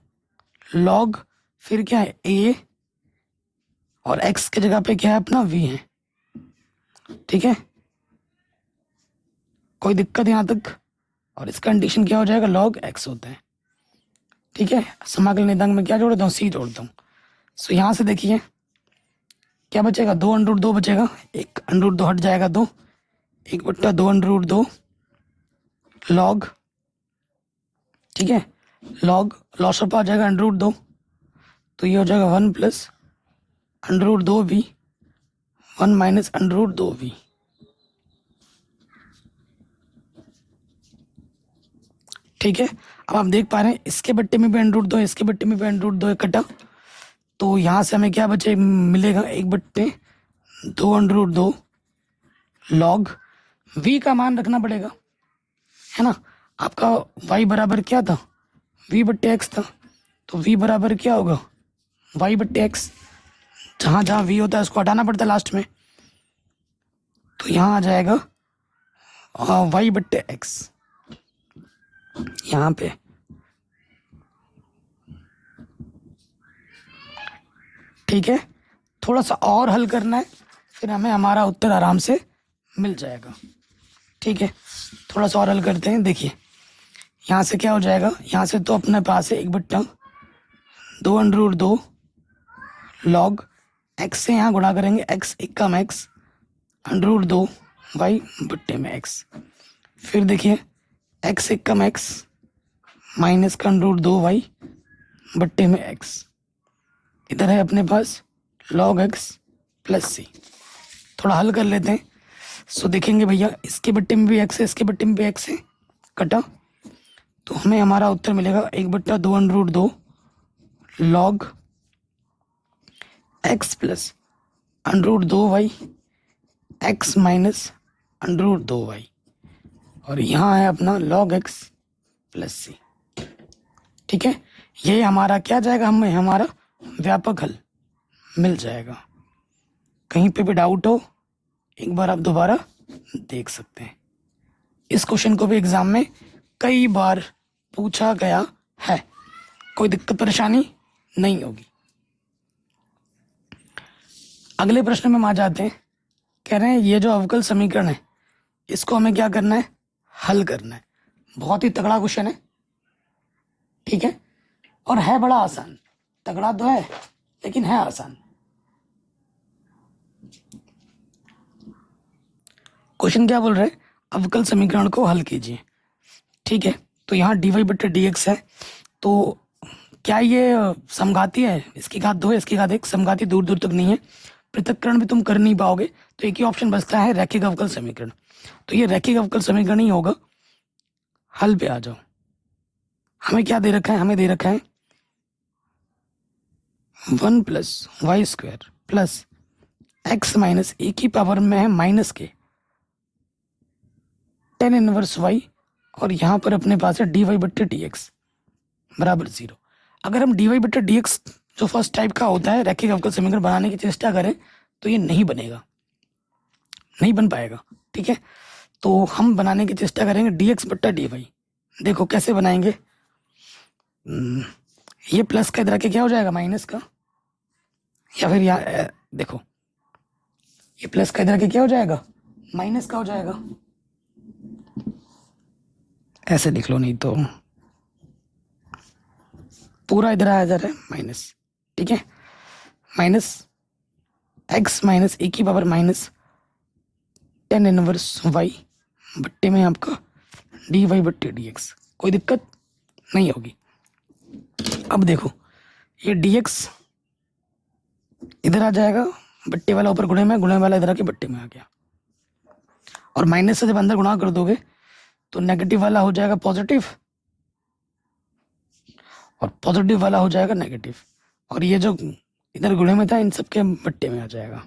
लॉग, फिर क्या है a और x की जगह पे क्या है अपना v है, ठीक है। कोई दिक्कत यहाँ तक, और इसका कंडीशन क्या हो जाएगा लॉग x होता है, ठीक है। समाकलन नियतांक में क्या जोड़ता हूँ, c जोड़ता हूँ। सो यहाँ से देखिए क्या बचेगा, 2/2 बचेगा, 1/2 हट जाएगा 2, 1/2 लॉग, ठीक है, लॉग लॉस ऑफ आ जाएगा √2, तो ये हो जाएगा 1 प्लस √2v 1 माइनस √2v, ठीक है। अब आप देख पा रहे हैं इसके बट्टे में भी √2, इसके बट्टे में भी √2 कटा, तो यहाँ से हमें क्या बचे मिलेगा 1/2 लॉग v का मान रखना पड़ेगा, है ना। आपका y बराबर क्या था, v/x था, तो v बराबर क्या होगा y/x, जहाँ जहाँ v होता है उसको हटाना पड़ता है लास्ट में, तो यहाँ आ जाएगा y/x यहाँ पे, ठीक है। थोड़ा सा और हल करना है, फिर हमें हमारा उत्तर आराम से मिल जाएगा, ठीक है। थोड़ा सा और हल करते हैं, देखिए यहाँ से क्या हो जाएगा, यहाँ से तो अपने पास है 1/2 लॉग x से यहाँ गुणा करेंगे, x एकम x √2 y बट्टे में x, फिर देखिए x एकम x माइनस का √2 y बट्टे में x, इधर है अपने पास log x प्लस c। थोड़ा हल कर लेते हैं। सो देखेंगे भैया इसके बट्टे में भी x है, इसके बट्टे में भी x है, कटा, तो हमें हमारा उत्तर मिलेगा 1/2 log x plus √2y x minus √2y, और यहाँ है अपना log x प्लस c, ठीक है। ये हमारा क्या जाएगा, हमें हमारा व्यापक हल मिल जाएगा। कहीं पे भी डाउट हो एक बार आप दोबारा देख सकते हैं। इस क्वेश्चन को भी एग्जाम में कई बार पूछा गया है, कोई दिक्कत परेशानी नहीं होगी। अगले प्रश्न में हम आ जाते हैं। कह रहे हैं ये जो अवकल समीकरण है इसको हमें क्या करना है, हल करना है। बहुत ही तगड़ा क्वेश्चन है, ठीक है, और है बड़ा आसान। तगड़ा तो है लेकिन है आसान। क्वेश्चन क्या बोल रहे हैं, अवकल समीकरण को हल कीजिए, ठीक है। तो यहाँ dy/dx है, तो क्या ये समघाती है, इसकी घात 2 है, इसकी घात 1, समघाती दूर दूर तक नहीं है, पृथक्करण भी तुम कर नहीं पाओगे, तो एक ही ऑप्शन बचता है रैखिक अवकल समीकरण। तो ये रैखिक अवकल समीकरण ही होगा। हल पे आ जाओ। हमें क्या दे रखा है, हमें दे रखा है 1 + y² प्लस x माइनस एक ही पावर में है माइनस के टेन इनवर्स वाई, और यहाँ पर अपने पास है डी वाई बट्टे डी एक्स बराबर 0। अगर हम डी वाई बट्टे डी एक्स जो फर्स्ट टाइप का होता है रैखिक अवकल समीकरण बनाने की चेष्टा करें तो ये नहीं बनेगा, नहीं बन पाएगा। ठीक है, तो हम बनाने की चेष्टा करेंगे डी एक्स बट्टा डी वाई। देखो कैसे बनाएंगे, ये प्लस का इधर के क्या हो जाएगा माइनस का, या फिर यहाँ देखो ये प्लस का इधर के क्या हो जाएगा माइनस का हो जाएगा, ऐसे लिख लो, नहीं तो पूरा इधर आ जा रहा है माइनस। ठीक है, माइनस एक्स माइनस ए की power minus ten inverse y बट्टे में आपका डी वाई बट्टे डी एक्स, कोई दिक्कत नहीं होगी। अब देखो ये डी एक्स इधर आ जाएगा, बट्टे वाला ऊपर गुणे में, गुणे वाला इधर आके बट्टे में आ गया, और माइनस से जब अंदर गुणा कर दोगे तो नेगेटिव वाला हो जाएगा पॉजिटिव और पॉजिटिव वाला हो जाएगा नेगेटिव, और ये जो इधर गुणे में था इन सबके बट्टे में आ जाएगा।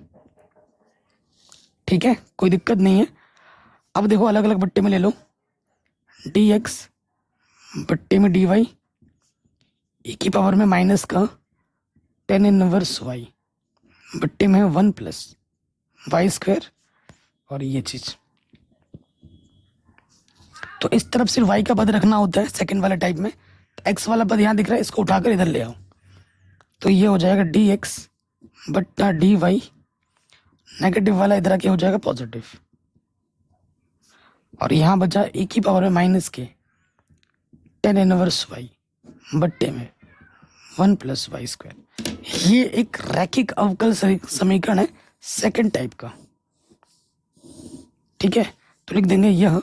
ठीक है, कोई दिक्कत नहीं है। अब देखो अलग अलग बट्टे में ले लो, डी एक्स बट्टे में डी वाई ए की पावर में माइनस का टेन इनवर्स वाई बट्टे में 1 प्लस वाई स्क्वायर, और ये चीज तो इस तरफ सिर्फ वाई का पद रखना होता है सेकंड वाले टाइप में। एक्स वाला पद यहाँ दिख रहा है, इसको उठाकर इधर ले आओ, तो ये हो जाएगा डी एक्स बट्टा डी वाई, नेगेटिव वाला इधर आके हो जाएगा पॉजिटिव, और यहाँ बचा ए की पावर में माइनस के टेन इनवर्स वाई बट्टे में 1 प्लस वाई स्क्वायर। ये एक रैखिक अवकल समीकरण है सेकंड टाइप का। ठीक है, तो लिख देंगे यह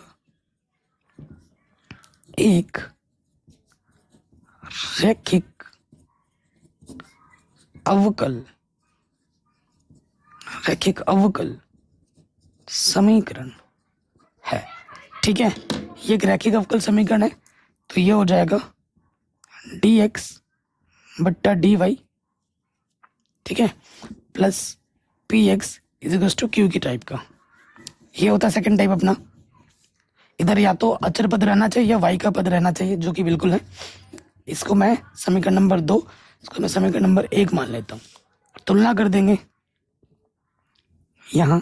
एक रैखिक अवकल समीकरण है। ठीक है, ये एक रैखिक अवकल समीकरण है, तो ये हो जाएगा डी एक्स बट्टा डी वाई, ठीक है, plus p x is equal to q की टाइप का। ये होता है सेकंड टाइप अपना। इधर या तो अचर पद रहना चाहिए या वाई का पद रहना चाहिए, जो कि बिल्कुल है। इसको मैं समीकरण नंबर 2, इसको मैं समीकरण नंबर 1 मान लेता हूँ। तुलना कर देंगे। यहाँ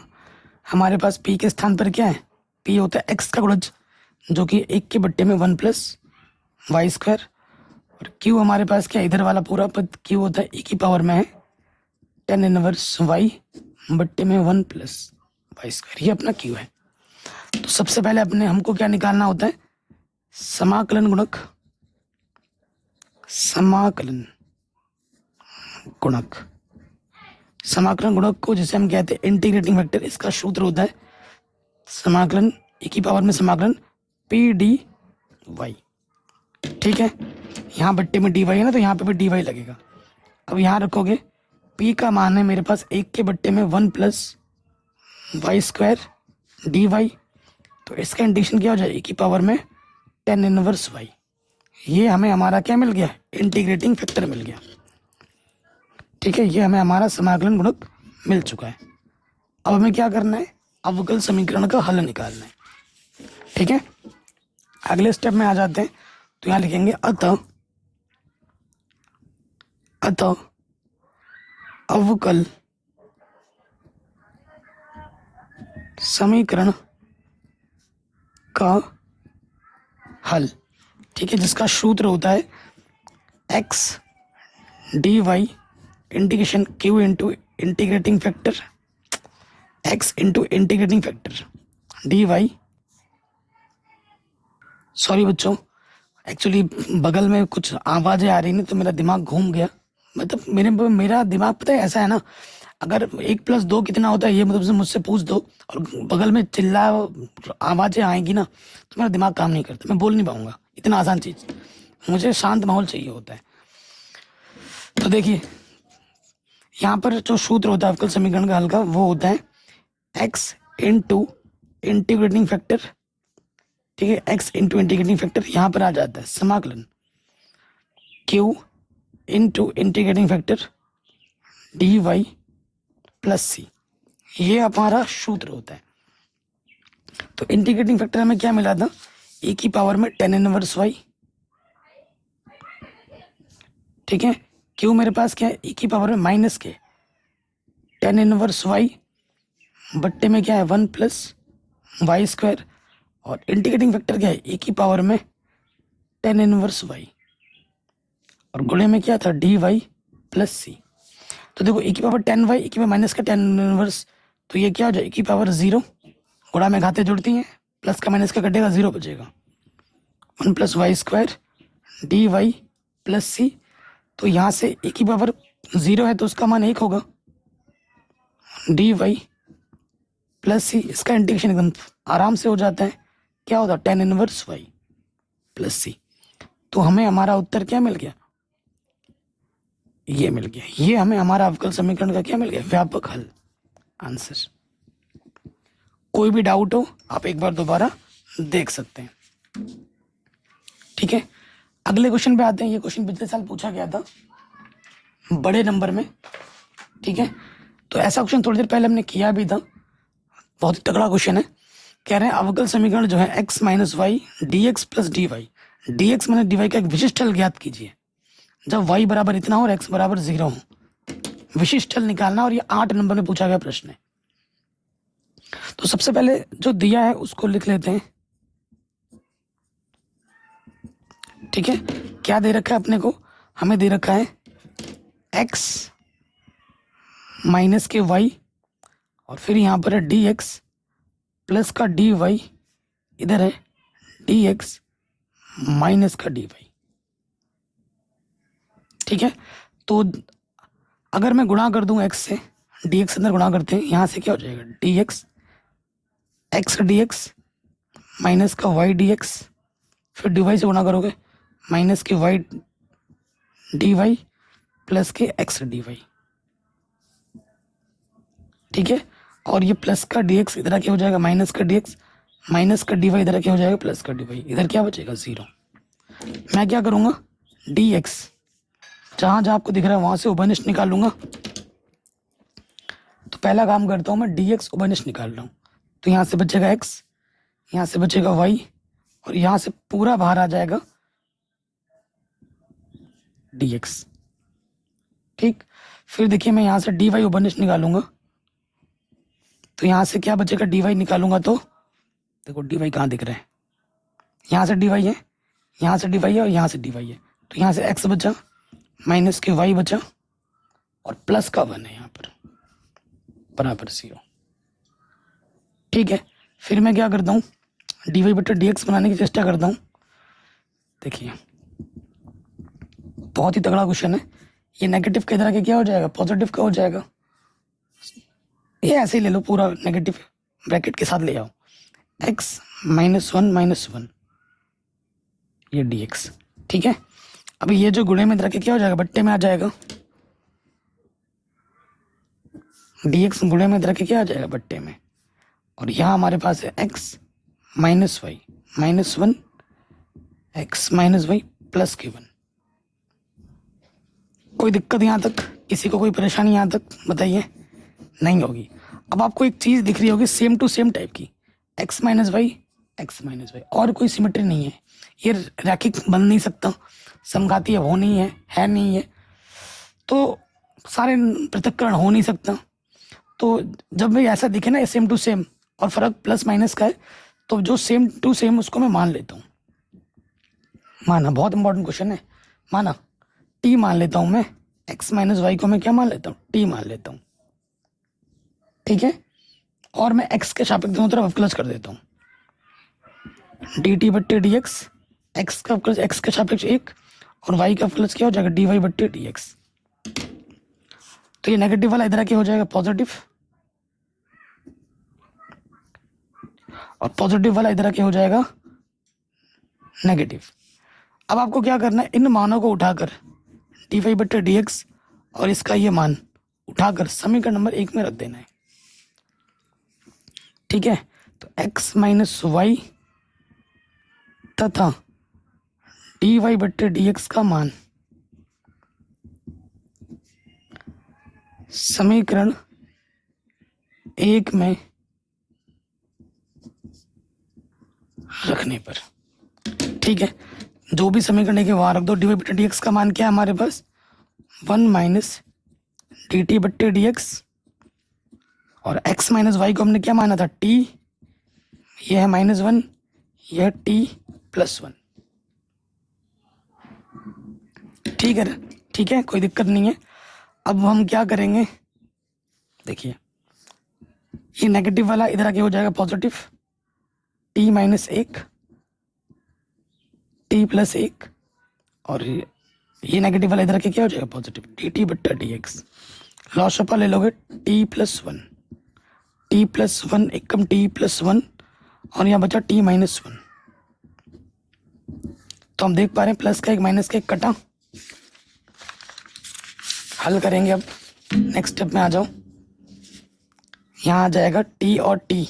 हमारे पास p के स्थान पर क्या है, p होता है x का गुणज, जो कि 1 के बट्टे में 1 प्लस वाई स्क्वायर, और q हमारे पास क्या है, इधर वाला पूरा पद q होता है e की पावर में है 10 इनवर्स y बट्टे में 1 प्लस वाई स्क्वायर। ये अपना q है। तो सबसे पहले अपने हमको क्या निकालना होता है, समाकलन गुणक को जिसे हम कहते हैं इंटीग्रेटिंग फैक्टर, इसका सूत्र होता है समाकलन e की पावर में समाकलन पी डी वाई। ठीक है, यहाँ बट्टे में डी वाई है ना, तो यहाँ पे भी डी वाई लगेगा। अब यहाँ रखोगे p का मान है मेरे पास 1 के बट्टे में 1 plus Y square D y, तो इसका इंटीग्रेशन क्या हो जाए, e की पावर में 10 इनवर्स वाई। ये हमें हमारा क्या मिल गया, इंटीग्रेटिंग फैक्टर मिल गया। ठीक है, ये हमें हमारा समाकलन गुणक मिल चुका है। अब हमें क्या करना है, अवकल समीकरण का हल निकालना है। ठीक है, अगले स्टेप में आ जाते हैं। तो यहाँ लिखेंगे अतः अवकल समीकरण का हल, ठीक है, जिसका सूत्र होता है x d y integration q into integrating factor x into integrating factor d y. Sorry बच्चों, एक्चुअली बगल में कुछ आवाज़ें आ रही नहीं तो मेरा दिमाग घूम गया। मतलब मेरा दिमाग पता है ऐसा है ना, अगर 1+2 कितना होता है ये मतलब मुझसे पूछ दो और बगल में चिल्ला आवाज़ें आएंगी ना तो मेरा दिमाग काम नहीं करता, मैं बोल नहीं पाऊंगा। इतना आसान चीज़, मुझे शांत माहौल चाहिए होता है। तो देखिए यहाँ पर जो सूत्र होता है अवकल समीकरण का हल का, वो होता है x इंटू इंटीग्रेटिंग फैक्टर, ठीक है, x इंटू इंटीग्रेटिंग फैक्टर यहाँ पर आ जाता है समाकलन q into integrating factor dy plus c। ये हमारा सूत्र होता है। तो इंटीग्रेटिंग फैक्टर हमें क्या मिला था, e की पावर में tan इनवर्स y, ठीक है। क्यू मेरे पास क्या है, e की पावर में माइनस के tan इनवर्स y बट्टे में क्या है 1 प्लस वाई स्क्वायर, और इंटीग्रेटिंग फैक्टर क्या है e की पावर में tan इनवर्स y, और गुणे में क्या था dy प्लस सी। तो देखो e की पावर tan y, e की पावर माइनस का tan इनवर्स, तो ये क्या हो जाए e की पावर 0, गुणा में घाते जुड़ती हैं, प्लस का माइनस का कटेगा 0 बचेगा, 1 plus Y square D Y plus C. तो यहाँ से e की पावर 0 है तो उसका मान 1 होगा, डी वाई प्लस सी। इसका इंटीग्रेशन एकदम आराम से हो जाता है, क्या होता है tan inverse y plus C. तो हमें हमारा उत्तर क्या मिल गया, ये मिल गया, ये हमें हमारा अवकल समीकरण का क्या मिल गया, व्यापक हल, आंसर। कोई भी डाउट हो आप एक बार दोबारा देख सकते हैं, ठीक है। अगले क्वेश्चन पे आते हैं। ये क्वेश्चन पिछले साल पूछा गया था बड़े नंबर में, ठीक है। तो ऐसा क्वेश्चन थोड़ी देर पहले हमने किया भी था, बहुत ही तगड़ा क्वेश्चन है। कह रहे हैं अवकल समीकरण जो है x minus y d x plus d y, d x minus d y का एक विशिष्ट हल ज्ञात कीजिए जब y बराबर इतना हो और x बराबर 0 हो। विशिष्ट हल निकालना, और ये 8 नंबर में पूछा गया प्रश्न है। तो सबसे पहले जो दिया है उसको लिख लेते हैं, ठीक है। क्या दे रखा है अपने को, हमें दे रखा है x माइनस के y, और फिर यहाँ पर है डी एक्स प्लस का डी वाई, इधर है डी एक्स माइनस का डी वाई, ठीक है। तो अगर मैं गुणा कर दूं x से, डी एक्स अंदर गुणा करते हैं, यहाँ से क्या हो जाएगा d x x d x minus का वाई डी एक्स, फिर डी वाई से गुणा करोगे माइनस के वाई डी वाई प्लस के एक्स डी वाई, ठीक है। और ये प्लस का डी एक्स इधर क्या हो जाएगा माइनस का डी एक्स, माइनस का डी वाई इधर क्या हो जाएगा प्लस का डी वाई, इधर क्या बचेगा 0। मैं क्या करूँगा डी एक्स जहाँ जहाँ आपको दिख रहा है वहाँ से उभयनिष्ठ निकालूंगा। तो पहला काम करता हूँ मैं डी एक्स उभयनिष्ठ निकाल रहा हूँ, तो यहाँ से बचेगा x, यहाँ से बचेगा y, और यहाँ से पूरा बाहर आ जाएगा dx, ठीक। फिर देखिए मैं यहाँ से dy उभयनिष्ठ निकालूंगा, तो यहाँ से क्या बचेगा dy निकालूंगा, तो देखो dy कहाँ दिख रहा है, यहाँ से dy है, यहाँ से dy है, और यहाँ से dy है। तो यहाँ से x बचा माइनस के y बचा, और प्लस का 1 है यहाँ पर बराबर 0, ठीक है। फिर मैं क्या करता हूँ डी वाई बटा डी एक्स बनाने की चेष्टा करता हूँ। देखिए बहुत ही तगड़ा क्वेश्चन है। ये नेगेटिव के इधर आके क्या हो जाएगा पॉजिटिव का हो जाएगा, ये ऐसे ही ले लो पूरा नेगेटिव ब्रैकेट के साथ ले आओ, x माइनस वन ये डी एक्स, ठीक है। अभी ये जो गुणे में इधर आके क्या हो जाएगा बट्टे में आ जाएगा, डी एक्स गुणे में इधर आके क्या आ जाएगा बट्टे में, और यहाँ हमारे पास है x minus y minus 1 x minus y plus k 1। कोई दिक्कत यहाँ तक, किसी को कोई परेशानी यहाँ तक बताइए, नहीं होगी। अब आपको एक चीज़ दिख रही होगी सेम टू सेम टाइप की, x माइनस वाई और कोई सिमेट्री नहीं है, ये रैखिक बन नहीं सकता, समघातीय हो नहीं है नहीं है, तो सारे पृथक्करण हो नहीं सकता। तो जब भी ऐसा दिखे ना सेम टू सेम और फर्क प्लस माइनस का है, तो जो सेम टू सेम उसको मैं मान लेता हूँ। माना, बहुत इंपॉर्टेंट क्वेश्चन है, माना t मान लेता हूँ मैं, x माइनस वाई को मैं क्या मान लेता हूँ t मान लेता हूँ, ठीक है। और मैं x के सापेक्ष दोनों तरफ अवकलज कर देता हूँ, डी टी बट्टे डी एक्स, एक्स का अवकलज x के सापेक्ष 1, और y का अवकलज क्या हो जाएगा डी वाई बट्टे डी एक्स। तो ये नेगेटिव वाला इधर क्या हो जाएगा पॉजिटिव, और पॉजिटिव वाला इधर क्या हो जाएगा नेगेटिव। अब आपको क्या करना है, इन मानों को उठाकर डी वाई बट्टे डी एक्स और इसका ये मान उठाकर समीकरण नंबर 1 में रख देना है, ठीक है। तो x माइनस वाई तथा डी वाई बट्टे डी एक्स का मान समीकरण 1 में रखने पर। ठीक है, जो भी समीकरण के वहाँ रख दो। डी वाई बटे डी एक्स का मान क्या है हमारे पास, 1 माइनस डी टी बटे डी एक्स, और x माइनस वाई को हमने क्या माना था, t, यह है -1, यह t प्लस 1। ठीक है, ठीक है, कोई दिक्कत नहीं है। अब हम क्या करेंगे, देखिए ये नेगेटिव वाला इधर आके हो जाएगा positive, t minus 1, t plus 1, और ये नेगेटिव वाला इधर आके क्या हो जाएगा पॉजिटिव, डी टी बट्टा डी एक्स। लॉस ऑफ ले लोगे t प्लस 1, t प्लस 1 एक कम t प्लस 1, और यहाँ बचा t माइनस 1। तो हम देख पा रहे हैं प्लस का एक माइनस का एक कटा। हल करेंगे, अब नेक्स्ट स्टेप में आ जाओ। यहाँ आ जाएगा t और t,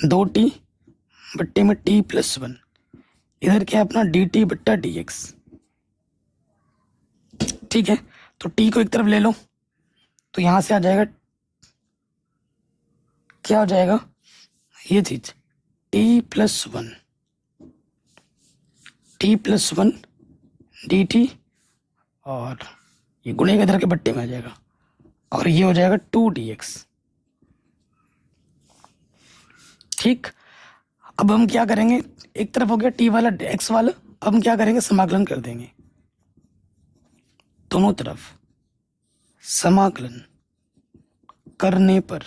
2t बट्टे में t प्लस 1, इधर क्या है अपना dt बट्टा dx। ठीक है, तो t को एक तरफ ले लो, तो यहाँ से आ जाएगा, क्या हो जाएगा ये चीज, t plus 1, t plus 1 dt, और ये गुणे के इधर के बट्टे में आ जाएगा, और ये हो जाएगा 2dx। ठीक, अब हम क्या करेंगे, एक तरफ हो गया t वाला x वाला, अब हम क्या करेंगे, समाकलन कर देंगे दोनों तरफ। समाकलन करने पर,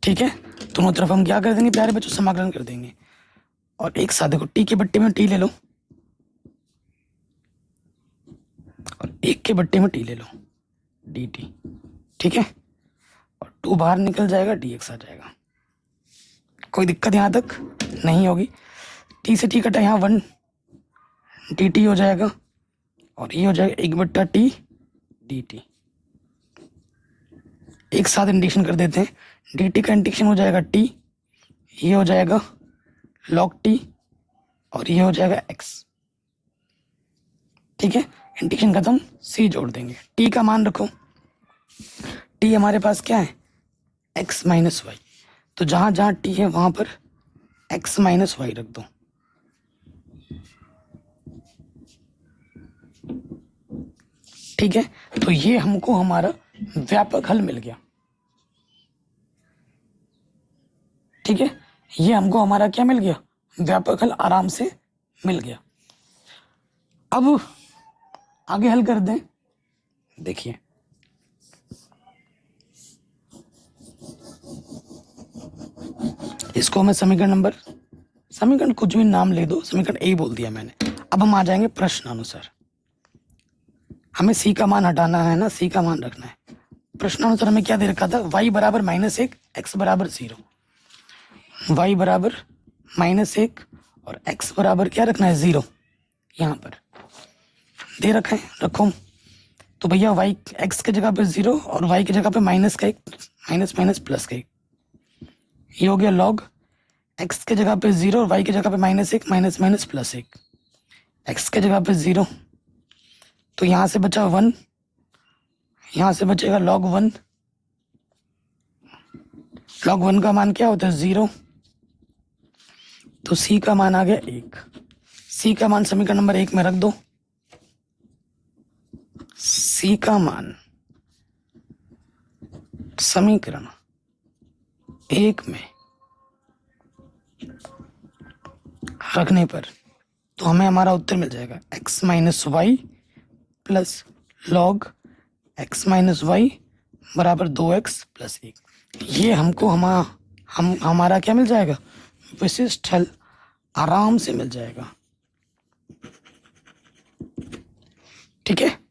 ठीक है, दोनों तरफ हम क्या कर देंगे प्यारे बच्चों, समाकलन कर देंगे। और एक साथ देखो, t के बट्टे में t ले लो, और एक के बट्टे में t ले लो, dt। ठीक है, और 2 बाहर निकल जाएगा, dx आ जाएगा। कोई दिक्कत यहाँ तक नहीं होगी। t से t कटा, यहाँ 1 dt हो जाएगा, और ये हो जाएगा 1 बट्टा t dt। एक साथ इंडिकेशन कर देते हैं, dt का इंडिकेशन हो जाएगा t, ये हो जाएगा log t, और ये हो जाएगा x। ठीक है, इंडिकेशन खत्म, c जोड़ देंगे। t का मान रखो, t हमारे पास क्या है, x माइनस वाई, तो जहां जहां t है वहां पर x माइनस वाई रख दो। ठीक है, तो ये हमको हमारा व्यापक हल मिल गया। ठीक है, ये हमको हमारा क्या मिल गया, व्यापक हल आराम से मिल गया। अब आगे हल कर दें। देखिए इसको मैं समीकरण कुछ भी नाम ले दो, समीकरण ए बोल दिया मैंने। अब हम आ जाएंगे प्रश्न अनुसार, हमें सी का मान हटाना है ना, सी का मान रखना है। प्रश्नानुसार हमें क्या दे रखा था, y बराबर -1, x बराबर 0, y बराबर -1 और x बराबर क्या रखना है, 0। यहाँ पर दे रखा है, रखो। तो भैया y x के जगह पे 0 और y की जगह पे माइनस का 1, माइनस प्लस का 1, ये हो गया log x के जगह पे 0 और y की जगह पे -1, माइनस प्लस 1, x के जगह पे 0, तो यहाँ से बचा 1, यहाँ से बचेगा log 1। log 1 का मान क्या होता है, 0, तो c का मान आ गया 1। c का मान समीकरण नंबर 1 में रख दो। c का मान समीकरण 1 में रखने पर तो हमें हमारा उत्तर मिल जाएगा x minus y plus log x minus y बराबर 2x प्लस 1। ये हमको हमारा क्या मिल जाएगा, विशिष्ट हल आराम से मिल जाएगा। ठीक है।